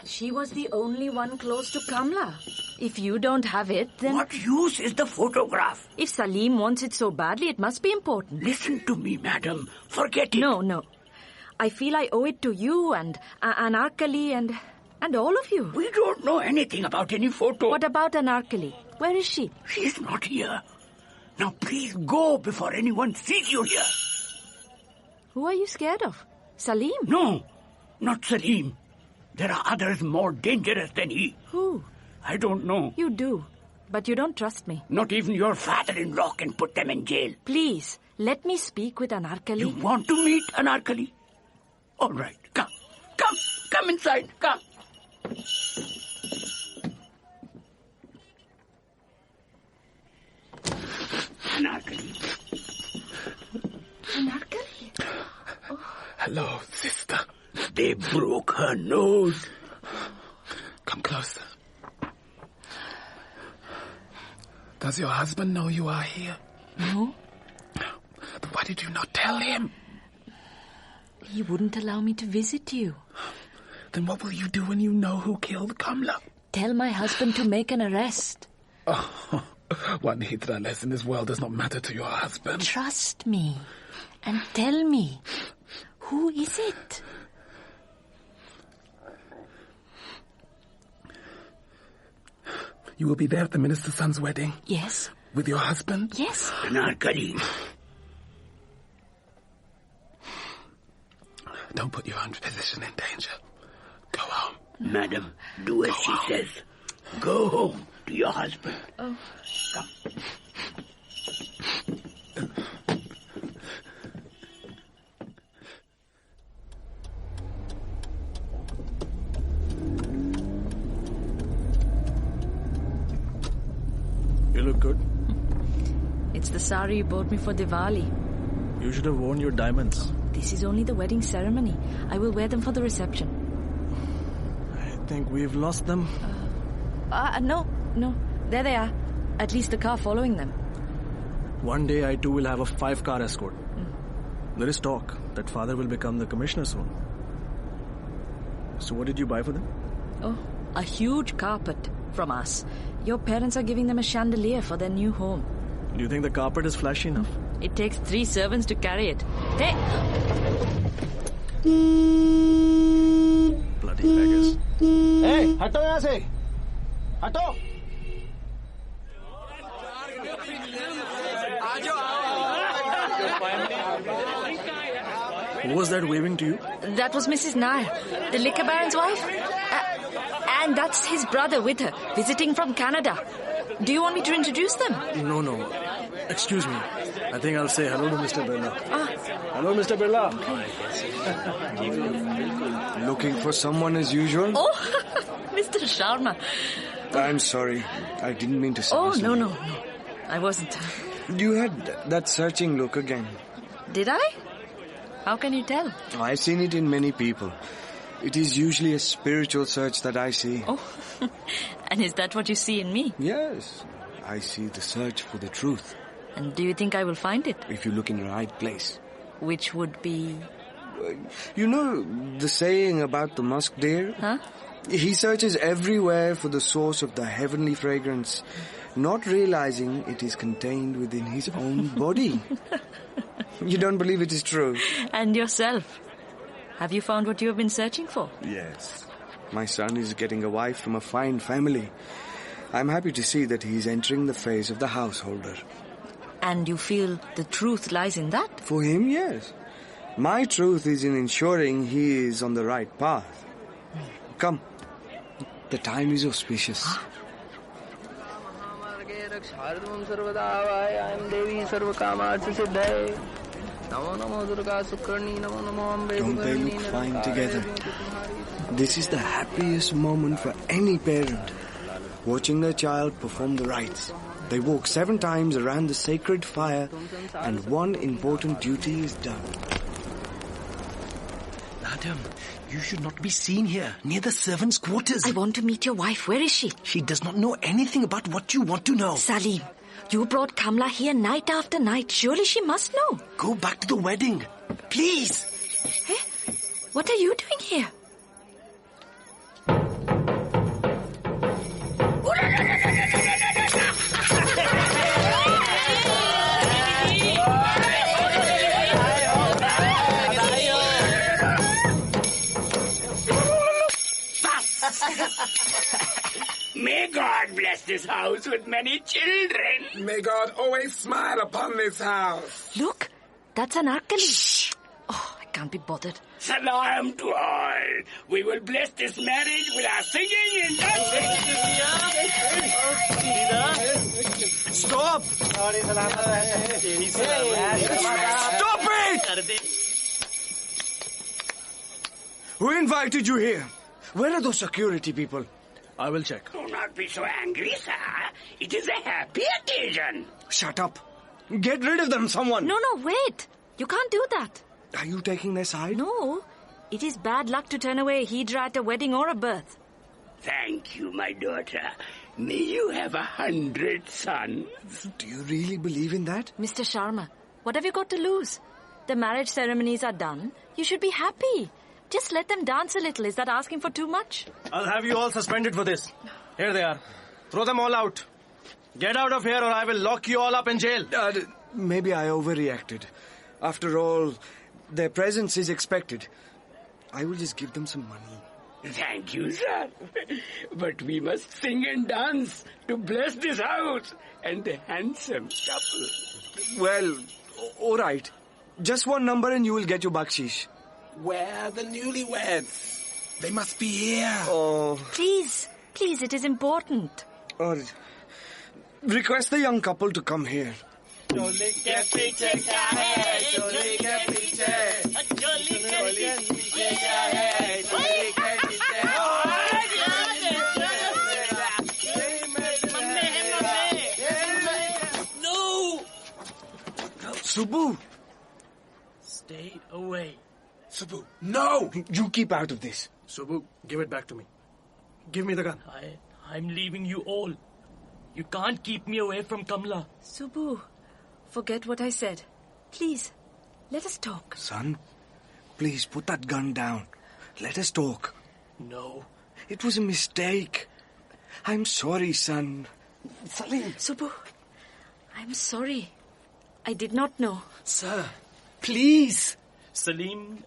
She was the only one close to Kamla. If you don't have it, then... What use is the photograph? If Salim wants it so badly, it must be important. Listen to me, madam. Forget it. No. I feel I owe it to you and Anarkali and all of you. We don't know anything about any photo. What about Anarkali? Where is she? She's not here. Now please go before anyone sees you here. Who are you scared of? Salim? No, not Salim. There are others more dangerous than he. Who? I don't know. You do, but you don't trust me. Not even your father-in-law can put them in jail. Please, let me speak with Anarkali. You want to meet Anarkali? All right, come inside, come. Anarkali. Oh. Hello, sister. They broke her nose. Come closer. Does your husband know you are here? No. But why did you not tell him? He wouldn't allow me to visit you. Then what will you do when you know who killed Kamla? Tell my husband to make an arrest. Oh, one Hijra less in this world does not matter to your husband. Trust me and tell me, who is it? You will be there at the minister's son's wedding? Yes. With your husband? Yes. Anarkali. Don't put your own position in danger. Go home. Madam, do as she says. Go home to your husband. Oh. Come. You look good. It's the sari you bought me for Diwali. You should have worn your diamonds. This is only the wedding ceremony. I will wear them for the reception. I think we've lost them. No. There they are. At least the car following them. One day I too will have a 5-car escort. There is talk that father will become the commissioner soon. So what did you buy for them? Oh, a huge carpet from us. Your parents are giving them a chandelier for their new home. Do you think the carpet is flashy enough? It takes 3 servants to carry it. Hey! Bloody beggars. Hey, hato yahan se! Hato! Who was that waving to you? That was Mrs. Nair, the liquor baron's wife. And that's his brother with her, visiting from Canada. Do you want me to introduce them? No. Excuse me. I think I'll say hello to Mr. Birla. Hello, Mr. Birla. Looking for someone as usual? Oh, Mr. Sharma. I'm sorry. I didn't mean to say Oh, so. no. I wasn't. You had that searching look again. Did I? How can you tell? I've seen it in many people. It is usually a spiritual search that I see. Oh, and is that what you see in me? Yes. I see the search for the truth. And do you think I will find it? If you look in the right place. Which would be... You know the saying about the musk deer? Huh? He searches everywhere for the source of the heavenly fragrance, not realizing it is contained within his own body. You don't believe it is true? And yourself. Have you found what you have been searching for? Yes. My son is getting a wife from a fine family. I'm happy to see that he is entering the phase of the householder. And you feel the truth lies in that? For him, yes. My truth is in ensuring he is on the right path. Come. The time is auspicious. Don't they look fine together? This is the happiest moment for any parent, watching their child perform the rites. They walk 7 times around the sacred fire, and one important duty is done. Madam, you should not be seen here, near the servants' quarters. I want to meet your wife. Where is she? She does not know anything about what you want to know. Salim, you brought Kamla here night after night. Surely she must know. Go back to the wedding. Please. Eh? What are you doing here? May God bless this house with many children. May God always smile upon this house. Look, that's an Anarkali. Oh, I can't be bothered. Salam to all. We will bless this marriage with our singing and dancing. Stop! Stop it! Who invited you here? Where are those security people? I will check. Do not be so angry, sir. It is a happy occasion. Shut up. Get rid of them, someone. No, wait. You can't do that. Are you taking their side? No. It is bad luck to turn away a Hijra at a wedding or a birth. Thank you, my daughter. May you have 100 sons. Do you really believe in that? Mr. Sharma, what have you got to lose? The marriage ceremonies are done. You should be happy. Just let them dance a little. Is that asking for too much? I'll have you all suspended for this. Here they are. Throw them all out. Get out of here or I will lock you all up in jail. Maybe I overreacted. After all, their presence is expected. I will just give them some money. Thank you, sir. But we must sing and dance to bless this house and the handsome couple. Well, all right. Just one number and you will get your bakshish. Where are the newlyweds? They must be here. Oh. Please, it is important. Request the young couple to come here. No! Subbu! Stay away. Subbu, no! You keep out of this. Subbu, give it back to me. Give me the gun. I'm leaving you all. You can't keep me away from Kamla. Subbu, forget what I said. Please, let us talk. Son, please put that gun down. Let us talk. No. It was a mistake. I'm sorry, son. Salim. Subbu, I'm sorry. I did not know. Sir, please. Salim,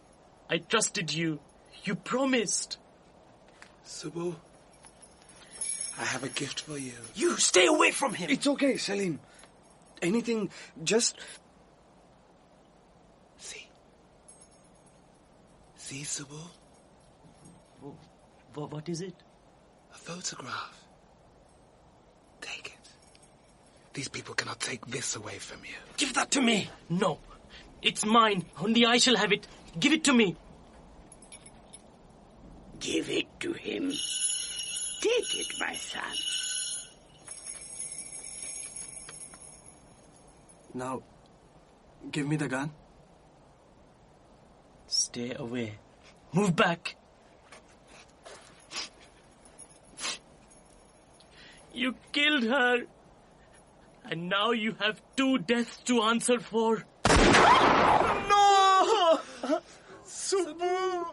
I trusted you. You promised. Subbu, I have a gift for you. You stay away from him. It's okay, Salim. Anything, just... See, Subbu? What is it? A photograph. Take it. These people cannot take this away from you. Give that to me. No. It's mine. Only I shall have it. Give it to me. Give it to him. Take it, my son. Now, give me the gun. Stay away. Move back. You killed her. And now you have 2 deaths to answer for. No! Subbu!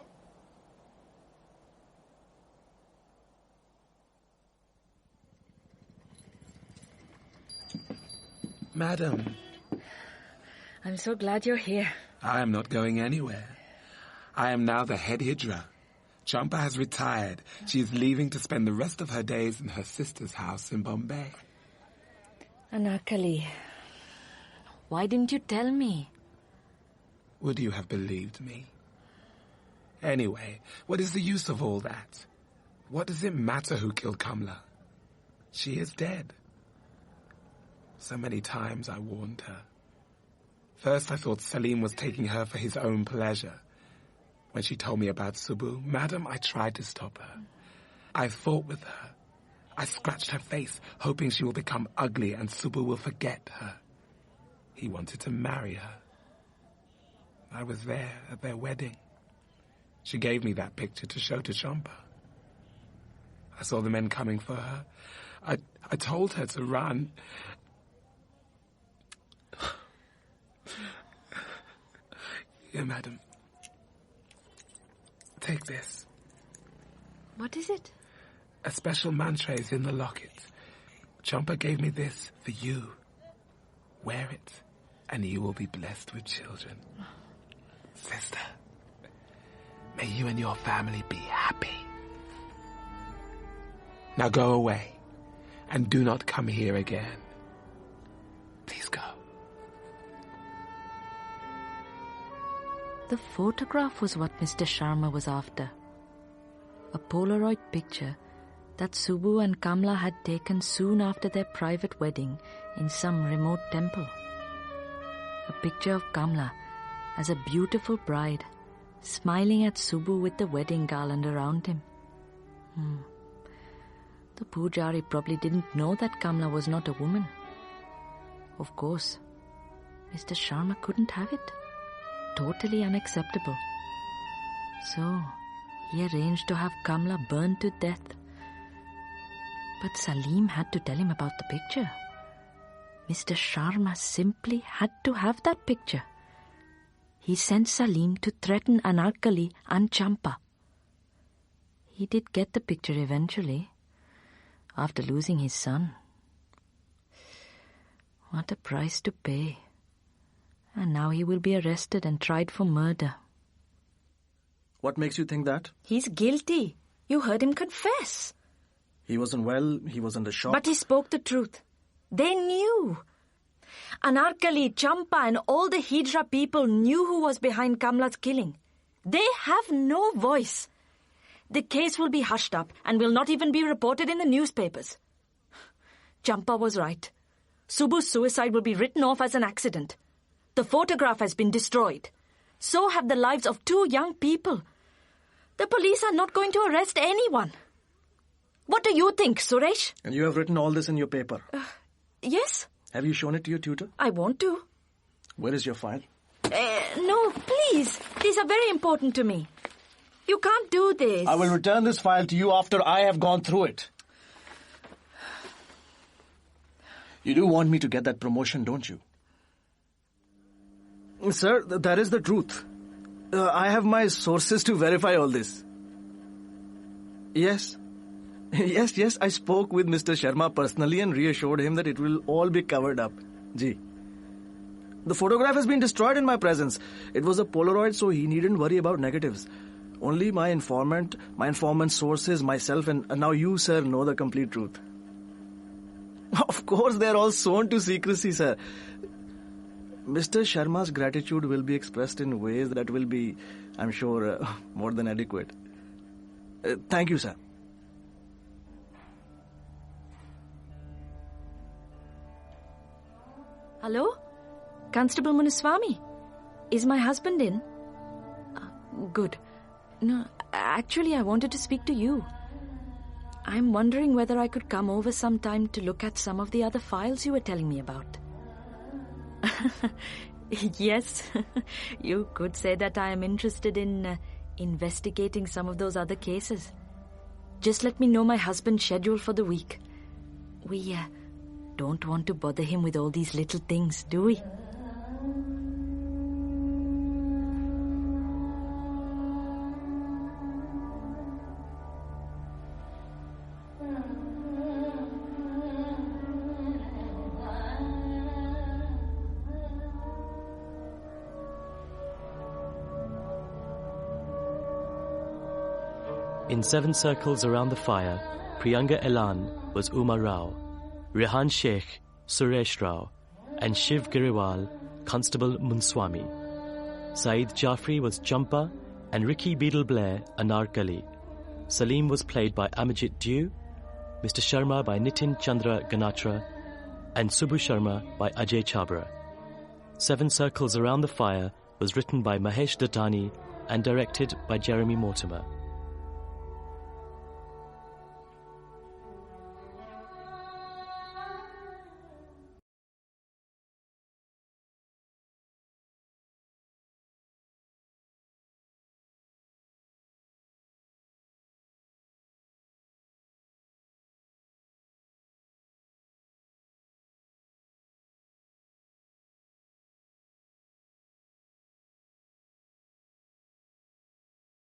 Madam. I'm so glad you're here. I am not going anywhere. I am now the head Hijra. Champa has retired. She is leaving to spend the rest of her days in her sister's house in Bombay. Anarkali, why didn't you tell me? Would you have believed me? Anyway, what is the use of all that? What does it matter who killed Kamla? She is dead. So many times I warned her. First I thought Salim was taking her for his own pleasure. When she told me about Subbu, madam, I tried to stop her. I fought with her. I scratched her face, hoping she will become ugly and Subbu will forget her. He wanted to marry her. I was there at their wedding. She gave me that picture to show to Champa. I saw the men coming for her. I told her to run. Here, madam. Take this. What is it? A special mantra is in the locket. Champa gave me this for you. Wear it, and you will be blessed with children. Sister, may you and your family be happy. Now go away, and do not come here again. Please go. The photograph was what Mr. Sharma was after. A Polaroid picture that Subbu and Kamla had taken soon after their private wedding in some remote temple. A picture of Kamla as a beautiful bride, smiling at Subbu with the wedding garland around him. The Pujari probably didn't know that Kamla was not a woman. Of course, Mr. Sharma couldn't have it. Totally unacceptable. So, he arranged to have Kamla burned to death. But Salim had to tell him about the picture. Mr. Sharma simply had to have that picture. He sent Salim to threaten Anarkali and Champa. He did get the picture eventually, after losing his son. What a price to pay. And now he will be arrested and tried for murder. What makes you think that? He's guilty. You heard him confess. He wasn't well, he was under shock. But he spoke the truth. They knew. Anarkali, Champa and all the Hijra people knew who was behind Kamla's killing. They have no voice. The case will be hushed up and will not even be reported in the newspapers. Champa was right. Subbu's suicide will be written off as an accident. The photograph has been destroyed. So have the lives of 2 young people. The police are not going to arrest anyone. What do you think, Suresh? And you have written all this in your paper? Yes. Have you shown it to your tutor? I want to. Where is your file? No, please. These are very important to me. You can't do this. I will return this file to you after I have gone through it. You do want me to get that promotion, don't you? Sir, that is the truth. I have my sources to verify all this. Yes. Yes, I spoke with Mr. Sharma personally and reassured him that it will all be covered up. Ji. The photograph has been destroyed in my presence. It was a Polaroid, so he needn't worry about negatives. Only my informant sources, myself, and now you, sir, know the complete truth. Of course, they are all sworn to secrecy, sir. Mr. Sharma's gratitude will be expressed in ways that will be, I'm sure, more than adequate. Thank you, sir. Hello? Constable Munaswamy? Is my husband in? Good. No, actually, I wanted to speak to you. I'm wondering whether I could come over sometime to look at some of the other files you were telling me about. Yes, you could say that I am interested in investigating some of those other cases. Just let me know my husband's schedule for the week. We don't want to bother him with all these little things, do we? In 7 circles around the fire, Priyanga Elan was Umar Rao, Rehan Sheikh, Suresh Rao, and Shiv Giriwal, Constable Munswamy. Saeed Jaffrey was Champa, and Ricky Beadle Blair, Anarkali. Salim was played by Amajit Dew, Mr. Sharma by Nitin Chandra Ganatra, and Subbu Sharma by Ajay Chabra. 7 Circles Around the Fire was written by Mahesh Dattani and directed by Jeremy Mortimer.